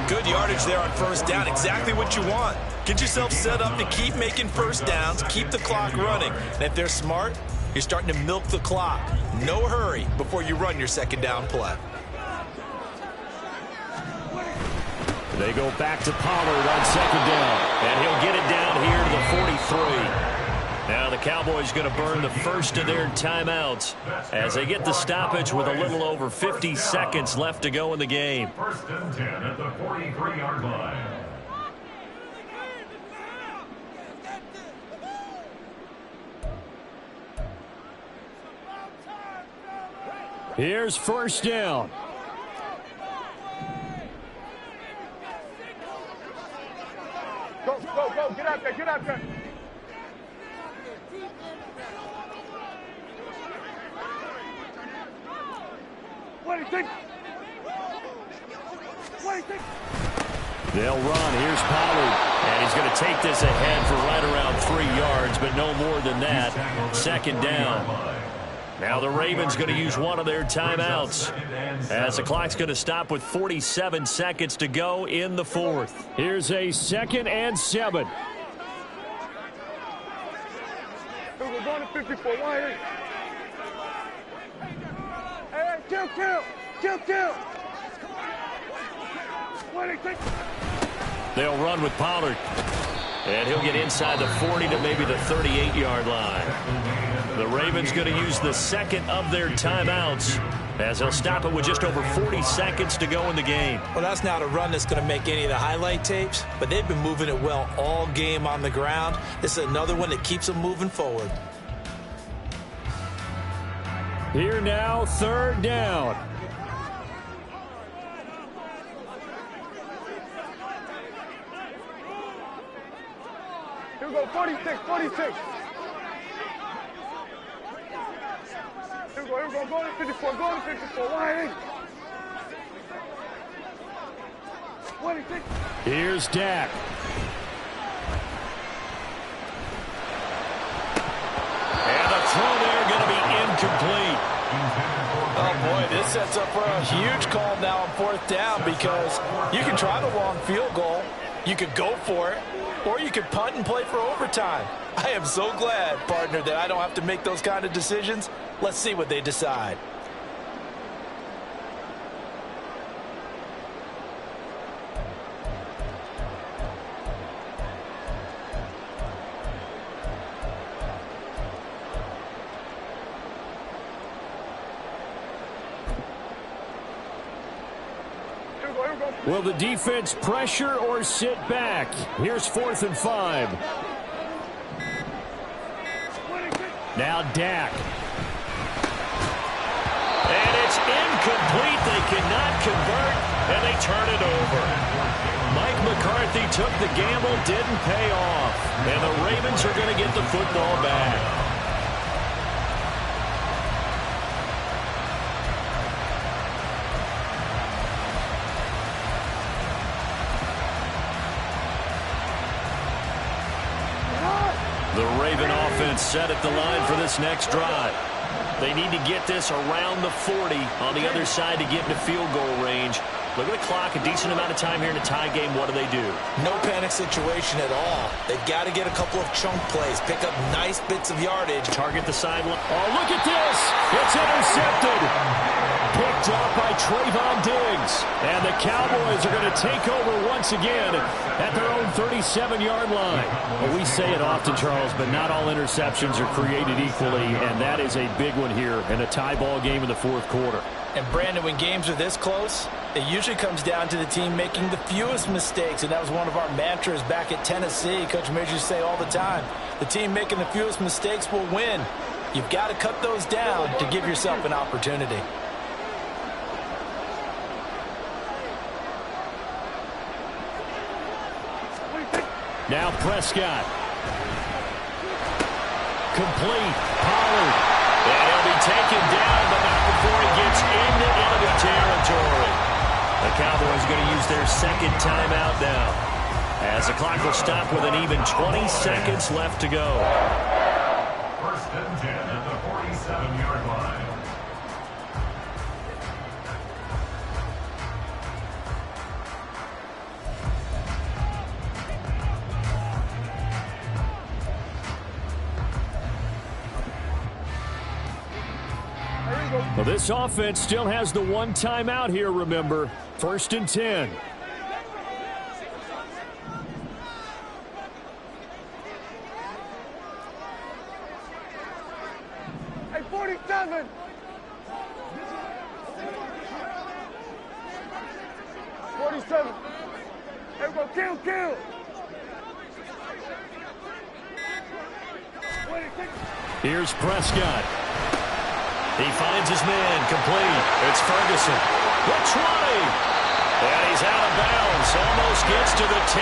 Good yardage there on 1st down. Exactly what you want. Get yourself set up to keep making 1st downs, keep the clock running. And if they're smart, you're starting to milk the clock. No hurry before you run your 2nd down play. They go back to Pollard on 2nd down. And he'll get it down here to the 43. Now the Cowboys going to burn the first of their timeouts as they get the stoppage with a little over 50 seconds left to go in the game. 1st and 10 at the 43-yard line. Here's 1st down. Go, go, go. Get out there. Get out there. What do you think? What do you think? They'll run. Here's Pollard. And he's going to take this ahead for right around 3 yards, but no more than that. 2nd down. Now the Ravens going to use one of their timeouts as the clock's going to stop with 47 seconds to go in the fourth. Here's a 2nd and 7. We're going to 54. Why here? Hey, kill, kill. Kill, kill. What do you think? They'll run with Pollard. And he'll get inside the 40 to maybe the 38-yard line. The Ravens going to use the 2nd of their timeouts as they'll stop it with just over 40 seconds to go in the game. Well, that's not a run that's going to make any of the highlight tapes, but they've been moving it well all game on the ground. This is another one that keeps them moving forward. Here now, 3rd down. Here we go, 46, 46. Here we go, go to 54, go to 54. Why here? What do you think? Here's Dak. And the throw there going to be incomplete. Oh, boy, this sets up for a huge call now on 4th down because you can try the long field goal, you could go for it, or you could punt and play for overtime. I am so glad, partner, that I don't have to make those kind of decisions. Let's see what they decide. Will the defense pressure or sit back? Here's 4th and 5. Now Dak. It's incomplete. They cannot convert, and they turn it over. Mike McCarthy took the gamble, didn't pay off. And the Ravens are going to get the football back. The Raven offense set at the line for this next drive. They need to get this around the 40 on the other side to get into field goal range. Look at the clock, a decent amount of time here in a tie game. What do? No panic situation at all. They've got to get a couple of chunk plays, pick up nice bits of yardage. Target the sideline. Oh, look at this. It's intercepted. Picked up by Trayvon Diggs. And the Cowboys are going to take over once again at their own 37-yard line. Well, we say it often, Charles, but not all interceptions are created equally, and that is a big one here in a tie ball game in the fourth quarter. And, Brandon, when games are this close, it usually comes down to the team making the fewest mistakes, and that was one of our mantras back at Tennessee. Coach Majors say all the time, the team making the fewest mistakes will win. You've got to cut those down to give yourself an opportunity. Now Prescott. Complete. Pollard. And he'll be taken down, but not before he gets into enemy territory. The Cowboys are going to use their second timeout now, as the clock will stop with an even 20 seconds left to go. First and 10 at the 47-yard line. Well, this offense still has the one timeout here, remember. First and 10. Hey, 47. 47. Hey, we go, kill. Here's Prescott. He finds his man, complete. It's Ferguson. The 20. And he's out of bounds. Almost gets to the 10.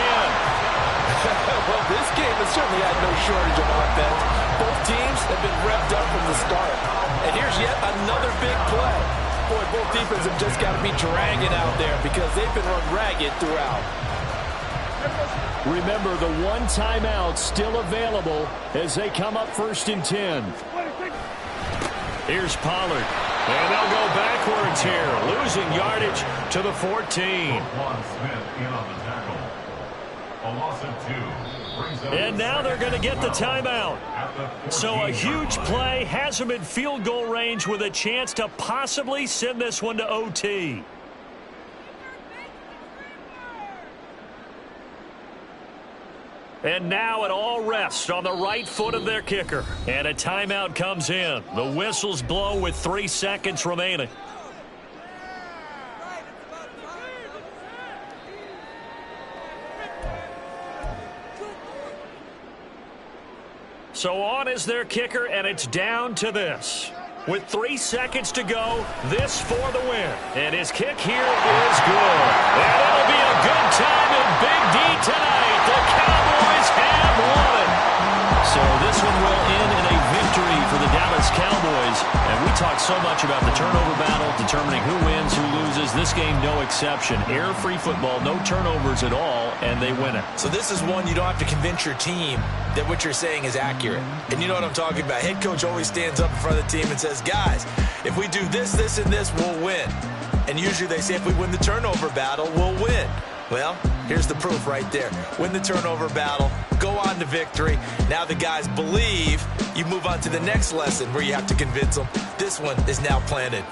Well, this game has certainly had no shortage of offense. Both teams have been revved up from the start. And here's yet another big play. Boy, both defenses have just got to be dragging out there because they've been run ragged throughout. Remember, the one timeout still available as they come up first and 10. Here's Pollard. And they'll go backwards here, losing yardage to the 14. Smith in on the tackle. A loss of 2 brings up And now they're going to get the timeout. So a huge play has them in field goal range with a chance to possibly send this one to OT. And now it all rests on the right foot of their kicker. And a timeout comes in. The whistles blow with 3 seconds remaining. So on is their kicker, and it's down to this. With 3 seconds to go, this for the win. And his kick here is good. And it'll be a good time in Big D tonight. The Cowboys have won it. So this one will end in a victory for the Dallas Cowboys. And we talk so much about the turnover battle, determining who wins, who loses. This game, no exception. Error-free football, no turnovers at all, and they win it. So this is one you don't have to convince your team that what you're saying is accurate. And you know what I'm talking about. Head coach always stands up in front of the team and says, guys, if we do this, this, and this, we'll win. And usually they say if we win the turnover battle, we'll win. Well, here's the proof right there. Win the turnover battle, go on to victory. Now the guys believe. You move on to the next lesson where you have to convince them. This one is now planted.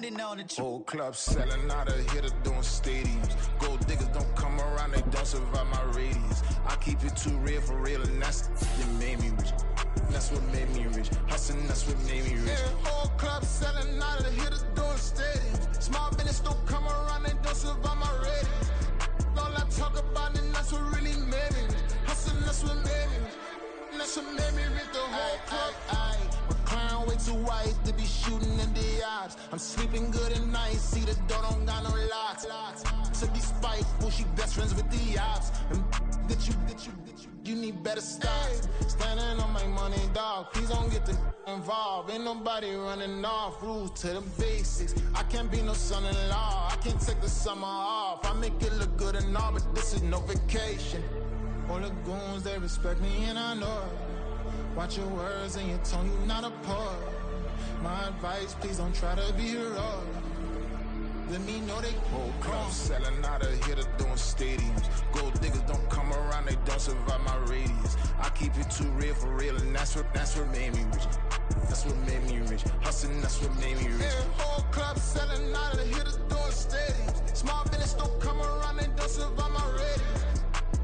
grinding on the Whole club selling out of hitter doing stadiums. Gold diggers don't come around, they don't survive my radius. I keep it too real for real, and that's that made me rich. That's what made me rich. Hustling, that's what made me rich. Yeah, whole club selling out of hitters doing stadiums. Small business don't come around, they don't survive my radius. All I talk about, and that's what really made me rich. Hustling, that's what made me rich. That's what made me rich. The whole club. McLaren way too white to be shooting in the odds. I'm sleeping good at night, see the door don't got no locks. To be spiteful, she best friends with the ops. And you need better stop. Standing on my money, dog. Please don't get the involved. Ain't nobody running off. Rules to the basics. I can't be no son-in-law. I can't take the summer off. I make it look good and all, but this is no vacation. All the goons, they respect me and I know it. Watch your words and your tone, you not a poet. My advice, please don't try to be heroic. Let me know they whole club selling out of hitter doing stadiums. Gold diggers don't come around, they don't survive my radius. I keep it too real for real, and that's what made me rich. That's what made me rich. Hustling, that's what made me rich. Yeah, whole club selling out of hitters doing stadiums. Small business don't come around, they don't survive my radius.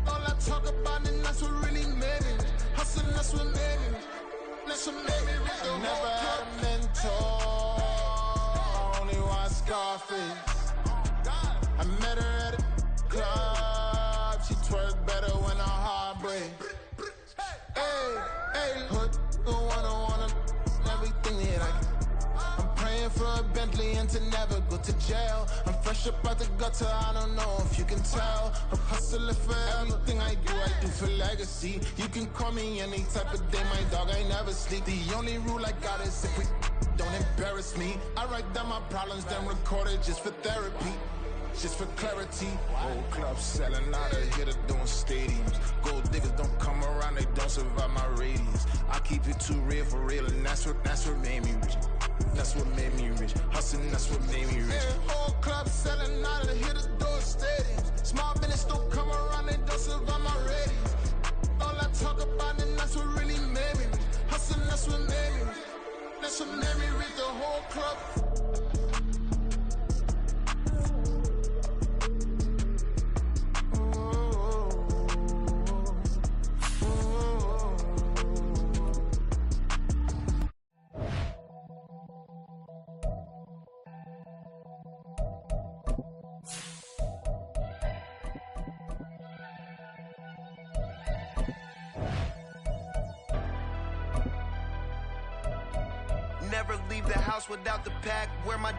All I talk about, and that's what really made me rich. Hustling, that's what made me rich. That's what made me rich. I never had a mentor. Scarface. I met her at a club. She twerk better when her heart breaks. Hey, hood, wanna everything that I can. I'm praying for a Bentley and to never go to jail. I'm fresh up out the gutter, I don't know if you can tell. I'm hustling for everything I do for legacy. You can call me any type of day, my dog, I never sleep. The only rule I got is if we don't embarrass me. I write down my problems, then record it just for therapy, just for clarity. Whole club selling out of hitter doing stadiums. Gold diggers don't come around, they don't survive my radius. I keep it too real for real, and that's what made me rich. That's what made me rich. Hustling, that's what made me rich. Yeah, whole club selling out of hitters doing stadiums. Small business don't come around, they don't survive my radius. All I talk about, and that's what really made me rich. Hustling, that's what made me rich. That's what made me read the whole club. Never leave the house without the pack. Where my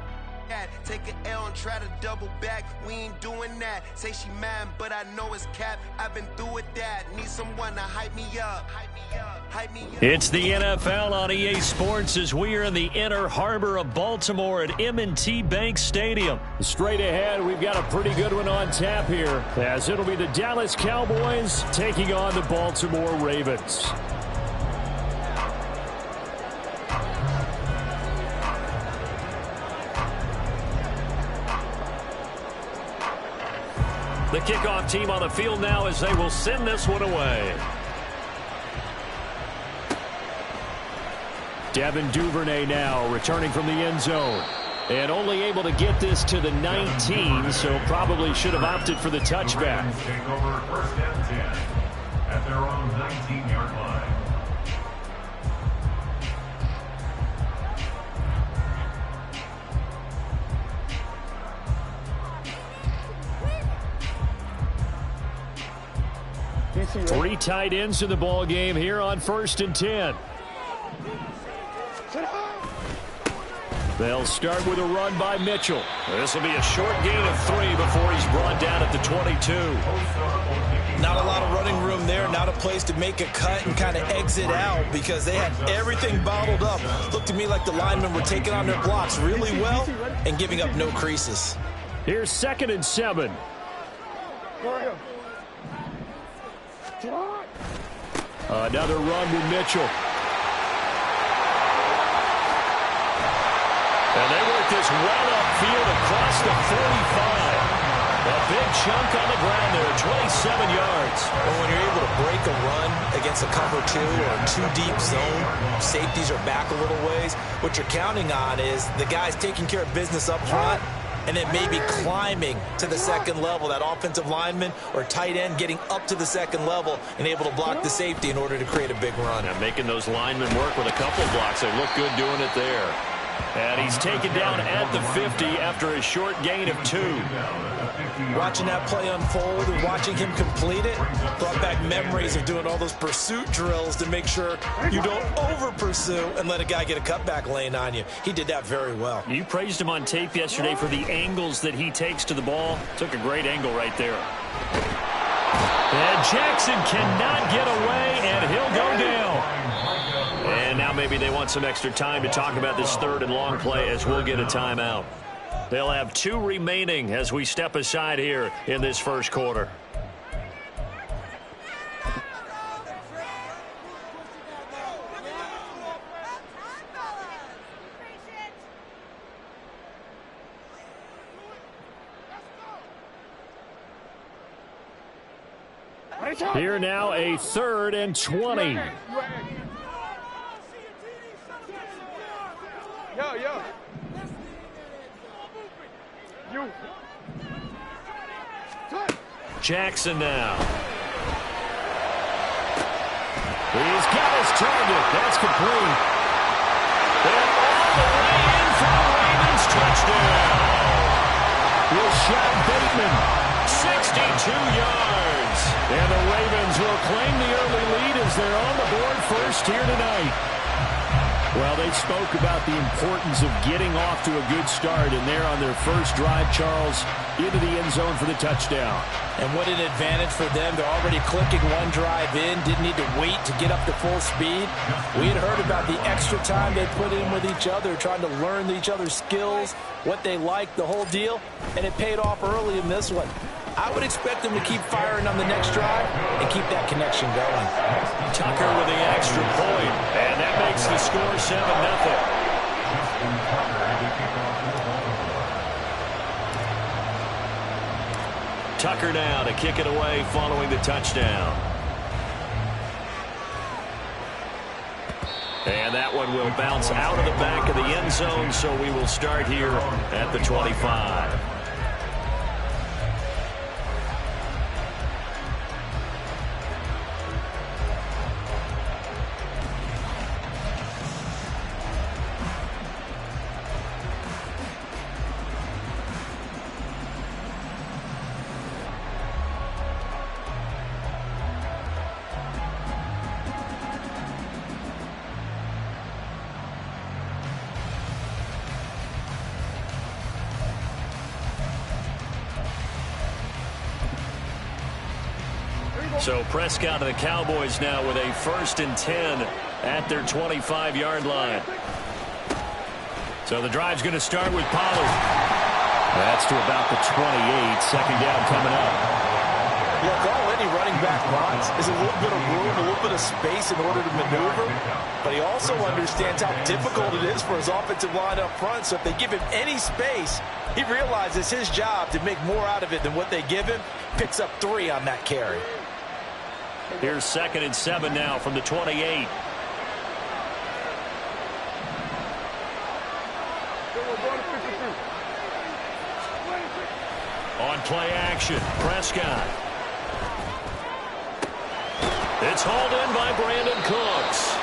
at? Take an L and try to double back. We ain't doing that. Say she mad, but I know it's cap. I've been through with that. Need someone to hype me up. Hype me up. It's the NFL on EA Sports as we are in the inner harbor of Baltimore at M&T Bank Stadium. Straight ahead, we've got a pretty good one on tap here, as it'll be the Dallas Cowboys taking on the Baltimore Ravens. The kickoff team on the field now as they will send this one away. Devin Duvernay now returning from the end zone. And only able to get this to the 19, so probably should have opted for the touchback. Take over first and 10 at their own 19-yard line. Three tight ends in the ball game here on first and 10. They'll start with a run by Mitchell. This will be a short gain of 3 before he's brought down at the 22. Not a lot of running room there, not a place to make a cut and kind of exit out because they had everything bottled up. Looked to me like the linemen were taking on their blocks really well and giving up no creases. Here's 2nd and 7. Another run with Mitchell. And they work this well upfield across the 45. A big chunk on the ground there, 27 yards. Well, when you're able to break a run against a cover 2 or a 2-deep zone, safeties are back a little ways. What you're counting on is the guys taking care of business up front and then maybe climbing to the second level, that offensive lineman or tight end getting up to the second level and able to block the safety in order to create a big run. And making those linemen work with a couple of blocks. They look good doing it there. And he's taken down at the 50 after a short gain of 2. Watching that play unfold and watching him complete it brought back memories of doing all those pursuit drills to make sure you don't over-pursue and let a guy get a cutback lane on you. He did that very well. You praised him on tape yesterday for the angles that he takes to the ball. Took a great angle right there. And Jackson cannot get away, and he'll go down. And now maybe they want some extra time to talk about this third and long play as we'll get a timeout. They'll have 2 remaining as we step aside here in this first quarter. Here now, a 3rd and 20. Yo. You. Jackson now. He's got his target. That's complete. And all the way in for the Ravens touchdown. Rashad Bateman, 62 yards. And the Ravens will claim the early lead as they're on the board first here tonight. Well, they spoke about the importance of getting off to a good start, and they're on their first drive, Charles, into the end zone for the touchdown. And what an advantage for them. They're already clicking one drive in, didn't need to wait to get up to full speed. We had heard about the extra time they put in with each other, trying to learn each other's skills, what they like, the whole deal, and it paid off early in this one. I would expect them to keep firing on the next drive and keep that connection going. Tucker with the extra point, and that makes the score 7-0. Tucker now to kick it away following the touchdown. And that one will bounce out of the back of the end zone, so we will start here at the 25. So Prescott and the Cowboys now with a 1st and 10 at their 25-yard line. So the drive's going to start with Pollard. That's to about the 28. Second down coming up. Look, all any running back wants is a little bit of room, a little bit of space in order to maneuver. But he also understands how difficult it is for his offensive line up front. So if they give him any space, he realizes his job to make more out of it than what they give him. Picks up 3 on that carry. Here's 2nd and 7 now from the 28. On play action, Prescott. It's hauled in by Brandon Cooks.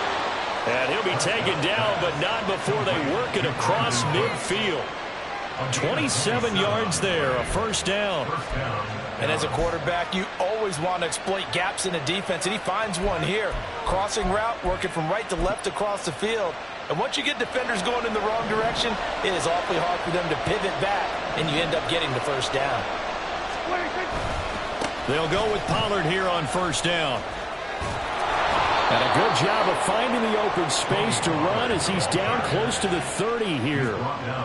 And he'll be taken down, but not before they work it across midfield. 27 yards there, a 1st down. And as a quarterback, you always want to exploit gaps in the defense, and he finds one here. Crossing route, working from right to left across the field. And once you get defenders going in the wrong direction, it is awfully hard for them to pivot back, and you end up getting the 1st down. They'll go with Pollard here on 1st down. And a good job of finding the open space to run as he's down close to the 30 here.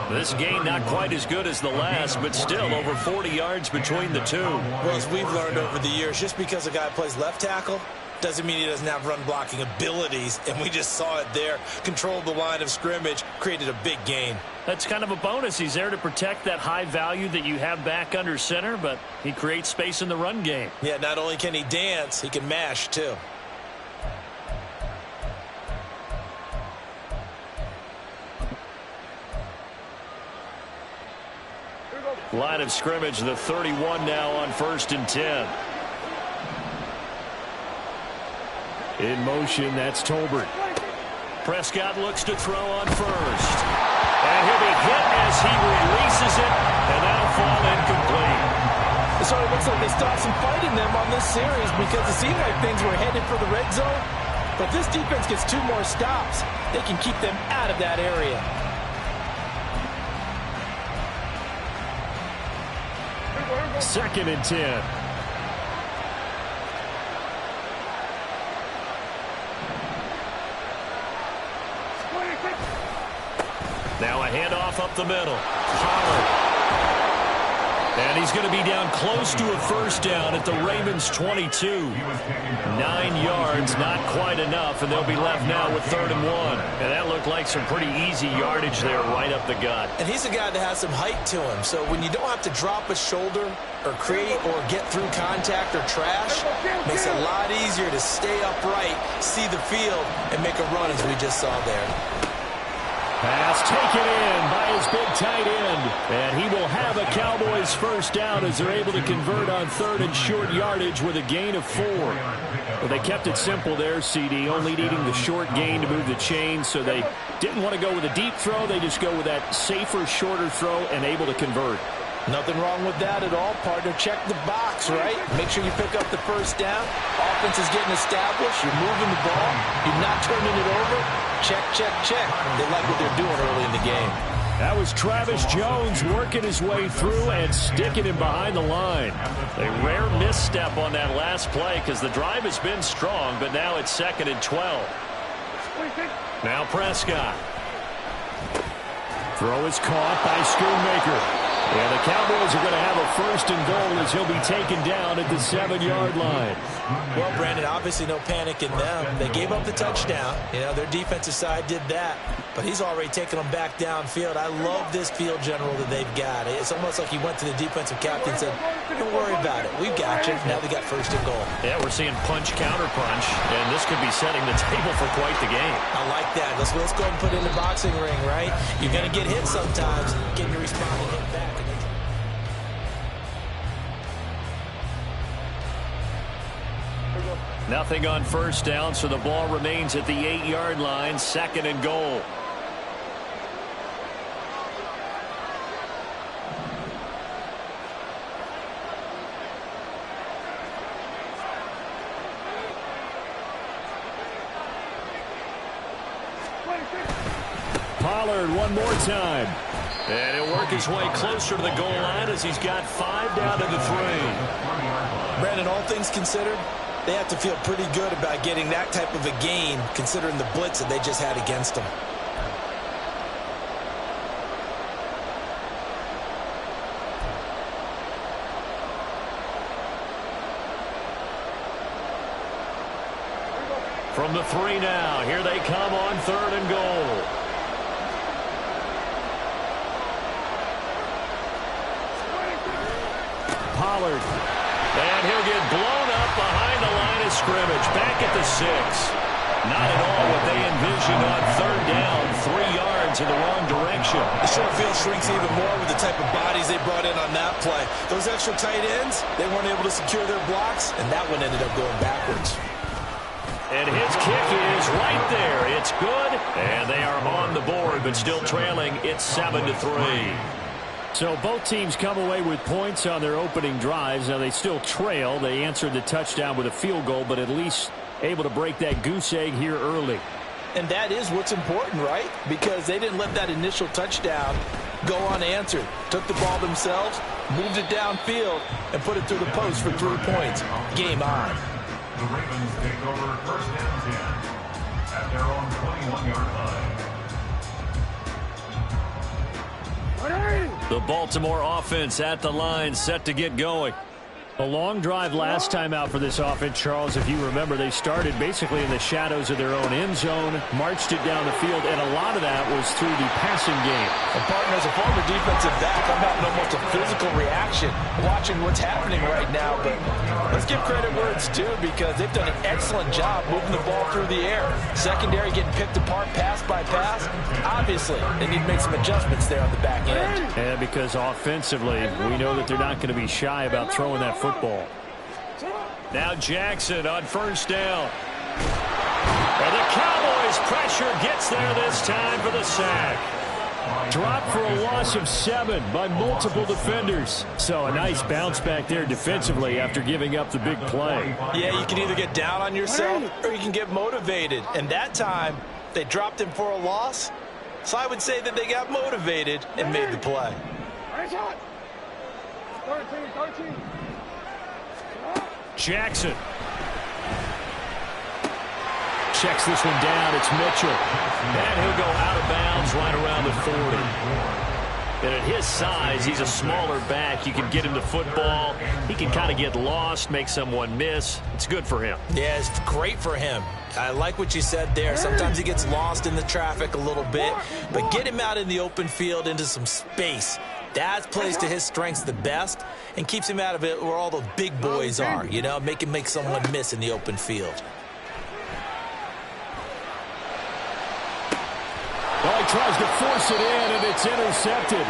This gain not quite as good as the last, but still over 40 yards between the two. Well, as we've learned over the years, just because a guy plays left tackle doesn't mean he doesn't have run-blocking abilities, and we just saw it there. Controlled the line of scrimmage, created a big gain. That's kind of a bonus. He's there to protect that high value that you have back under center, but he creates space in the run game. Yeah, not only can he dance, he can mash, too. Line of scrimmage, the 31 now on 1st and 10. In motion, that's Tolbert. Prescott looks to throw on first. And he'll be hit as he releases it, and that'll fall incomplete. It sort of looks like they stopped some fighting them on this series because it seemed like things were headed for the red zone. But this defense gets 2 more stops. They can keep them out of that area. 2nd and 10. Now a handoff up the middle. Pollard. And he's going to be down close to a first down at the Ravens 22. 9 yards, not quite enough, and they'll be left now with 3rd and 1. And that looked like some pretty easy yardage there right up the gut. And he's a guy that has some height to him, so when you don't have to drop a shoulder or create or get through contact or trash, makes it a lot easier to stay upright, see the field, and make a run as we just saw there. Pass taken in by his big tight end. And he will have a Cowboys first down as they're able to convert on 3rd and short yardage with a gain of 4. Well, they kept it simple there, CD, only needing the short gain to move the chain, so they didn't want to go with a deep throw. They just go with that safer, shorter throw and able to convert. Nothing wrong with that at all, partner. Check the box, right? Make sure you pick up the first down. Offense is getting established. You're moving the ball. You're not turning it over. Check, check, check. They like what they're doing early in the game. That was Travis Jones working his way through and sticking him behind the line. A rare misstep on that last play because the drive has been strong, but now it's 2nd and 12. Now Prescott. Throw is caught by Schoonmaker. And the Cowboys are going to have a 1st and goal as he'll be taken down at the 7-yard line. Well, Brandon, obviously no panic in them. They gave up the touchdown. You know, their defensive side did that. But he's already taken them back downfield. I love this field general that they've got. It's almost like he went to the defensive captain and said, don't worry about it. We've got you. Now they got 1st and goal. Yeah, we're seeing punch, counter punch. And this could be setting the table for quite the game. I like that. Let's go and put it in the boxing ring, right? You're going to get hit sometimes. Can you respond and hit back? Nothing on first down, so the ball remains at the 8-yard line, 2nd and goal. Pollard one more time. And he'll work his way closer to the goal line as he's got 5 down to the 3. Brandon, all things considered, they have to feel pretty good about getting that type of a gain considering the blitz that they just had against them. From the 3 now, here they come on 3rd and goal. Pollard. And he'll get blown up behind the line of scrimmage. Back at the 6. Not at all what they envisioned on 3rd down. 3 yards in the wrong direction. The short field shrinks even more with the type of bodies they brought in on that play. Those extra tight ends, they weren't able to secure their blocks, and that one ended up going backwards. And his kick is right there. It's good. And they are on the board, but still trailing. It's 7-3. So both teams come away with points on their opening drives. Now they still trail. They answered the touchdown with a field goal, but at least able to break that goose egg here early. And that is what's important, right? Because they didn't let that initial touchdown go unanswered. Took the ball themselves, moved it downfield, and put it through the post for 3 points. Game on. The Ravens take over 1st and 10 at their own 21-yard line. The Baltimore offense at the line, set to get going. A long drive last time out for this offense, Charles. If you remember, they started basically in the shadows of their own end zone, marched it down the field, and a lot of that was through the passing game. And partner, as a former defensive back, I'm having almost a physical reaction watching what's happening right now. But let's give credit where it's due, because they've done an excellent job moving the ball through the air. Secondary getting picked apart pass by pass. Obviously, they need to make some adjustments there on the back end. And because offensively, we know that they're not going to be shy about throwing that football. Now Jackson on first down. And the Cowboys pressure gets there this time for the sack. Dropped for a loss of 7 by multiple defenders. So a nice bounce back there defensively after giving up the big play. Yeah, you can either get down on yourself or you can get motivated. And that time, they dropped him for a loss. So I would say that they got motivated and made the play. 13. Jackson checks this one down. It's Mitchell. And he'll go out of bounds right around the 40. And at his size, he's a smaller back. You can get him the football. He can kind of get lost, make someone miss. It's good for him. Yeah, it's great for him. I like what you said there. Sometimes he gets lost in the traffic a little bit, but get him out in the open field into some space. That plays to his strengths the best and keeps him out of it where all the big boys are, you know, make someone miss in the open field. Well, he tries to force it in, and it's intercepted.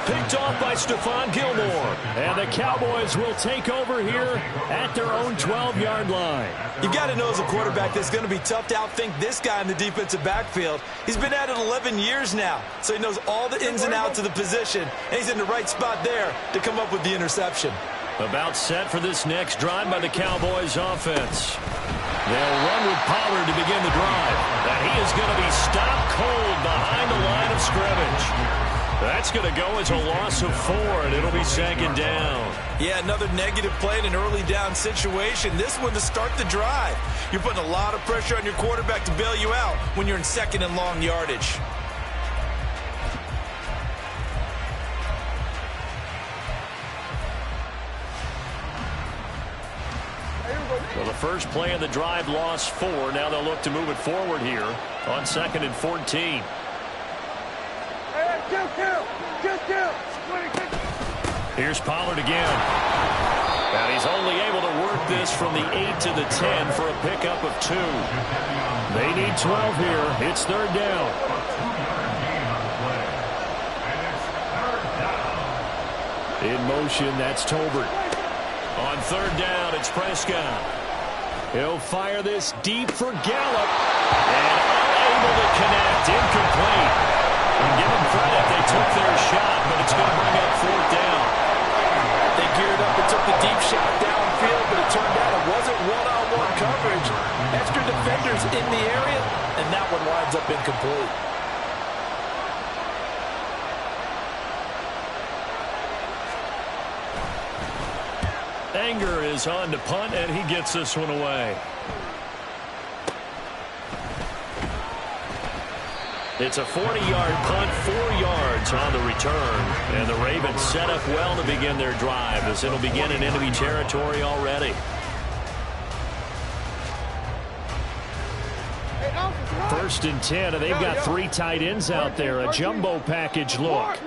Picked off by Stephon Gilmore. And the Cowboys will take over here at their own 12-yard line. You've got to know as a quarterback that it's going to be tough to outthink this guy in the defensive backfield. He's been at it 11 years now, so he knows all the ins and outs of the position, and he's in the right spot there to come up with the interception. About set for this next drive by the Cowboys offense. They'll run with Pollard to begin the drive. And he is going to be stopped cold behind the line of scrimmage. That's going to go as a loss of 4, and it'll be second down. Yeah, another negative play in an early down situation. This one to start the drive. You're putting a lot of pressure on your quarterback to bail you out when you're in second and long yardage. Well, the first play of the drive lost 4. Now they'll look to move it forward here on 2nd and 14. Here's Pollard again. And he's only able to work this from the 8 to the 10 for a pickup of 2. They need 12 here. It's third down. In motion, that's Tolbert. On third down, it's Prescott. He'll fire this deep for Gallup. And unable to connect. Incomplete. And give them credit, they took their shot, but it's going to bring up fourth down. They geared up and took the deep shot downfield, but it turned out it wasn't one-on-one coverage. Extra defenders in the area, and that one winds up incomplete. Anger is on to punt, and he gets this one away. It's a 40-yard punt, 4 yards on the return. And the Ravens set up well to begin their drive, as it'll begin in enemy territory already. First and 10, and they've got 3 tight ends out there. A jumbo package look.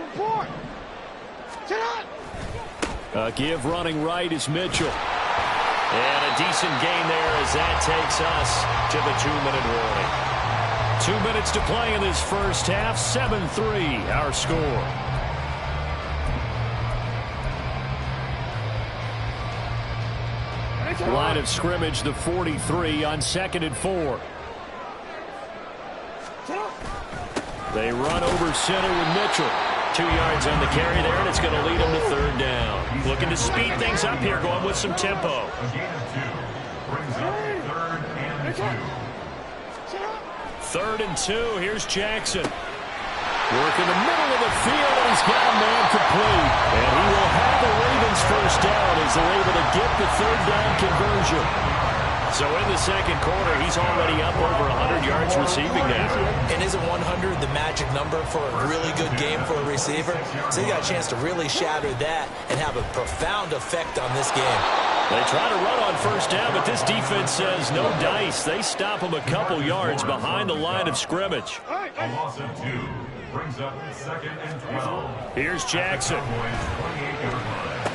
Give running right is Mitchell. And a decent gain there as that takes us to the 2-minute warning. 2 minutes to play in this first half. 7-3 our score. Line of scrimmage, the 43 on 2nd and 4. They run over center with Mitchell. 2 yards on the carry there, and it's going to lead them to third down. Looking to speed things up here, going with some tempo. Third and 2. Here's Jackson. Work in the middle of the field, and he's got a man complete. And he will have the Ravens first down as they're able to get the third down conversion. So in the second quarter, he's already up over 100 yards receiving now. And isn't 100 the magic number for a really good game for a receiver? So he got a chance to really shatter that and have a profound effect on this game. They try to run on first down, but this defense says no dice. They stop him a couple yards behind the line of scrimmage. A loss of 2 brings up 2nd and 12. Here's Jackson. 28-yard line.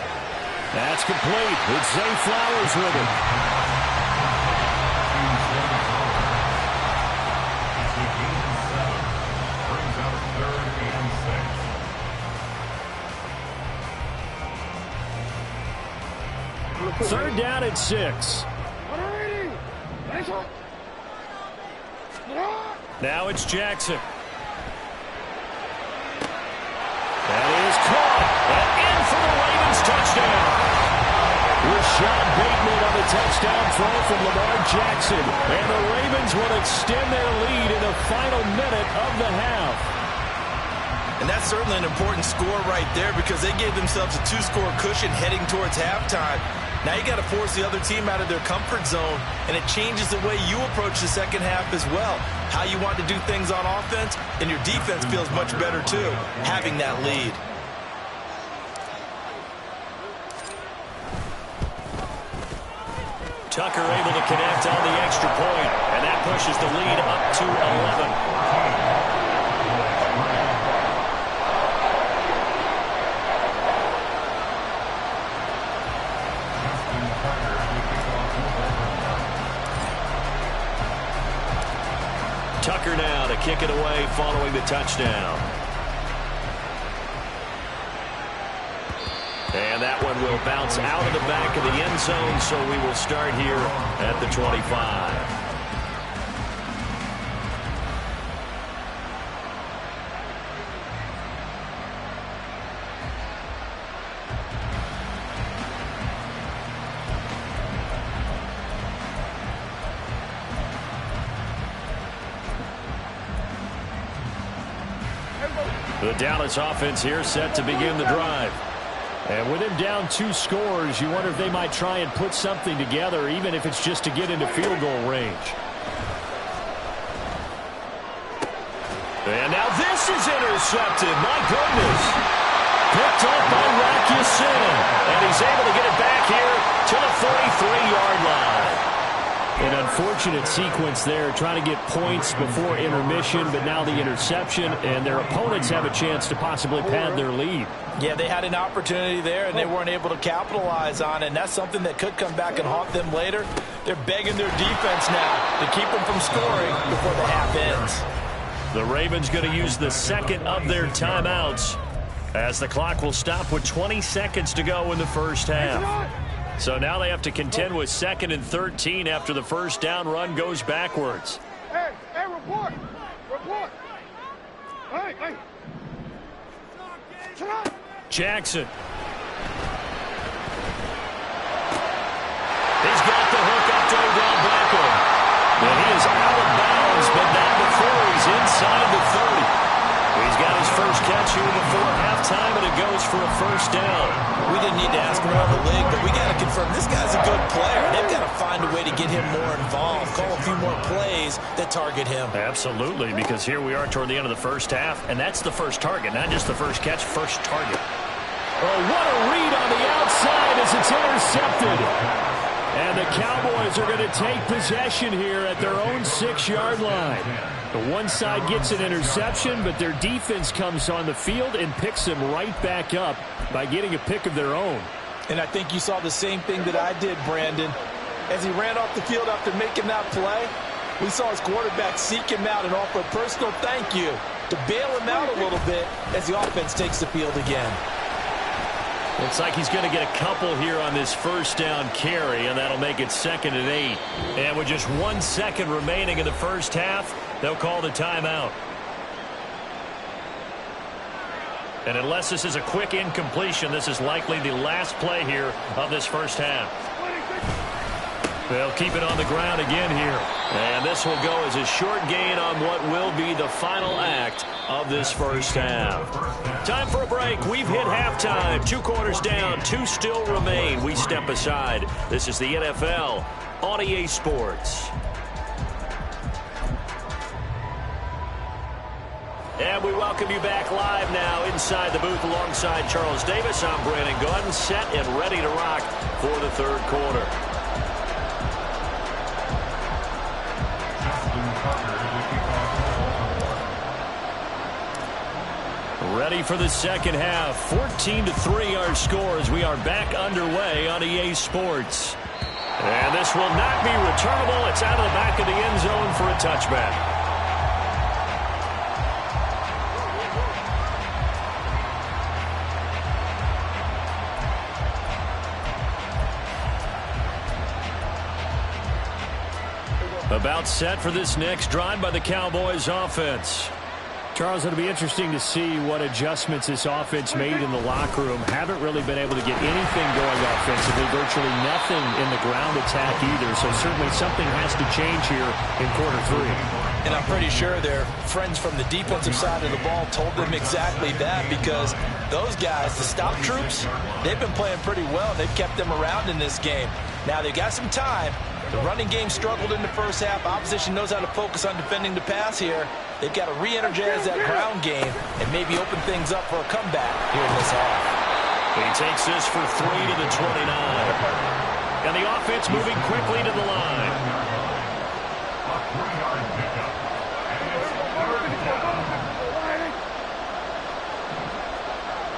That's complete. It's Zay Flowers with it. Brings up 3rd and 6. Third down and 6. Now it's Jackson. That is caught. And in for the Ravens touchdown. Rashad Bateman on the touchdown throw from Lamar Jackson. And the Ravens will extend their lead in the final minute of the half. And that's certainly an important score right there because they gave themselves a 2-score cushion heading towards halftime. Now you got to force the other team out of their comfort zone, and it changes the way you approach the second half as well. How you want to do things on offense, and your defense feels much better too, having that lead. Tucker able to connect on the extra point, and that pushes the lead up to 11. Tucker now to kick it away following the touchdown. And that one will bounce out of the back of the end zone, so we will start here at the 25. The Dallas offense here set to begin the drive. And with him down 2 scores, you wonder if they might try and put something together, even if it's just to get into field goal range. And now this is intercepted. My goodness. Picked up by Rakusin. And he's able to get it back here to the 43-yard line. An unfortunate sequence there, trying to get points before intermission, but now the interception, and their opponents have a chance to possibly pad their lead. Yeah, they had an opportunity there, and they weren't able to capitalize on it, and that's something that could come back and haunt them later. They're begging their defense now to keep them from scoring before the half ends. The Ravens going to use the second of their timeouts as the clock will stop with 20 seconds to go in the first half. So now they have to contend with 2nd and 13 after the first down run goes backwards. Hey, report! Report! Hey! Jackson. He's got the hook up to Odell Beckham. And he is out of bounds, but not before he's inside the 30. He's got his first catch here before halftime, and it goes for a first down. We didn't need to ask around the league, but we got to confirm this guy's a good player. They've got to find a way to get him more involved, call a few more plays that target him. Absolutely, because here we are toward the end of the first half, and that's the first target, not just the first catch, first target. Oh, what a read on the outside as it's intercepted. And the Cowboys are going to take possession here at their own 6-yard line. The one side gets an interception, but their defense comes on the field and picks them right back up by getting a pick of their own. And I think you saw the same thing that I did, Brandon. As he ran off the field after making that play, we saw his quarterback seek him out and offer a personal thank you to bail him out a little bit as the offense takes the field again. Looks like he's going to get a couple here on this first down carry, and that'll make it 2nd and 8. And with just 1 second remaining in the first half, they'll call the timeout. And unless this is a quick incompletion, this is likely the last play here of this first half. They'll keep it on the ground again here. And this will go as a short gain on what will be the final act of this first half. Time for a break. We've hit halftime. 2 quarters down. 2 still remain. We step aside. This is the NFL on EA Sports. And we welcome you back live now inside the booth alongside Charles Davis. I'm Brandon Gaudin, set and ready to rock for the third quarter. Ready for the second half. 14-3 our score as we are back underway on EA Sports. And this will not be returnable. It's out of the back of the end zone for a touchback. About set for this next drive by the Cowboys offense. Charles, it'll be interesting to see what adjustments this offense made in the locker room. Haven't really been able to get anything going offensively, virtually nothing in the ground attack either. So certainly something has to change here in quarter three. And I'm pretty sure their friends from the defensive side of the ball told them exactly that, because those guys, the stop troops, they've been playing pretty well. They've kept them around in this game. Now they've got some time. The running game struggled in the first half. Opposition knows how to focus on defending the pass here. They've got to re-energize that ground game and maybe open things up for a comeback here in this half. He takes this for 3 to the 29. And the offense moving quickly to the line.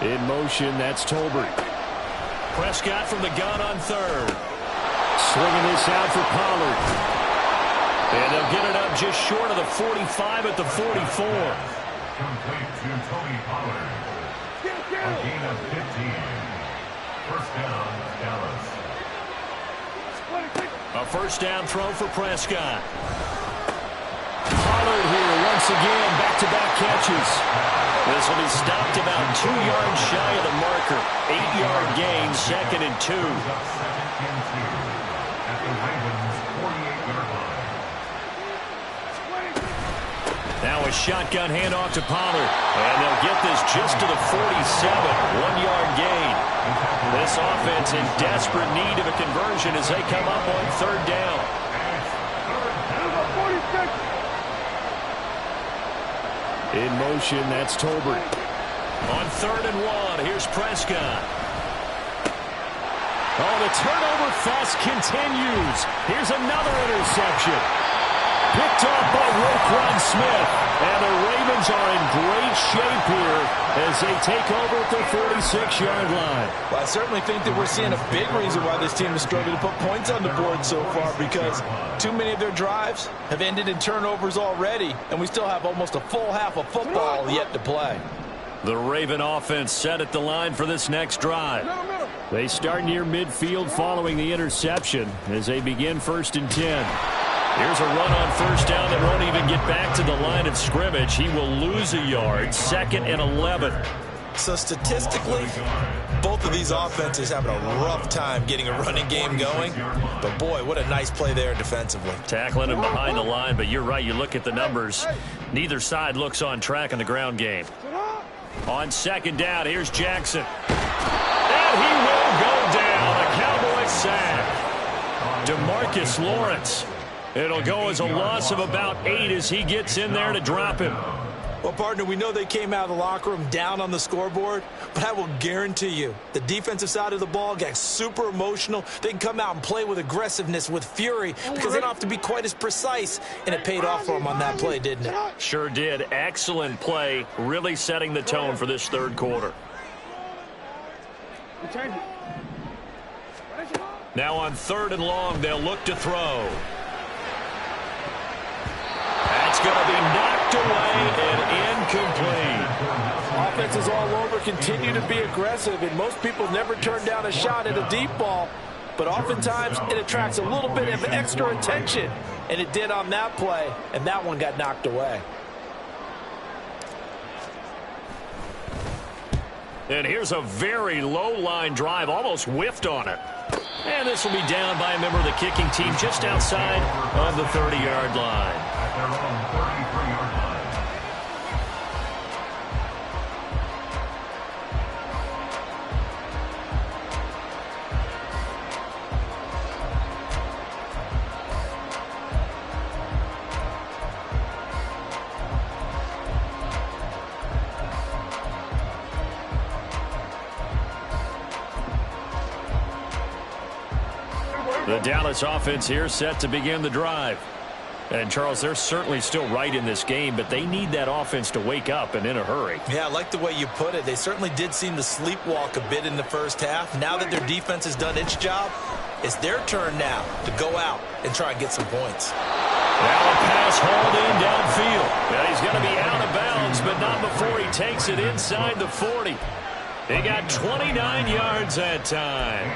In motion, that's Tolbert. Prescott from the gun on third. Swinging this out for Pollard. And they'll get it up just short of the 45 at the 44. Complete to Tony Pollard. A gain of 15. First down, Dallas. A first down throw for Prescott. Pollard here once again, back-to-back catches. This will be stopped about 2 yards shy of the marker. 8-yard gain, 2nd and 2. Now a shotgun handoff to Pollard. And they'll get this just to the 47. 1-yard gain. This offense in desperate need of a conversion as they come up on third down. In motion, that's Tolbert. On 3rd and 1, here's Prescott. Oh, the turnover fest continues. Here's another interception. Picked off by Roquan Smith. And the Ravens are in great shape here as they take over at their 46-yard line. Well, I certainly think that we're seeing a big reason why this team has struggled to put points on the board so far, because too many of their drives have ended in turnovers already, and we still have almost a full half of football yet to play. The Raven offense set at the line for this next drive. They start near midfield following the interception as they begin 1st and 10. Here's a run on first down that won't even get back to the line of scrimmage. He will lose a yard. 2nd and 11. So statistically, both of these offenses having a rough time getting a running game going. But boy, what a nice play there defensively. Tackling him behind the line, but you're right. You look at the numbers. Neither side looks on track in the ground game. On 2nd down, here's Jackson. And he will go down. A Cowboys sack. DeMarcus Lawrence. It'll go as a loss of about 8 as he gets in there to drop him. Well, partner, we know they came out of the locker room down on the scoreboard, but I will guarantee you the defensive side of the ball got super emotional. They can come out and play with aggressiveness, with fury, because they don't have to be quite as precise, and it paid off for them on that play, didn't it? Sure did. Excellent play, really setting the tone for this third quarter. Now on 3rd and long, they'll look to throw. That's going to be knocked away and incomplete. Offense is all over, continue to be aggressive, and most people never turn down a shot at a deep ball. But oftentimes, it attracts a little bit of extra attention, and it did on that play, and that one got knocked away. And here's a very low-line drive, almost whiffed on it. And this will be down by a member of the kicking team just outside of the 30-yard line. At their own 33-yard line. The Dallas offense here set to begin the drive. And, Charles, they're certainly still right in this game, but they need that offense to wake up and in a hurry. Yeah, I like the way you put it. They certainly did seem to sleepwalk a bit in the first half. Now that their defense has done its job, it's their turn now to go out and try and get some points. Now a pass hauled in downfield. Yeah, he's going to be out of bounds, but not before he takes it inside the 40. He got 29 yards that time.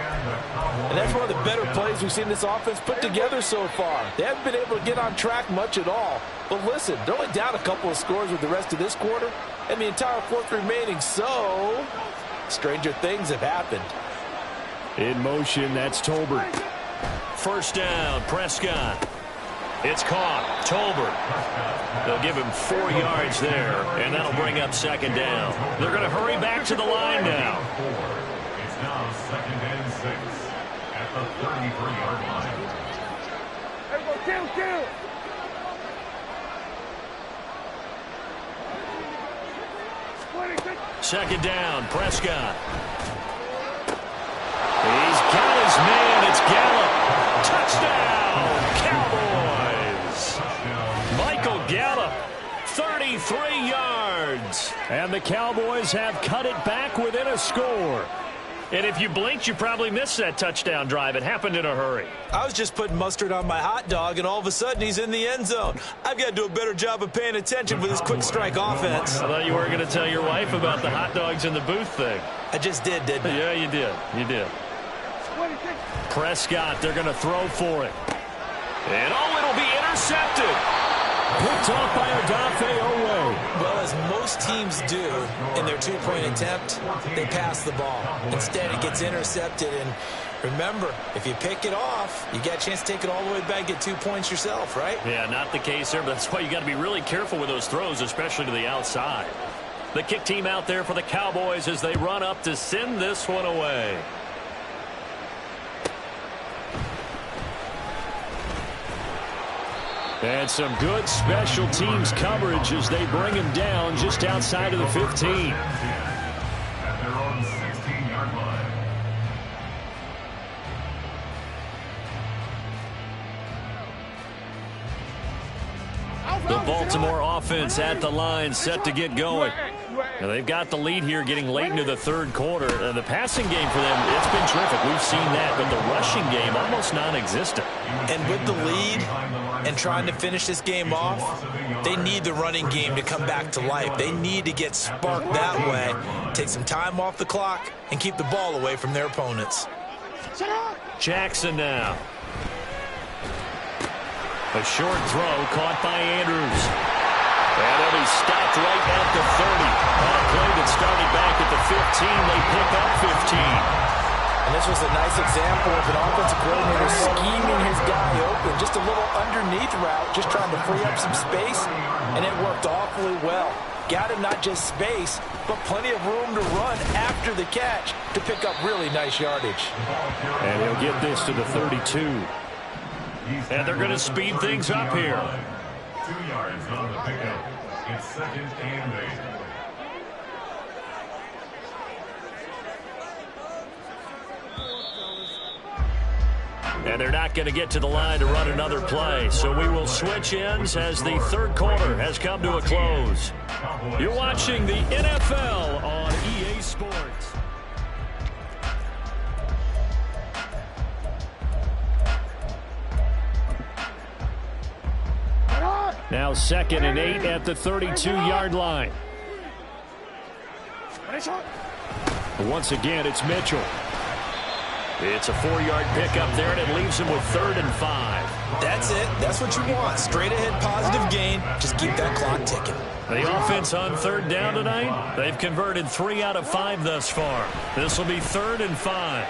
And that's one of the better plays we've seen this offense put together so far. They haven't been able to get on track much at all. But listen, they're only down a couple of scores with the rest of this quarter and the entire fourth remaining, so stranger things have happened. In motion, that's Tolbert. First down, Prescott. It's caught. Tolbert. They'll give him 4 yards there, and that'll bring up second down. They're going to hurry back to the line now. It's now 2nd and 6 at the 33-yard line. Hey, go kill. Second down, Prescott. He's got his man. It's Gallup. Touchdown, Cowboys. Michael Gallup, 33 yards. And the Cowboys have cut it back within a score. And if you blinked, you probably missed that touchdown drive. It happened in a hurry. I was just putting mustard on my hot dog, and all of a sudden he's in the end zone. I've got to do a better job of paying attention with this quick strike offense. I thought you weren't going to tell your wife about the hot dogs in the booth thing. I just did, didn't I? Yeah, you did. You did. Prescott, they're going to throw for it. And, it'll be intercepted. Picked off by Odafe Oweh. Well, as most teams do in their two-point attempt, they pass the ball. Instead, it gets intercepted. And remember, if you pick it off, you got a chance to take it all the way back, get 2 points yourself, right? Yeah, not the case there, but that's why you got to be really careful with those throws, especially to the outside. The kick team out there for the Cowboys as they run up to send this one away. And some good special teams coverage as they bring him down just outside of the 15. At their own 16-yard line. The Baltimore offense at the line set to get going. Now they've got the lead here getting late into the third quarter. The passing game for them, it's been terrific. We've seen that, but the rushing game almost non-existent. And with the lead and trying to finish this game off, they need the running game to come back to life. They need to get sparked that way, take some time off the clock, and keep the ball away from their opponents. Jackson now. A short throw caught by Andrews. And then he stopped right at the 30. On a play that started back at the 15, they pick up 15. And this was a nice example of an offensive coordinator scheming his guy open. Just a little underneath route, just trying to free up some space, and it worked awfully well. Got him not just space, but plenty of room to run after the catch to pick up really nice yardage. And he'll get this to the 32. And they're going to speed things up here. 2 yards on the pickup. It's 2nd and 8. And they're not going to get to the line to run another play. So we will switch ends as the third quarter has come to a close. You're watching the NFL on EA Sports. Now 2nd and 8 at the 32-yard line. Once again, it's Mitchell. It's a 4-yard pickup there, and it leaves him with 3rd and 5. That's it. That's what you want. Straight ahead positive gain. Just keep that clock ticking. The offense on 3rd down tonight, they've converted 3 out of 5 thus far. This will be 3rd and 5.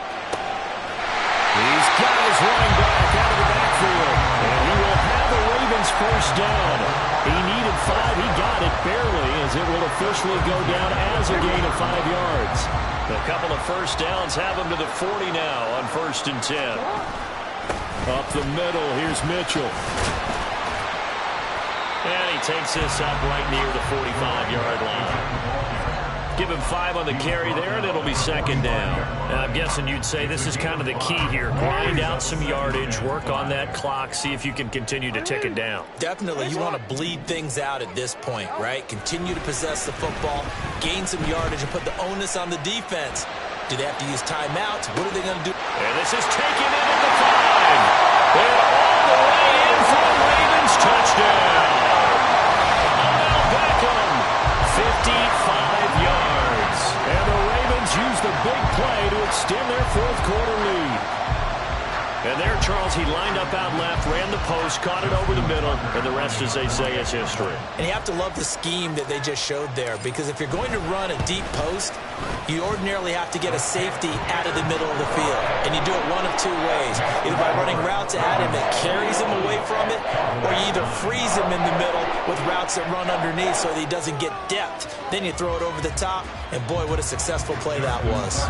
He's got his running back out of the backfield, and he will have the Ravens first down. He needed 5. He got it barely, as it will officially go down as a gain of 5 yards. A couple of first downs have him to the 40 now on 1st and 10. Up the middle, here's Mitchell. And he takes this up right near the 45-yard line. Give him 5 on the carry there, and it'll be second down. Now, I'm guessing you'd say this is kind of the key here. Grind out some yardage, work on that clock, see if you can continue to tick it down. Definitely, you want to bleed things out at this point, right? Continue to possess the football, gain some yardage, and put the onus on the defense. Do they have to use timeouts? What are they going to do? And this is taken in at the 5. And all the way in for the Ravens touchdown. Odell Beckham, 55 yards. And the Ravens use the big play to extend their fourth quarter lead. And there, Charles, he lined up out left, ran the post, caught it over the middle, and the rest, as they say, is history. And you have to love the scheme that they just showed there, because if you're going to run a deep post, you ordinarily have to get a safety out of the middle of the field. And you do it one of two ways. Either by running routes at him that carries him away from it, or you either freeze him in the middle with routes that run underneath so that he doesn't get depth. Then you throw it over the top, and boy, what a successful play that was.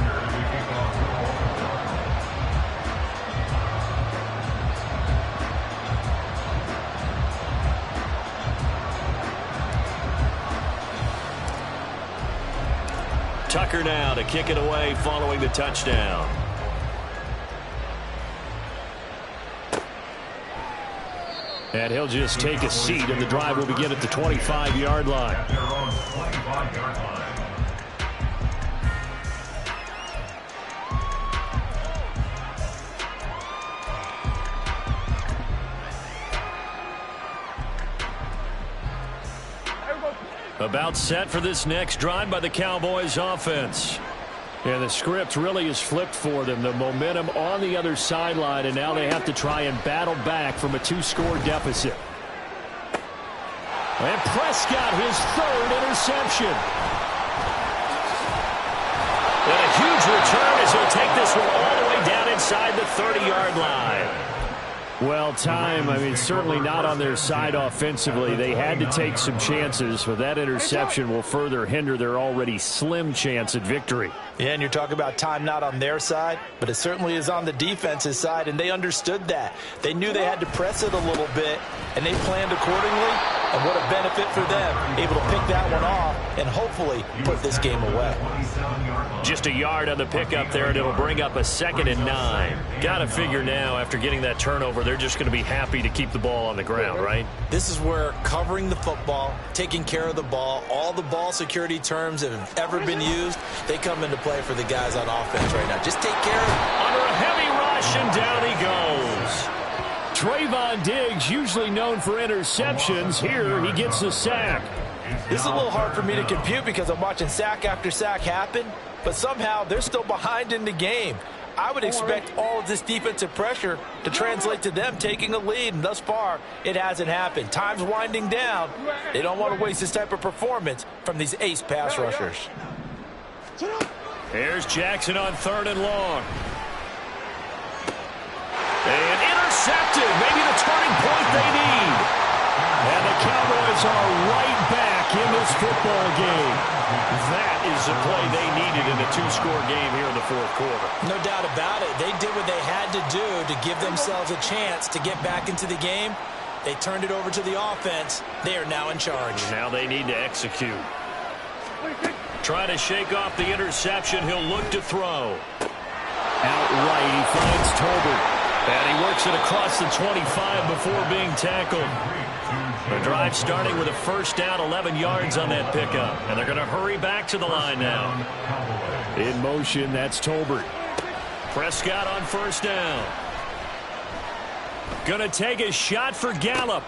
Tucker now to kick it away following the touchdown. And he'll just take a seat, and the drive will begin at the 25-yard line. At their own 25-yard line. About set for this next drive by the Cowboys offense. And the script really is flipped for them. The momentum on the other sideline, and now they have to try and battle back from a 2-score deficit. And Prescott, his 3rd interception. And a huge return as he'll take this one all the way down inside the 30-yard line. Well, certainly not on their side offensively. They had to take some chances, but that interception will further hinder their already slim chance at victory. Yeah, and you're talking about time not on their side, but it certainly is on the defense's side, and they understood that. They knew they had to press it a little bit, and they planned accordingly, and what a benefit for them, able to pick that one off and hopefully put this game away. Just a yard on the pickup there, and it'll bring up a 2nd and 9. Got to figure now, after getting that turnover, they're just going to be happy to keep the ball on the ground, right? This is where covering the football, taking care of the ball, all the ball security terms that have ever been used, they come into play for the guys on offense right now. Just take care of it. Under a heavy rush, and down he goes. Trayvon Diggs, usually known for interceptions. Here, he gets the sack. This is a little hard for me to compute because I'm watching sack after sack happen, but somehow they're still behind in the game. I would expect all of this defensive pressure to translate to them taking a lead, and thus far, it hasn't happened. Time's winding down. They don't want to waste this type of performance from these ace pass rushers. Here's Jackson on 3rd and long. And intercepted. Maybe the turning point they need. And the Cowboys are right back in this football game. That is the play they needed in a 2-score game here in the 4th quarter. No doubt about it. They did what they had to do to give themselves a chance to get back into the game. They turned it over to the offense. They are now in charge. Now they need to execute. Trying to shake off the interception. He'll look to throw. Outright, he finds Tolbert. And he works it across the 25 before being tackled. The drive starting with a 1st down, 11 yards on that pickup. And they're going to hurry back to the line now. In motion, that's Tolbert. Prescott on 1st down. Going to take a shot for Gallup.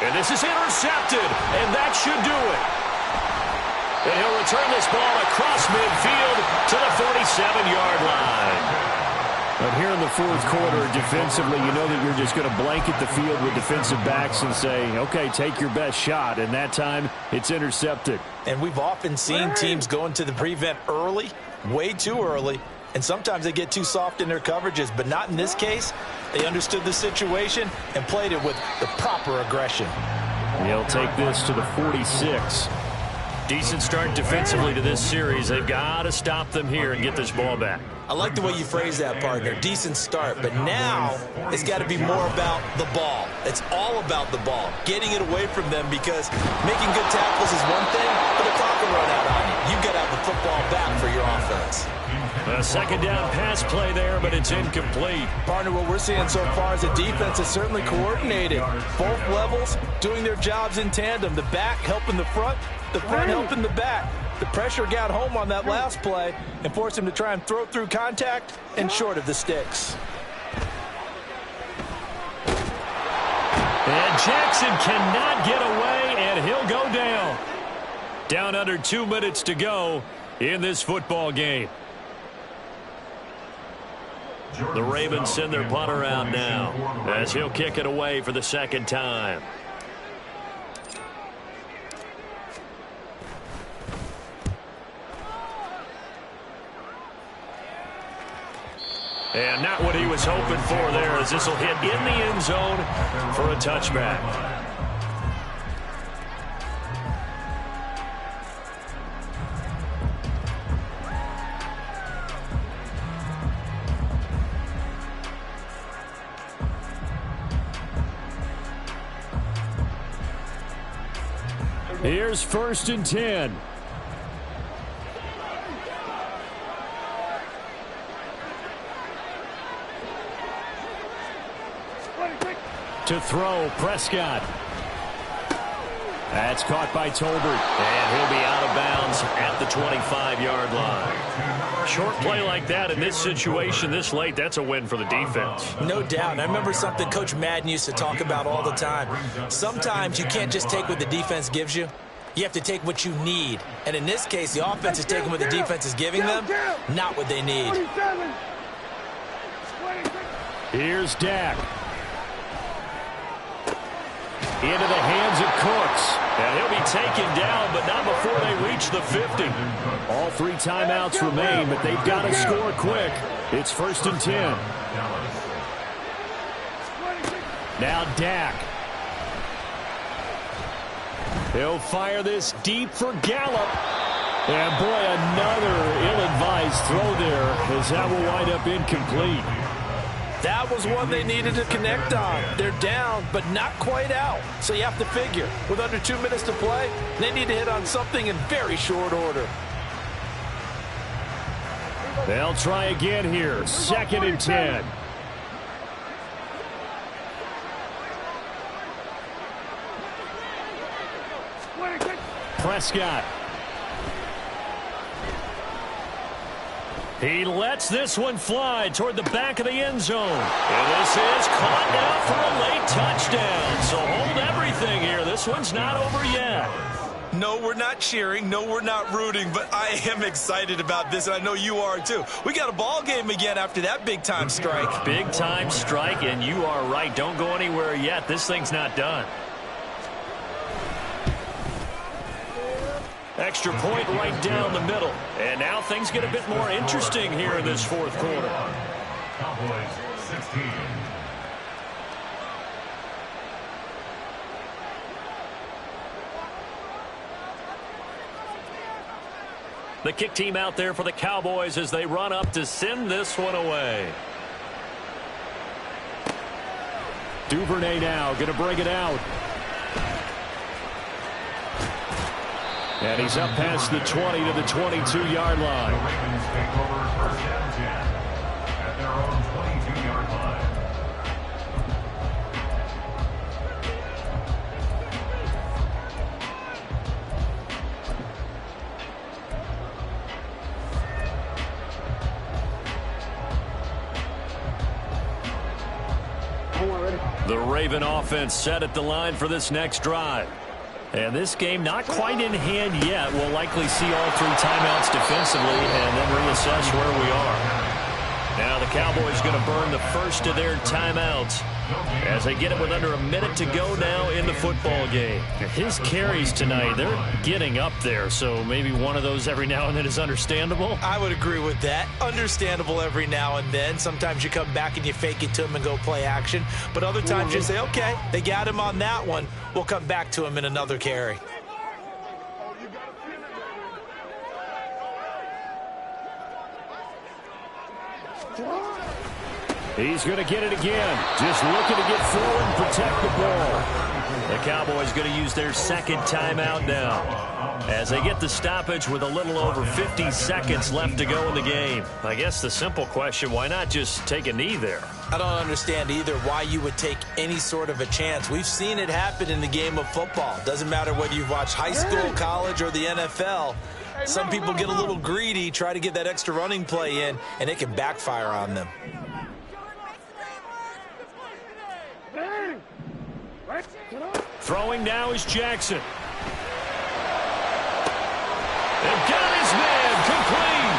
And this is intercepted. And that should do it. And he'll return this ball across midfield to the 47-yard line. But here in the 4th quarter, defensively, you know that you're just going to blanket the field with defensive backs and say, okay, take your best shot. And that time, it's intercepted. And we've often seen teams go into the prevent early, way too early, and sometimes they get too soft in their coverages. But not in this case. They understood the situation and played it with the proper aggression. He'll take this to the 46. Decent start defensively to this series. They've got to stop them here and get this ball back. I like the way you phrase that, partner. Decent start. But now it's got to be more about the ball. It's all about the ball. Getting it away from them, because making good tackles is one thing, but the clock will run out on you. You've got to have the football back for your offense. A second down pass play there, but it's incomplete. Partner, what we're seeing so far is the defense is certainly coordinated. Both levels doing their jobs in tandem. The back helping the front helping the back. The pressure got home on that last play and forced him to try and throw through contact and short of the sticks. And Jackson cannot get away, and he'll go down. Down under 2 minutes to go in this football game. The Ravens send their punt around now as he'll kick it away for the second time. And not what he was hoping for there, as this will hit in the end zone for a touchback. Here's 1st and 10. To throw, Prescott. That's caught by Tolbert. And he'll be out of bounds at the 25-yard line. Short play like that in this situation this late, that's a win for the defense. No doubt. I remember something Coach Madden used to talk about all the time. Sometimes you can't just take what the defense gives you. You have to take what you need. And in this case, the offense is taking what the defense is giving them, not what they need. Here's Dak. Into the hands of Cooks. And he'll be taken down, but not before they reach the 50. All 3 timeouts remain, but they've got to score quick. It's 1st and 10. Now Dak. He'll fire this deep for Gallup. And boy, another ill-advised throw there, as that will wind up incomplete. That was one they needed to connect on. They're down, but not quite out. So you have to figure, with under 2 minutes to play, they need to hit on something in very short order. They'll try again here. 2nd and 10. Prescott. He lets this one fly toward the back of the end zone. And this is caught now for a late touchdown. So hold everything here. This one's not over yet. No, we're not cheering. No, we're not rooting. But I am excited about this, and I know you are too. We got a ball game again after that big-time strike. Big-time strike, and you are right. Don't go anywhere yet. This thing's not done. Extra point right down the middle. And now things get a bit more interesting here in this 4th quarter. Cowboys 16. The kick team out there for the Cowboys as they run up to send this one away. Duvernay now going to bring it out. And he's up past the 20 to the 22-yard line. The Ravens take over 1st and 10 at their own 22-yard line. The Raven offense set at the line for this next drive. And this game not quite in hand yet. We'll likely see all 3 timeouts defensively and then reassess where we are. Now the Cowboys going to burn the first of their timeouts as they get it with under a minute to go now in the football game. His carries tonight, they're getting up there, so maybe one of those every now and then is understandable. I would agree with that. Understandable every now and then. Sometimes you come back and you fake it to him and go play action. But other times you say, okay, they got him on that one. We'll come back to him in another carry. He's going to get it again. Just looking to get forward and protect the ball. The Cowboys going to use their second timeout now as they get the stoppage with a little over 50 seconds left to go in the game. I guess the simple question, why not just take a knee there? I don't understand either why you would take any sort of a chance. We've seen it happen in the game of football. Doesn't matter whether you've watched high school, college, or the NFL. Some people get a little greedy, try to get that extra running play in, and it can backfire on them. Throwing now is Jackson. They've got his man complete.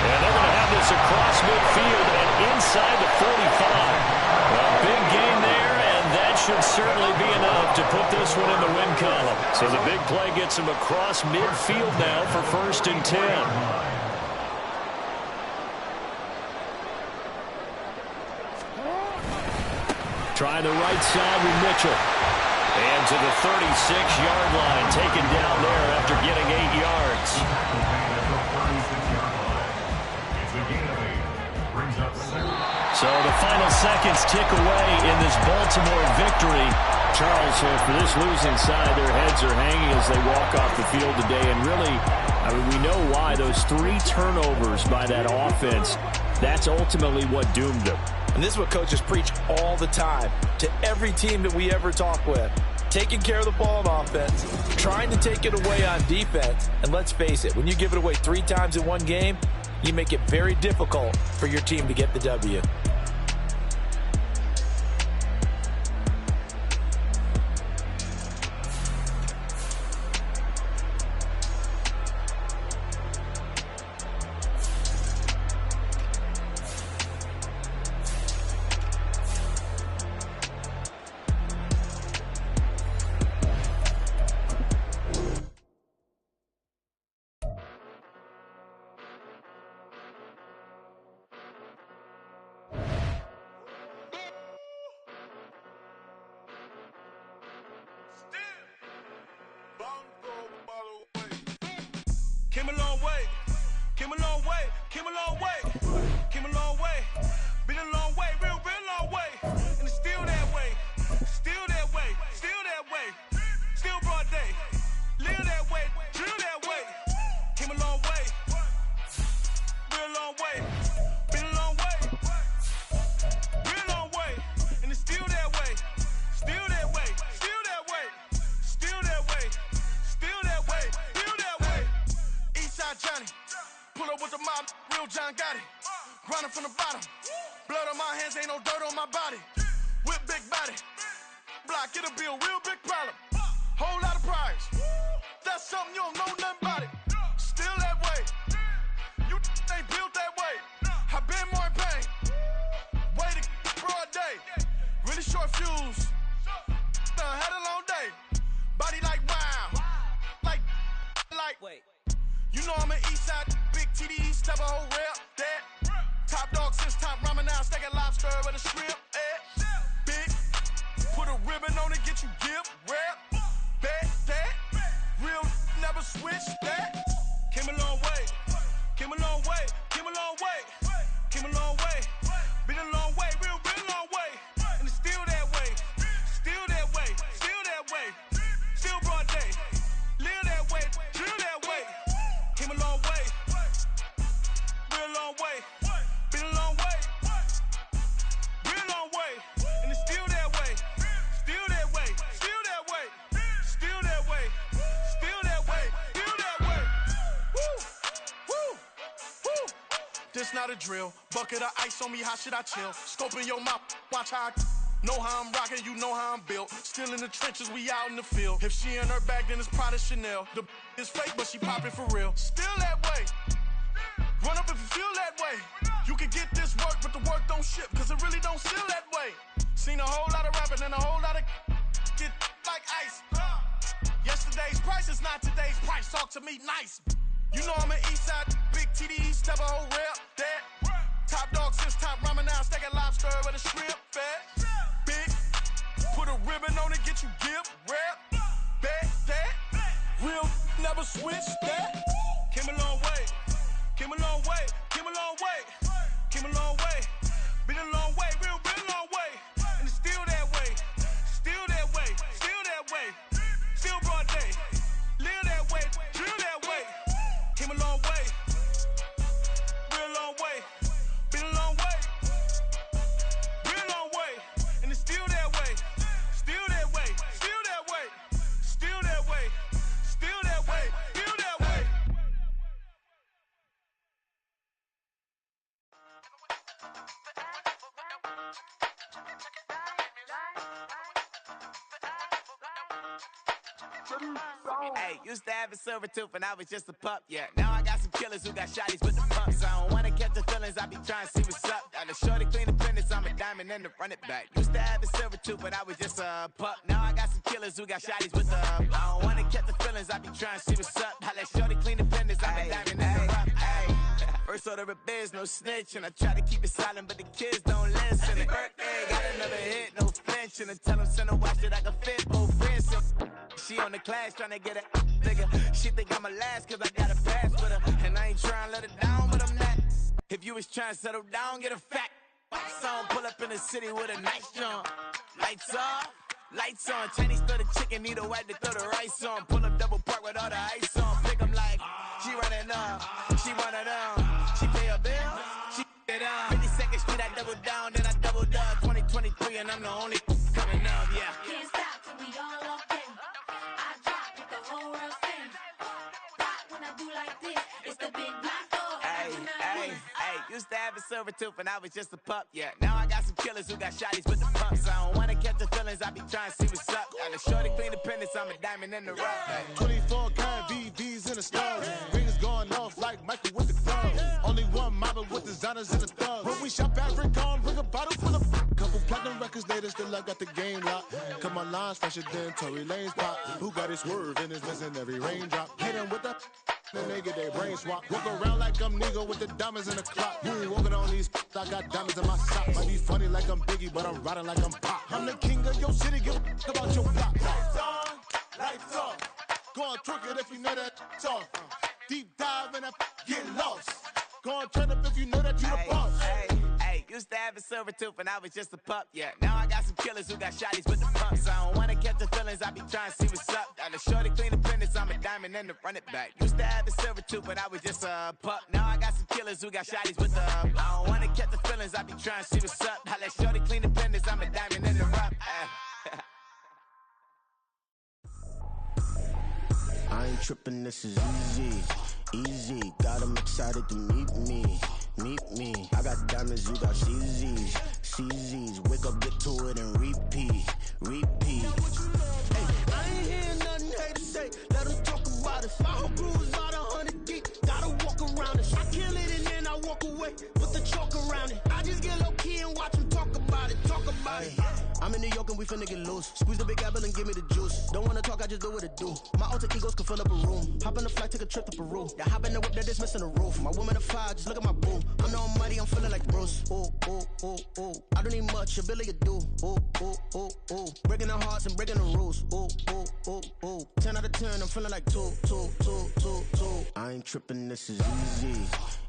And they're going to have this across midfield and inside the 45. A big gain there, and that should certainly be enough to put this one in the win column. So the big play gets him across midfield now for 1st and 10. Trying the right side with Mitchell. And to the 36-yard line, taken down there after getting 8 yards. So the final seconds tick away in this Baltimore victory. Charles, for this losing side, their heads are hanging as they walk off the field today. And really, I mean, we know why. Those 3 turnovers by that offense, that's ultimately what doomed them. And this is what coaches preach all the time to every team that we ever talk with. Taking care of the ball on offense, trying to take it away on defense. And let's face it, when you give it away 3 times in one game, you make it very difficult for your team to get the W. Came a long way, came a long way, came a long way, came a long way, been a long way, real long way, and it's still that way, still that way, still that way, still broad day, live that way, drill that way, came a long way, real long way, been a long way, real long way, and it's still that way, still that way, still that way, still that way, still that way, still that way. Eastside Johnny, pull up with the mob, real John Gotti, grinding from the bottom, blood on my hands, ain't no dirt on my body, whip big body, block, it'll be a real big problem, whole lot of priors, that's something you don't know nothing about it, still that way, you ain't built that way, I been more in pain, way to broad day, really short fuse, had a long day, body like wow, like, wait. You know I'm an Eastside, big TDE, step a whole rep, that. Top dog since top ramen now, steak and lobster with a shrimp, Big, put a ribbon on it, get you give, rep, bet, that. Real, never switch, that. Came a long way, came a long way, came a long way, came a long way. Been a long way, real long way. And it's still that way, still that way, still that way. Still broad day, live that way, drill that way. Came a long way, real long way, been a long way, real long way, and it's still that way, still that way, still that way, still that way, still that way, still that way. Woo, woo, woo. This not a drill, bucket of ice on me, how should I chill? Scope in your mouth, watch how I know how I'm rocking, you know how I'm built. Still in the trenches, we out in the field. If she in her bag, then it's Prada Chanel. The is fake, but she poppin' for real. Still that way. Run up if you feel that way. You can get this work, but the work don't ship, cause it really don't feel that way. Seen a whole lot of rapping and a whole lot of get like ice. Yesterday's price is not today's price. Talk to me nice. You know I'm an Eastside, big TDE, step a whole rep, that. Top dog since top ramen now, steak and lobster with a shrimp, fat. Big, put a ribbon on it, get you give, rep, bet, that. Real, never switch, that. Came along. Hey, used to have a silver tooth and I was just a pup, yeah. Now I got some killers who got shotties with the pumps. I don't wanna catch the feelings, I be trying to see what's up. Got the shorty clean the finish, I'm a diamond and to run it back. Used to have a silver tooth but I was just a pup. Now I got some killers who got shotties with the I don't wanna catch the feelings, I be trying to see what's up. I let shorty clean the finish, I'm a diamond and to run it back. First order of biz, no snitch, and I try to keep it silent, but the kids don't listen. Happy birthday, got another hit, no flinch, and I tell them send a watch that I can fit both friends. She on the class trying to get a nigga. She think I'm a last cause I got a pass with her, and I ain't trying to let her down, but I'm not. If you was trying to settle down, get a fat song, pull up in the city with a nice jump. Lights off, lights on. Chinese throw the chicken, need a wipe to throw the rice on. Pull up double park with all the ice on. Pick 'em like, she running up, she running up. She pay her bills, she it up. 52nd Street, I double down, then I doubled up. 2023, and I'm the only coming up, yeah. Can't stop till we all locked in. I drop with the whole world spin. Rock when I do like this, it's the big black door. Hey, used to have a silver tooth and I was just a pup, yeah. Now I got some killers who got shotties with the pumps. I don't wanna catch the feelings, I be trying to see what's up. Got a shorty clean the pendants, I'm a diamond in the rough. Hey. 24 karat VVs in the stars. Rings going off like Michael with the gloves. Only one mobbing with designers in the thugs. When we shop at Rick on, bring a bottle full of couple platinum records later, still I got the game locked. Cut my lines fresher than Tory Lane's pop. Who got his swerve and is missing every raindrop. Hit him with the then they get their brain swap. Walk around like I'm nigga with the diamonds in the clock. You ain't walking on these I got diamonds in my socks. Might be funny like I'm Biggie, but I'm riding like I'm Pop. I'm the king of your city, give a about your block. Lights on, lights off. Go on, twerk it if you know that off. Deep dive and get lost. Go on, turn up if you know that you the boss. Hey, used to have a silver tooth and I was just a pup, yeah. Now I got some killers who got shotties with the pumps. I don't wanna catch the feelings, I be trying to see what's up. Got a shorty clean the pendants, I'm a diamond and to run it back. Used to have a silver tooth but I was just a pup. Now I got some killers who got shotties with the I don't wanna catch the feelings, I be trying to see what's up. I let shorty clean the pendants, I'm a diamond and to run I ain't tripping, this is easy, easy. Got them excited to meet me, meet me. I got diamonds, you got CZs, CZs. Wake up, get to it and repeat, repeat. Hey, I ain't hearing nothing haters say. Let them talk about us. My whole crew is about 100 deep. Gotta walk around it. I kill it and then I walk away with the chalk around it. I just get low key and watch them talk about it, talk about it. I'm in New York and we finna get loose. Squeeze the big apple and give me the juice. Don't wanna talk, I just do what it do. My alter egos can fill up a room. Hop on the flight, take a trip to Peru. Yeah, hop in the whip that is missing the roof. My woman a fire, just look at my boo. I'm the almighty, I'm feeling like Bruce. Ooh, ooh, ooh, ooh. I don't need much, ability to do. Ooh, ooh, ooh, ooh. Breaking the hearts and breaking the rules. Ooh, ooh, ooh, ooh. 10 out of 10, I'm feeling like 2, 2, 2, 2, 2. I ain't tripping, this is easy,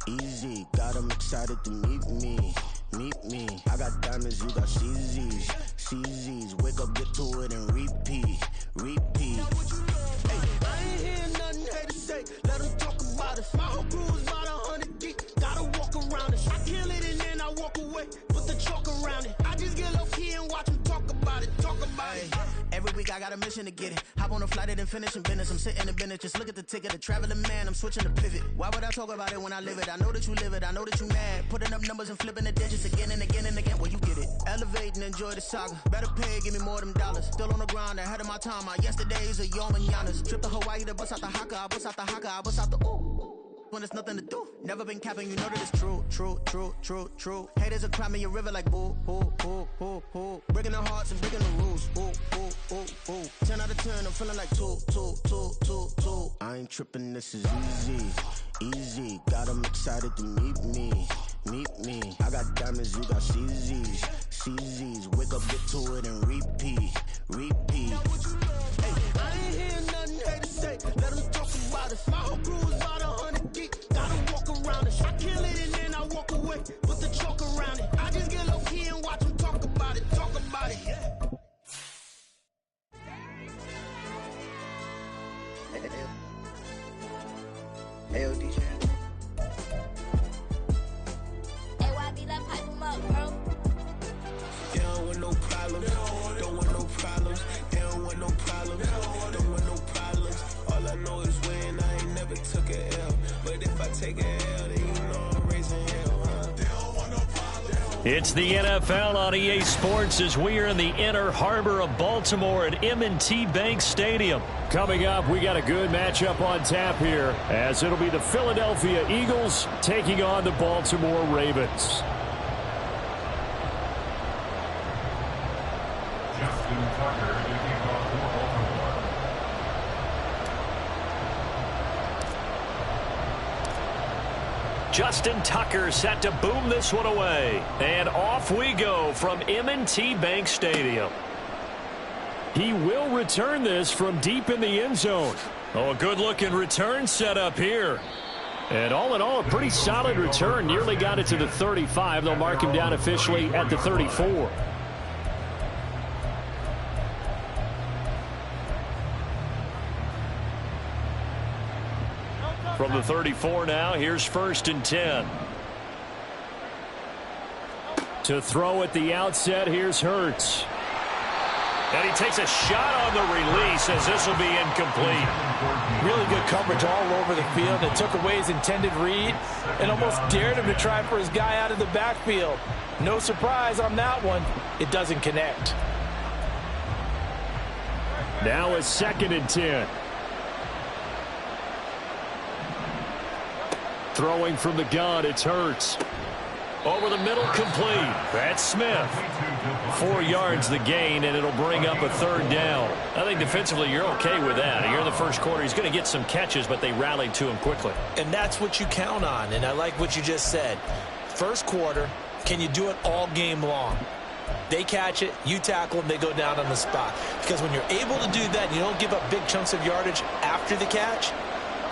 easy. Got them excited to meet me, meet me. I got diamonds, you got CZs, CZs. Wake up, get to it and repeat, repeat. Hey, I ain't hearing nothing haters say. Let them talk about us. My whole crew is about 100 deep. Gotta walk around it. I kill it and then I walk away with the chalk around it. I just get low key and watch them talk about it, talk about it. Every week I got a mission to get it. Hop on a flight and then finish in business. I'm sitting in business, just look at the ticket. A traveling man, I'm switching to pivot. Why would I talk about it when I live it? I know that you live it, I know that you mad. Putting up numbers and flipping the digits again and again and again. Well, you get it. Elevate and enjoy the saga. Better pay, give me more them dollars. Still on the grind, ahead of my time. My yesterdays are your mananas. Trip to Hawaii to bust out the haka. I bust out the haka, I bust out the ooh. When there's nothing to do. Never been capping, you know that it's true, true, true, true, true. Haters are climbing your river like boo, boo, boo, boo, boo. Breaking their hearts and breaking the rules. Ooh, ooh, ooh, ooh. 10 out of 10, I'm feeling like 2, 2, 2, 2, 2. I ain't tripping, this is easy, easy. Got them excited to meet me, meet me. I got diamonds, you got CZs, CZs. Wake up, get to it and repeat, repeat. Hey, I ain't hearing nothing haters say. Let them talk about us. My whole crew is about 100 deep. Gotta walk around it. I kill it and then I walk away with the chalk around it. I just get low key and watch them talk about it, talk about it. Hey, DJ. Hey, YB, let's pipe him up, bro. They don't want no problems. Don't want no problems. They don't want no problems. Don't want no problems. All I know is win. I ain't never took a L. But if I take a L, then you know I'm raising hell, huh? They don't want no problems. It's the NFL on EA Sports as we are in the inner harbor of Baltimore at M&T Bank Stadium. Coming up, we got a good matchup on tap here, as it'll be the Philadelphia Eagles taking on the Baltimore Ravens. Justin Tucker to kick off for Baltimore. Justin Tucker set to boom this one away. And off we go from M&T Bank Stadium. He will return this from deep in the end zone. Oh, a good-looking return set up here. And all in all, a pretty solid return. Nearly got it to the 35. They'll mark him down officially at the 34. From the 34 now, here's 1st and 10. To throw at the outset, here's Hurts. And he takes a shot on the release as this will be incomplete. Really good coverage all over the field. It took away his intended read and almost dared him to try for his guy out of the backfield. No surprise on that one. It doesn't connect. Now a 2nd and 10. Throwing from the gun, it's Hurts. Over the middle, complete. That's Smith. 4 yards the gain, and it'll bring up a 3rd down. I think defensively you're okay with that. Here in the first quarter, he's going to get some catches, but they rallied to him quickly. And that's what you count on, and I like what you just said. First quarter, can you do it all game long? They catch it, you tackle them, they go down on the spot. Because when you're able to do that, and you don't give up big chunks of yardage after the catch,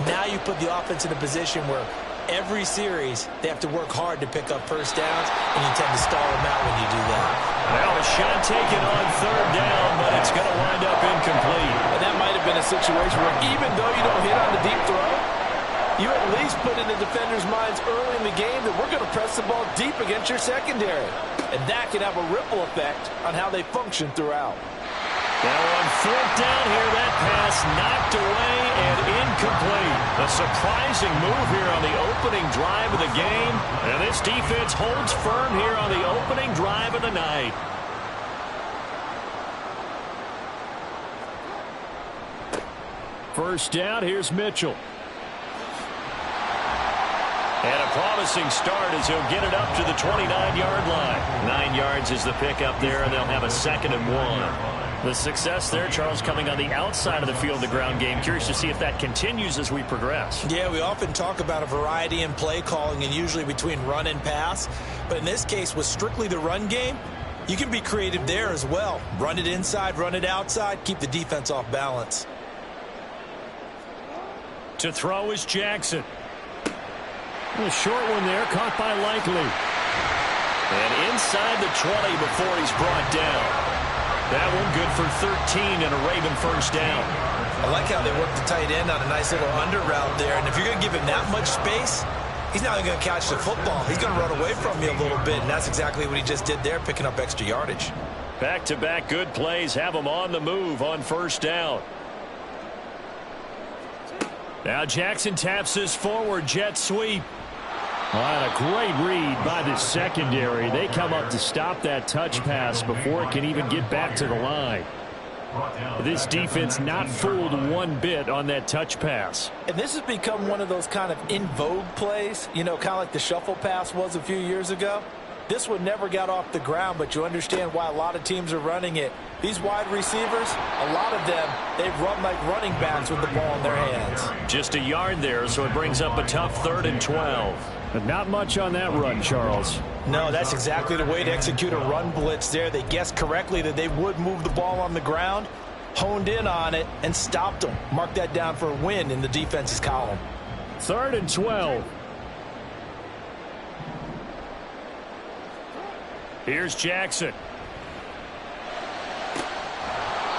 now you put the offense in a position where every series, they have to work hard to pick up first downs, and you tend to stall them out when you do that. Well, a shot taken on 3rd down, but it's going to wind up incomplete. And that might have been a situation where even though you don't hit on the deep throw, you at least put in the defender's minds early in the game that we're going to press the ball deep against your secondary. And that can have a ripple effect on how they function throughout. Now on 4th down here, that pass knocked away and incomplete. A surprising move here on the opening drive of the game. And this defense holds firm here on the opening drive of the night. First down, here's Mitchell. And a promising start as he'll get it up to the 29-yard line. 9 yards is the pickup there, and they'll have a 2nd and 1. The success there, Charles, coming on the outside of the field, the ground game. Curious to see if that continues as we progress. Yeah, we often talk about a variety in play calling and usually between run and pass. But in this case, with strictly the run game, you can be creative there as well. Run it inside, run it outside, keep the defense off balance. To throw is Jackson. A short one there, caught by Likely. And inside the 20 before he's brought down. That one good for 13 and a Raven first down. I like how they work the tight end on a nice little under route there. And if you're going to give him that much space, he's not going to catch the football. He's going to run away from you a little bit, and that's exactly what he just did there, picking up extra yardage. Back-to-back good plays have him on the move on 1st down. Now Jackson taps this forward jet sweep. And a great read by the secondary. They come up to stop that touch pass before it can even get back to the line. This defense not fooled one bit on that touch pass. And this has become one of those kind of in vogue plays, you know, kind of like the shuffle pass was a few years ago. This one never got off the ground, but you understand why a lot of teams are running it. These wide receivers, a lot of them, they've run like running backs with the ball in their hands. Just a yard there, so it brings up a tough 3rd and 12. But not much on that run, Charles. No, that's exactly the way to execute a run blitz there. They guessed correctly that they would move the ball on the ground, honed in on it, and stopped them. Mark that down for a win in the defense's column. 3rd and 12. Here's Jackson.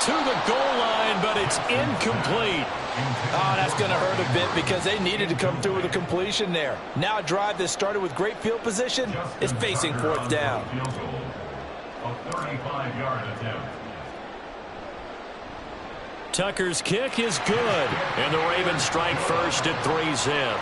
To the goal line, but it's incomplete. Oh, that's going to hurt a bit because they needed to come through with a completion there. Now a drive that started with great field position is facing 4th down. A 35-yard attempt. Tucker's kick is good, and the Ravens strike first at 3 zip.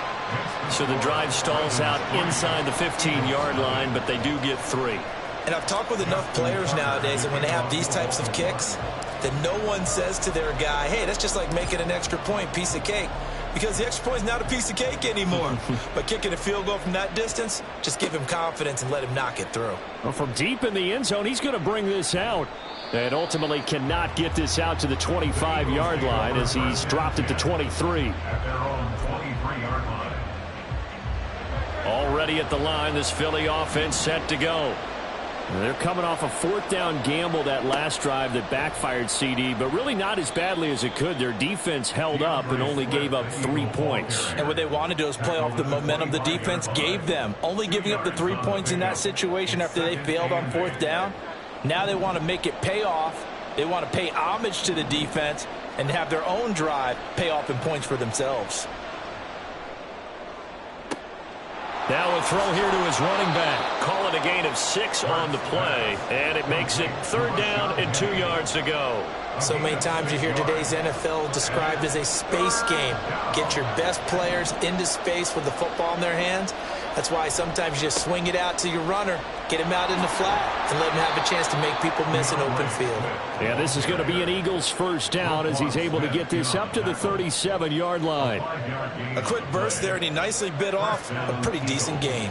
So the drive stalls out inside the 15-yard line, but they do get 3. And I've talked with enough players nowadays that when they have these types of kicks, that no one says to their guy, hey, that's just like making an extra point, piece of cake. Because the extra point is not a piece of cake anymore. But kicking a field goal from that distance, just give him confidence and let him knock it through. Well, from deep in the end zone, he's going to bring this out. And ultimately cannot get this out to the 25-yard line as he's dropped it to 23. At their own 23-yard line. Already at the line, this Philly offense set to go. They're coming off a 4th down gamble that last drive that backfired, CD, but really not as badly as it could. Their defense held up and only gave up 3 points. And what they want to do is play off the momentum the defense gave them. Only giving up the 3 points in that situation after they failed on 4th down. Now they want to make it pay off. They want to pay homage to the defense and have their own drive pay off in points for themselves. Now a throw here to his running back. Call it a gain of 6 on the play, and it makes it 3rd down and 2 yards to go. So many times you hear today's NFL described as a space game. Get your best players into space with the football in their hands. That's why sometimes you just swing it out to your runner, get him out in the flat, and let him have a chance to make people miss an open field. Yeah, this is going to be an Eagles 1st down as he's able to get this up to the 37-yard line. A quick burst there, and he nicely bit off a pretty decent gain.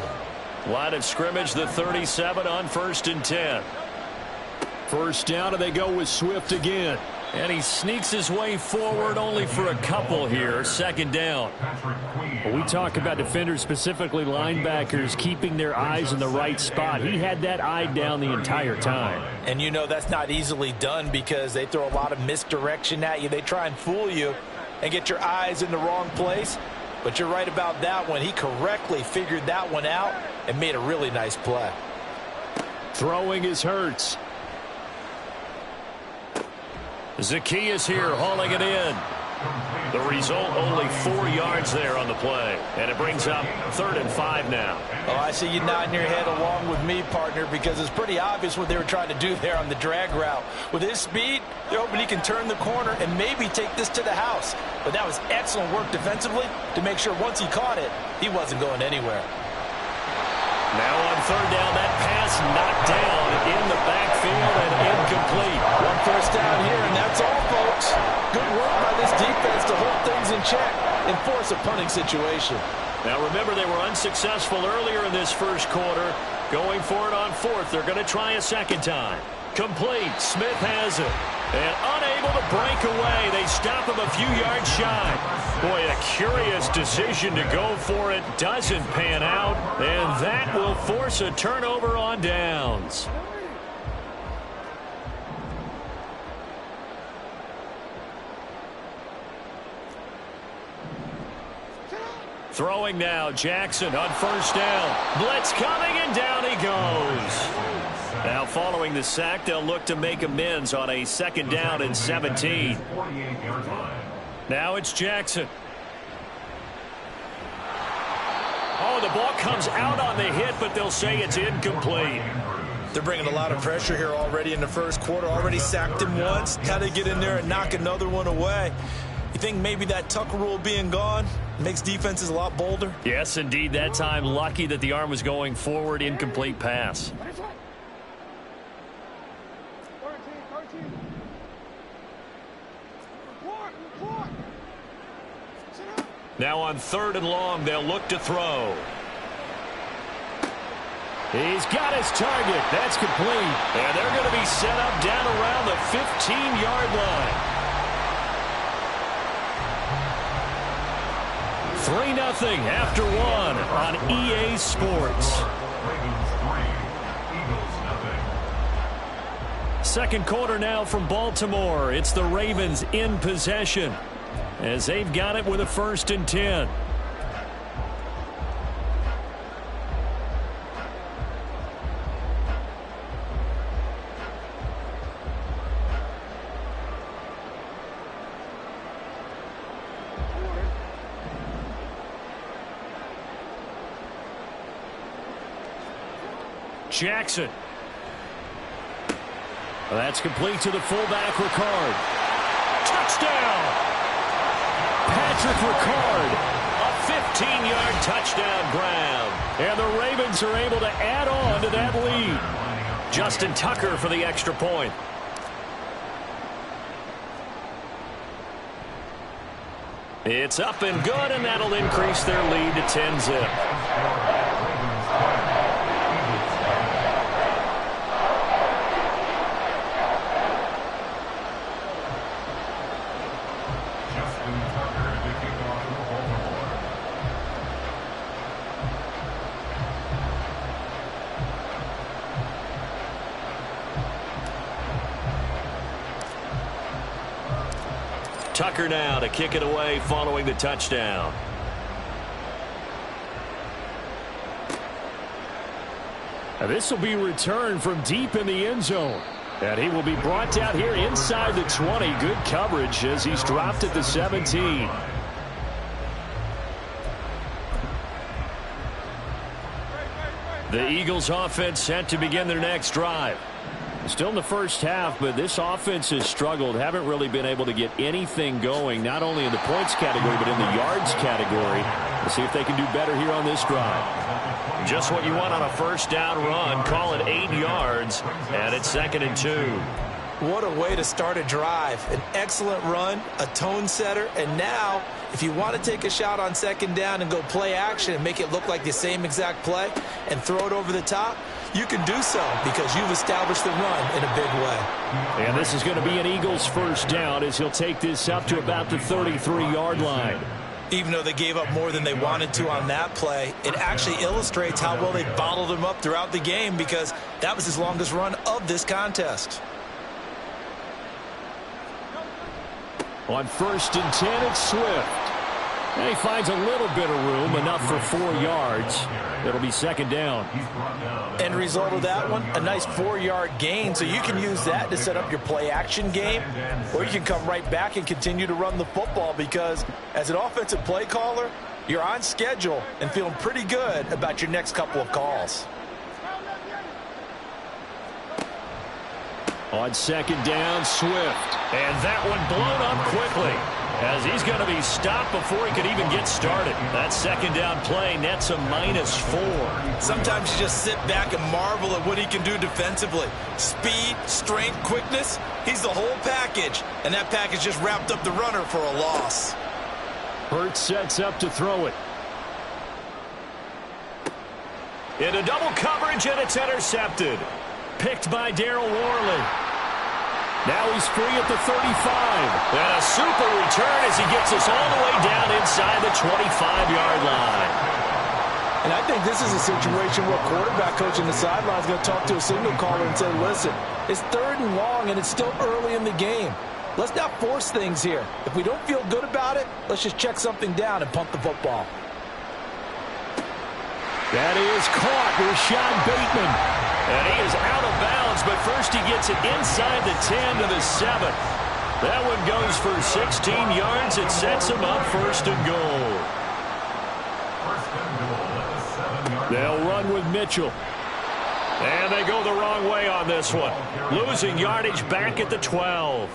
Line of scrimmage, the 37 on 1st and 10. 1st down, and they go with Swift again. And he sneaks his way forward only for a couple here. 2nd down. We talk about defenders, specifically linebackers, keeping their eyes in the right spot. He had that eye down the entire time. And you know that's not easily done because they throw a lot of misdirection at you. They try and fool you and get your eyes in the wrong place. But you're right about that one. He correctly figured that one out and made a really nice play. Throwing is Hurts. Zacchaeus here hauling it in. The result, only 4 yards there on the play. And it brings up 3rd and 5 now. Oh, I see you nodding your head along with me, partner, because it's pretty obvious what they were trying to do there on the drag route. With his speed, they're hoping he can turn the corner and maybe take this to the house. But that was excellent work defensively to make sure once he caught it, he wasn't going anywhere. Now on 3rd down, that pass knocked down in the backfield and incomplete. 1 first down here, and that's all, folks. Good work by this defense to hold things in check and force a punting situation. Now remember, they were unsuccessful earlier in this 1st quarter. Going for it on 4th. They're going to try a 2nd time. Complete. Smith has it. And unable to break away. They stop him a few yards shy. Boy, a curious decision to go for it. Doesn't pan out. And that will force a turnover on downs. Throwing now, Jackson on 1st down. Blitz coming, and down he goes. Now following the sack, they'll look to make amends on a 2nd down and 17. Now it's Jackson. Oh, the ball comes out on the hit, but they'll say it's incomplete. They're bringing a lot of pressure here already in the 1st quarter. Already sacked him once. How they get in there and knock another one away. You think maybe that tuck rule being gone makes defenses a lot bolder? Yes, indeed. That time, lucky that the arm was going forward. Incomplete pass. Now on 3rd and long, they'll look to throw. He's got his target. That's complete. And they're going to be set up down around the 15-yard line. 3-0 after 1 on EA Sports. Second quarter now from Baltimore. It's the Ravens in possession as they've got it with a 1st and 10. Jackson. Well, that's complete to the fullback, Ricard. Touchdown! Patrick Ricard, a 15-yard touchdown grab. And the Ravens are able to add on to that lead. Justin Tucker for the extra point. It's up and good, and that'll increase their lead to 10-zip. Tucker now to kick it away following the touchdown. This will be returned from deep in the end zone. And he will be brought down here inside the 20. Good coverage as he's dropped at the 17. The Eagles offense set to begin their next drive. Still in the first half, but this offense has struggled. Haven't really been able to get anything going, not only in the points category, but in the yards category. Let's see if they can do better here on this drive. Just what you want on a first down run. Call it 8 yards, and it's 2nd and 2. What a way to start a drive. An excellent run, a tone setter, and now if you want to take a shot on 2nd down and go play action and make it look like the same exact play and throw it over the top, you can do so because you've established the run in a big way. And this is going to be an Eagles first down as he'll take this up to about the 33-yard line. Even though they gave up more than they wanted to on that play, it actually illustrates how well they bottled him up throughout the game because that was his longest run of this contest. On 1st and 10, it's Swift. And he finds a little bit of room, enough for 4 yards. It'll be 2nd down. End result of that one, a nice 4-yard gain. So you can use that to set up your play-action game, or you can come right back and continue to run the football because as an offensive play caller, you're on schedule and feeling pretty good about your next couple of calls. On 2nd down, Swift. And that one blown up quickly as he's going to be stopped before he could even get started. That 2nd down play nets a -4. Sometimes you just sit back and marvel at what he can do defensively. Speed, strength, quickness, he's the whole package. And that package just wrapped up the runner for a loss. Hurts sets up to throw it. Into double coverage, and it's intercepted. Picked by Darryl Worley. Now he's free at the 35. And a super return as he gets us all the way down inside the 25-yard line. And I think this is a situation where a quarterback coach in the sideline is going to talk to a signal caller and say, listen, it's 3rd and long, and it's still early in the game. Let's not force things here. If we don't feel good about it, let's just check something down and punt the football. That is caught. Rashad Bateman. And he is out of bounds, but first he gets it inside the 10 to the 7. That one goes for 16 yards. It sets him up 1st and goal. They'll run with Mitchell. And they go the wrong way on this one. Losing yardage back at the 12.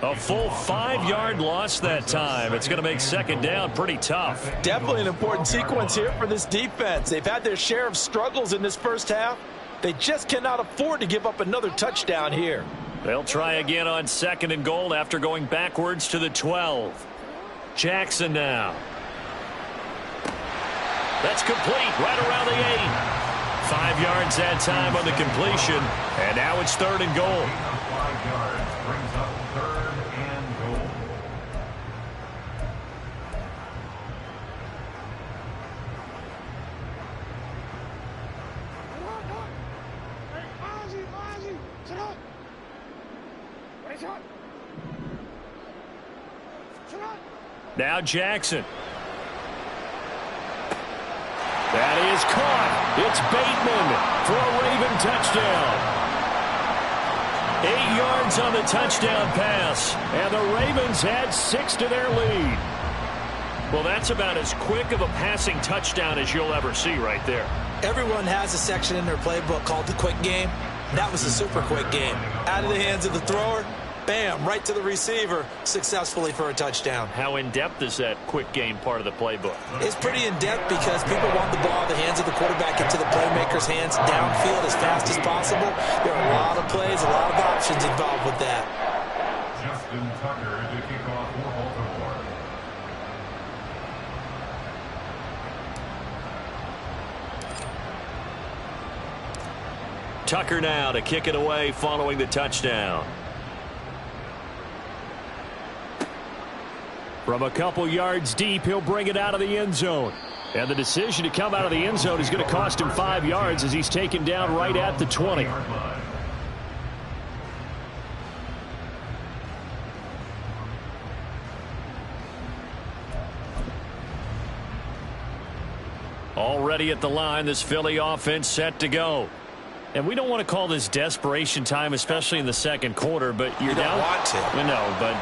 A full 5-yard loss that time. It's going to make 2nd down pretty tough. Definitely an important sequence here for this defense. They've had their share of struggles in this first half. They just cannot afford to give up another touchdown here. They'll try again on 2nd and goal after going backwards to the 12. Jackson now. That's complete right around the 8. 5 yards that time on the completion. And now it's 3rd and goal. 5 yards brings up 3rd and goal. Now Jackson. That is caught. It's Bateman for a Raven touchdown. 8 yards on the touchdown pass. And the Ravens add 6 to their lead. Well, that's about as quick of a passing touchdown as you'll ever see right there. Everyone has a section in their playbook called the quick game. That was a super quick game. Out of the hands of the thrower, Bam, right to the receiver, successfully for a touchdown. How in-depth is that quick game part of the playbook? It's pretty in-depth because people want the ball in the hands of the quarterback into the playmaker's hands downfield as fast as possible. There are a lot of plays, a lot of options involved with that. Justin Tucker to kick off for Baltimore. Tucker now to kick it away following the touchdown. From a couple yards deep, he'll bring it out of the end zone. And the decision to come out of the end zone is going to cost him 5 yards as he's taken down right at the 20. Already at the line, this Philly offense set to go. And we don't want to call this desperation time, especially in the second quarter, but you're down. You don't want to. No, but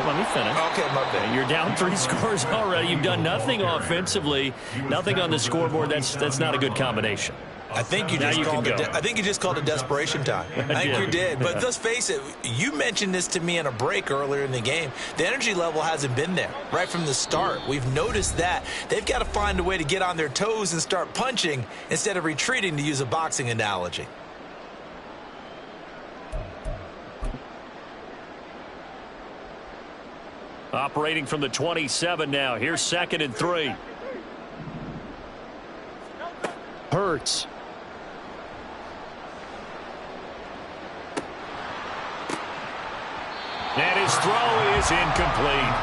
let me finish. Okay, my bad. You're down 3 scores already. You've done nothing offensively, nothing on the scoreboard. That's not a good combination. I think you just called it desperation time. I think you did. But let's face it, you mentioned this to me in a break earlier in the game. The energy level hasn't been there right from the start. We've noticed that. They've got to find a way to get on their toes and start punching instead of retreating, to use a boxing analogy. Operating from the 27 now. Here's 2nd and 3. Hurts. And his throw is incomplete.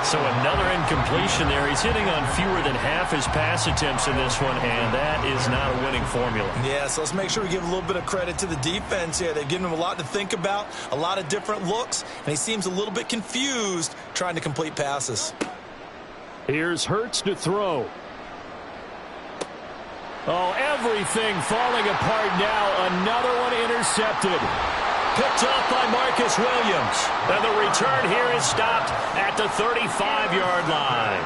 So another incompletion there. He's hitting on fewer than half his pass attempts in this one, and that is not a winning formula. Yeah, so let's make sure we give a little bit of credit to the defense here. They've given him a lot to think about, a lot of different looks, and he seems a little bit confused trying to complete passes. Here's Hurts to throw. Oh, everything falling apart now. Another one intercepted. Picked up by Marcus Williams. And the return here is stopped at the 35-yard line.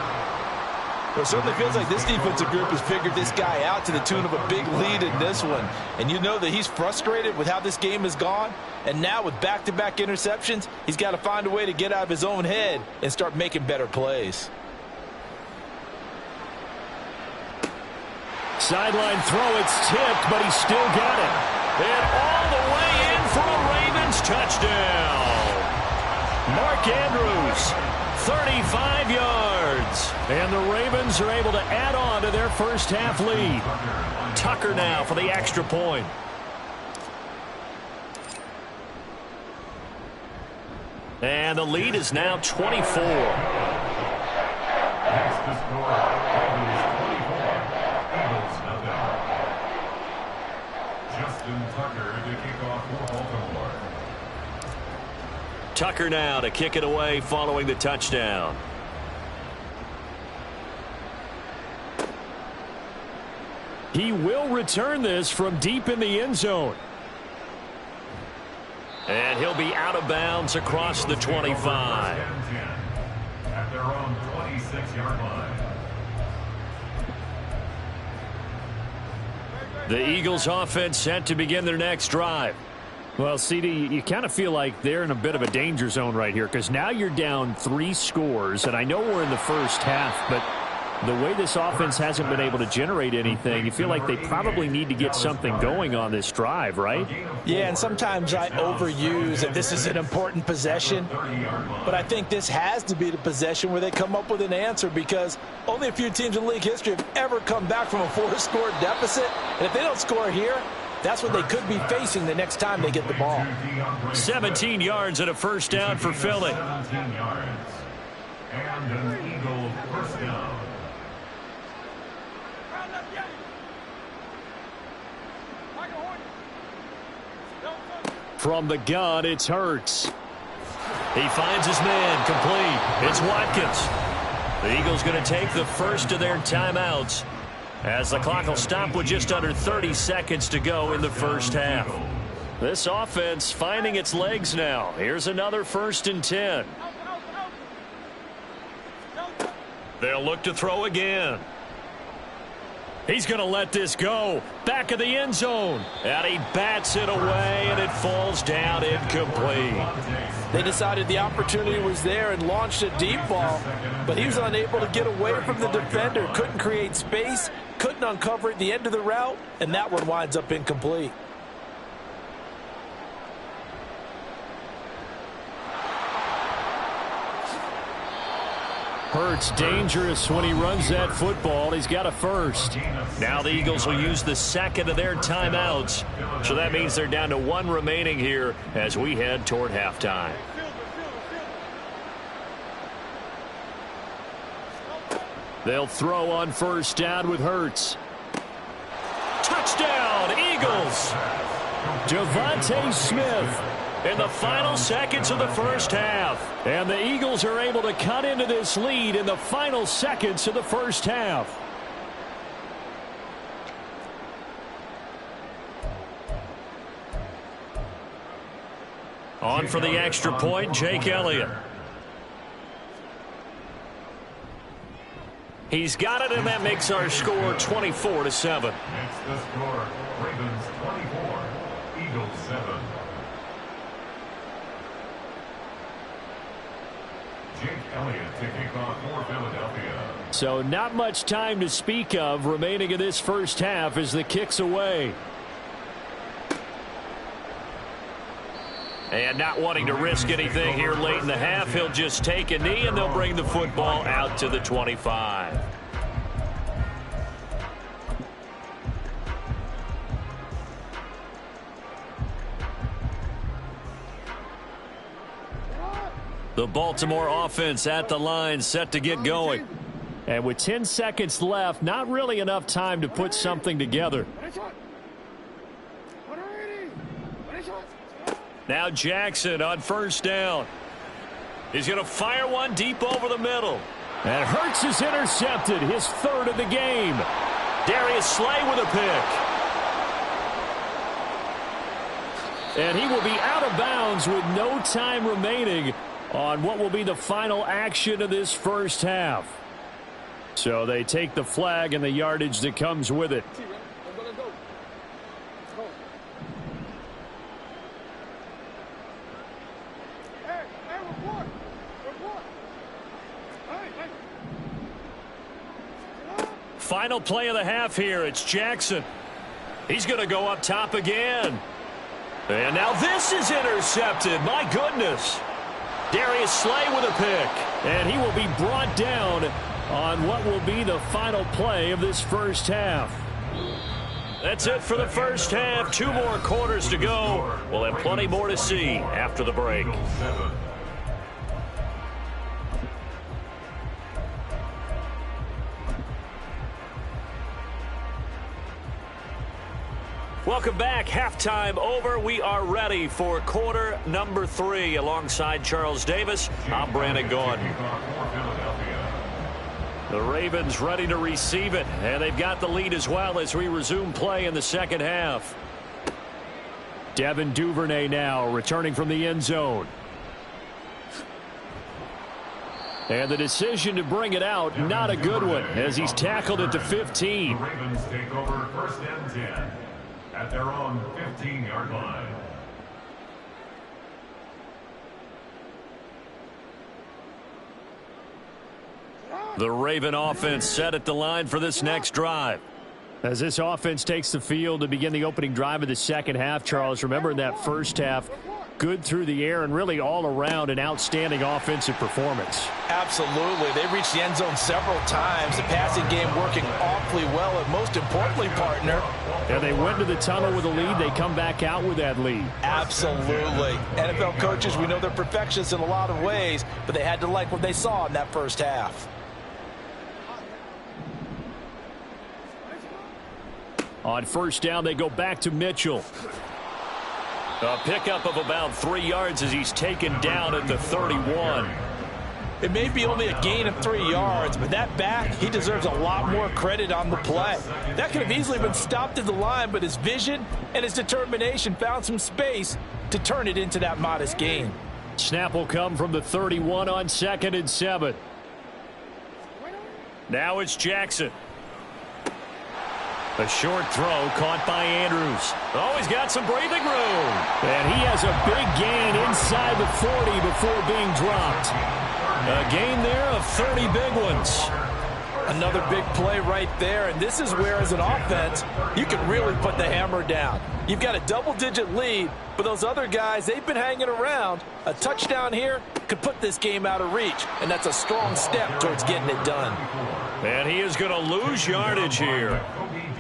Well, it certainly feels like this defensive group has figured this guy out to the tune of a big lead in this one. And you know that he's frustrated with how this game has gone. And now with back-to-back interceptions, he's got to find a way to get out of his own head and start making better plays. Sideline throw, it's tipped, but he's still got it. And all the way in for a Ravens touchdown. Mark Andrews, 35 yards. And the Ravens are able to add on to their first half lead. Tucker now for the extra point. And the lead is now 24. Next to score, Ravens 24, Eagles nothing. Justin Tucker to kick off for Baltimore. Tucker now to kick it away following the touchdown. He will return this from deep in the end zone. And he'll be out of bounds across the 25. At their own 26-yard line. The Eagles offense set to begin their next drive. Well, CD, you kind of feel like they're in a bit of a danger zone right here because now you're down 3 scores, and I know we're in the first half, but the way this offense hasn't been able to generate anything, you feel like they probably need to get something going on this drive, right? Yeah, and sometimes I overuse that this is an important possession, but I think this has to be the possession where they come up with an answer because only a few teams in league history have ever come back from a 4-score deficit, and if they don't score here, that's what they could be facing the next time they get the ball. 17 yards and a first down for Philly. 17 yards. And an Eagle first down. From the gun, it's Hurts. He finds his man complete. It's Watkins. The Eagles going to take the first of their timeouts as the clock will stop with just under 30 seconds to go in the first half. This offense finding its legs now. Here's another 1st and 10. They'll look to throw again. He's going to let this go. Back of the end zone. And he bats it away, and it falls down incomplete. They decided the opportunity was there and launched a deep ball, but he was unable to get away from the defender. Couldn't create space, couldn't uncover at the end of the route, and that one winds up incomplete. Hurts dangerous when he runs that football. He's got a first. Now the Eagles will use the second of their timeouts. So that means they're down to one remaining here as we head toward halftime. They'll throw on first down with Hurts. Touchdown, Eagles! Devontae Smith in the final seconds of the first half. And the Eagles are able to cut into this lead in the final seconds of the first half. On for the extra point, Jake Elliott. He's got it, and that makes our score 24-7. Next the score, Ravens 24, Eagles 7. Jake Elliott to kick off for Philadelphia. So not much time to speak of remaining in this first half as the kick's away. And not wanting to risk anything here late in the half, he'll just take a knee and they'll bring the football out to the 25. The Baltimore offense at the line, set to get going. And with 10 seconds left, not really enough time to put something together. Now Jackson on first down. He's going to fire one deep over the middle. And Hurts is intercepted, his third of the game. Darius Slay with a pick. And he will be out of bounds with no time remaining on what will be the final action of this first half. So they take the flag and the yardage that comes with it. Final play of the half here. It's Jackson. He's going to go up top again. And now this is intercepted. My goodness. Darius Slay with a pick. And he will be brought down on what will be the final play of this first half. That's it for the first half. 2 more quarters to go. We'll have plenty more to see after the break. Welcome back. Halftime over. We are ready for quarter number 3. Alongside Charles Davis, I'm Brandon Gordon. The Ravens ready to receive it, and they've got the lead as well as we resume play in the second half. Devin Duvernay now returning from the end zone. And the decision to bring it out, not a good one, as he's tackled at the 15. The Ravens take over first and 10. At their own 15-yard line. The Raven offense set at the line for this next drive. As this offense takes the field to begin the opening drive of the second half, Charles, remember in that first half, good through the air and really all around an outstanding offensive performance. Absolutely. They reached the end zone several times. The passing game working awfully well, and most importantly, partner. And they went to the tunnel with a lead. They come back out with that lead. Absolutely. NFL coaches, we know they're perfectionists in a lot of ways, but they had to like what they saw in that first half. On first down, they go back to Mitchell. A pickup of about 3 yards as he's taken down at the 31. It may be only a gain of 3 yards, but that back, he deserves a lot more credit on the play. That could have easily been stopped at the line, but his vision and his determination found some space to turn it into that modest gain. Snap will come from the 31 on 2nd and 7. Now it's Jackson. A short throw caught by Andrews. Oh, he's got some breathing room. And he has a big gain inside the 40 before being dropped. A gain there of 30 big ones. Another big play right there, and this is where, as an offense, you can really put the hammer down. You've got a double-digit lead, but those other guys, they've been hanging around. A touchdown here could put this game out of reach, and that's a strong step towards getting it done. And he is going to lose yardage here.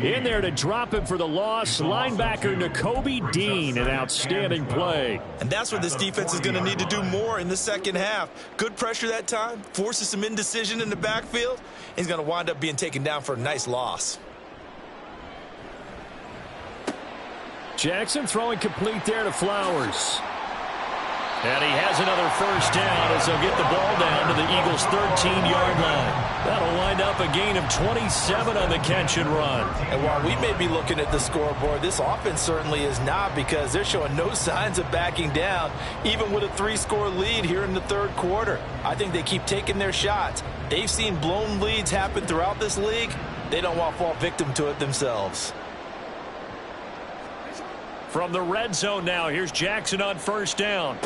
In there to drop him for the loss, linebacker Nakobe Dean, an outstanding play. And that's what this defense is going to need to do more in the second half. Good pressure that time, forces some indecision in the backfield. He's going to wind up being taken down for a nice loss. Jackson throwing complete there to Flowers. And he has another first down as they'll get the ball down to the Eagles' 13-yard line. That'll wind up a gain of 27 on the catch and run. And while we may be looking at the scoreboard, this offense certainly is not, because they're showing no signs of backing down, even with a 3-score lead here in the third quarter. I think they keep taking their shots. They've seen blown leads happen throughout this league. They don't want to fall victim to it themselves. From the red zone now, here's Jackson on first down.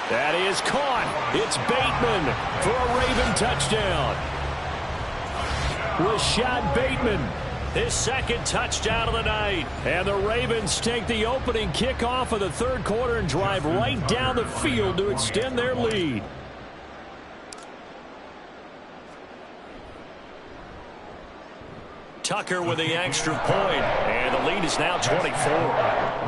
That is caught. It's Bateman for a Raven touchdown. Rashad Bateman, his second touchdown of the night. And the Ravens take the opening kickoff of the third quarter and drive right down the field to extend their lead. Tucker with the extra point, and the lead is now 24.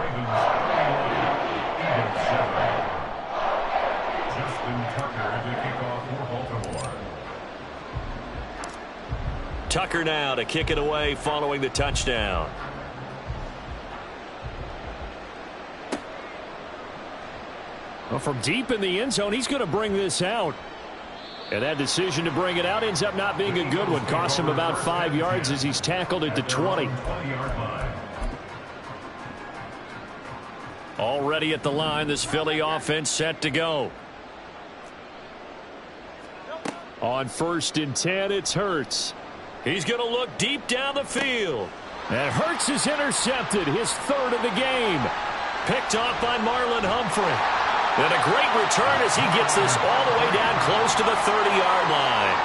Tucker now to kick it away following the touchdown. Well, from deep in the end zone, he's going to bring this out. And that decision to bring it out ends up not being a good one. Costs him about 5 yards as he's tackled at the 20. Already at the line, this Philly offense set to go. On 1st and 10, it's Hurts. He's going to look deep down the field. And Hurts is intercepted, his third of the game. Picked off by Marlon Humphrey. And a great return as he gets this all the way down close to the 30-yard line.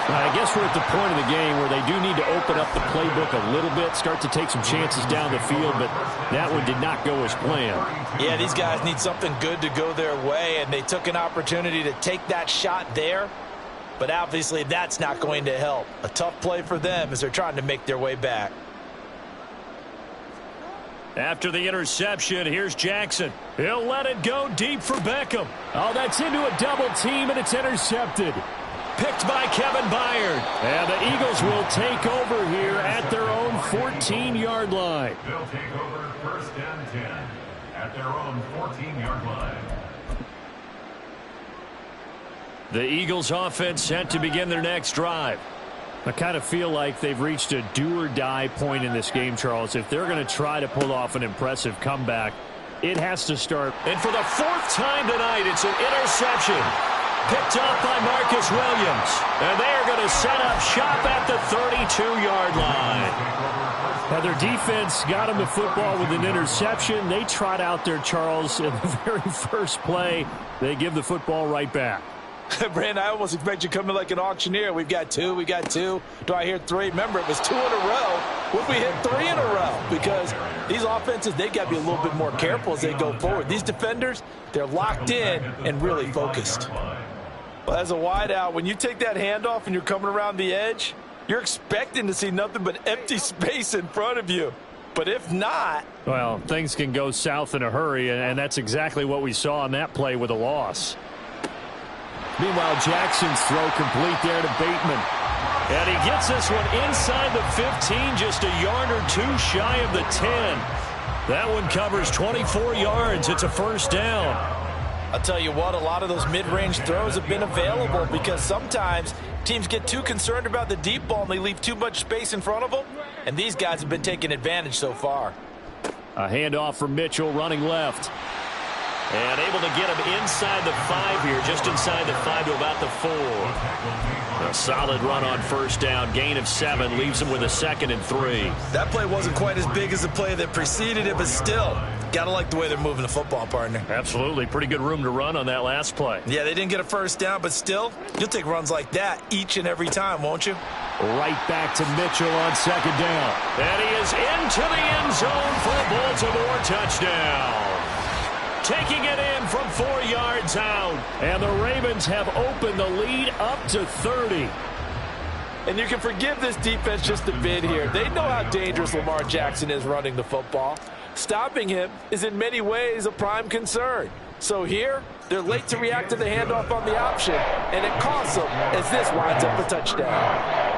I guess we're at the point of the game where they do need to open up the playbook a little bit, start to take some chances down the field, but that one did not go as planned. Yeah, these guys need something good to go their way, and they took an opportunity to take that shot there. But obviously that's not going to help. A tough play for them as they're trying to make their way back. After the interception, here's Jackson. He'll let it go deep for Beckham. Oh, that's into a double team, and it's intercepted. Picked by Kevin Byard. And the Eagles will take over here at their own 14-yard line. They'll take over 1st and 10 at their own 14-yard line. The Eagles offense set to begin their next drive. I kind of feel like they've reached a do-or-die point in this game, Charles. If they're going to try to pull off an impressive comeback, it has to start. And for the 4th time tonight, it's an interception. Picked off by Marcus Williams. And they're going to set up shop at the 32-yard line. Now, their defense got them the football with an interception. They trot out there, Charles, in the very first play. They give the football right back. Brandon, I almost expect you coming like an auctioneer. We've got 2, we got 2. Do I hear 3? Remember, it was 2 in a row. What if we hit 3 in a row? Because these offenses, they got to be a little bit more careful as they go forward. These defenders, they're locked in and really focused. Well, as a wideout, when you take that handoff and you're coming around the edge, you're expecting to see nothing but empty space in front of you. But if not... Well, things can go south in a hurry, and that's exactly what we saw on that play with a loss. Meanwhile, Jackson's throw complete there to Bateman. And he gets this one inside the 15, just a yard or 2 shy of the 10. That one covers 24 yards. It's a first down. I'll tell you what, a lot of those mid-range throws have been available because sometimes teams get too concerned about the deep ball and they leave too much space in front of them. And these guys have been taking advantage so far. A handoff for Mitchell running left. And able to get him inside the 5 here, just inside the 5 to about the 4. A solid run on first down. Gain of 7 leaves him with a 2nd and 3. That play wasn't quite as big as the play that preceded it, but still, got to like the way they're moving the football, partner. Absolutely. Pretty good room to run on that last play. Yeah, they didn't get a first down, but still, you'll take runs like that each and every time, won't you? Right back to Mitchell on 2nd down. And he is into the end zone for a Baltimore touchdown. Taking it in from 4 yards out. And the Ravens have opened the lead up to 30. And you can forgive this defense just a bit here. They know how dangerous Lamar Jackson is running the football. Stopping him is in many ways a prime concern. So here, they're late to react to the handoff on the option, and it costs them as this winds up a touchdown.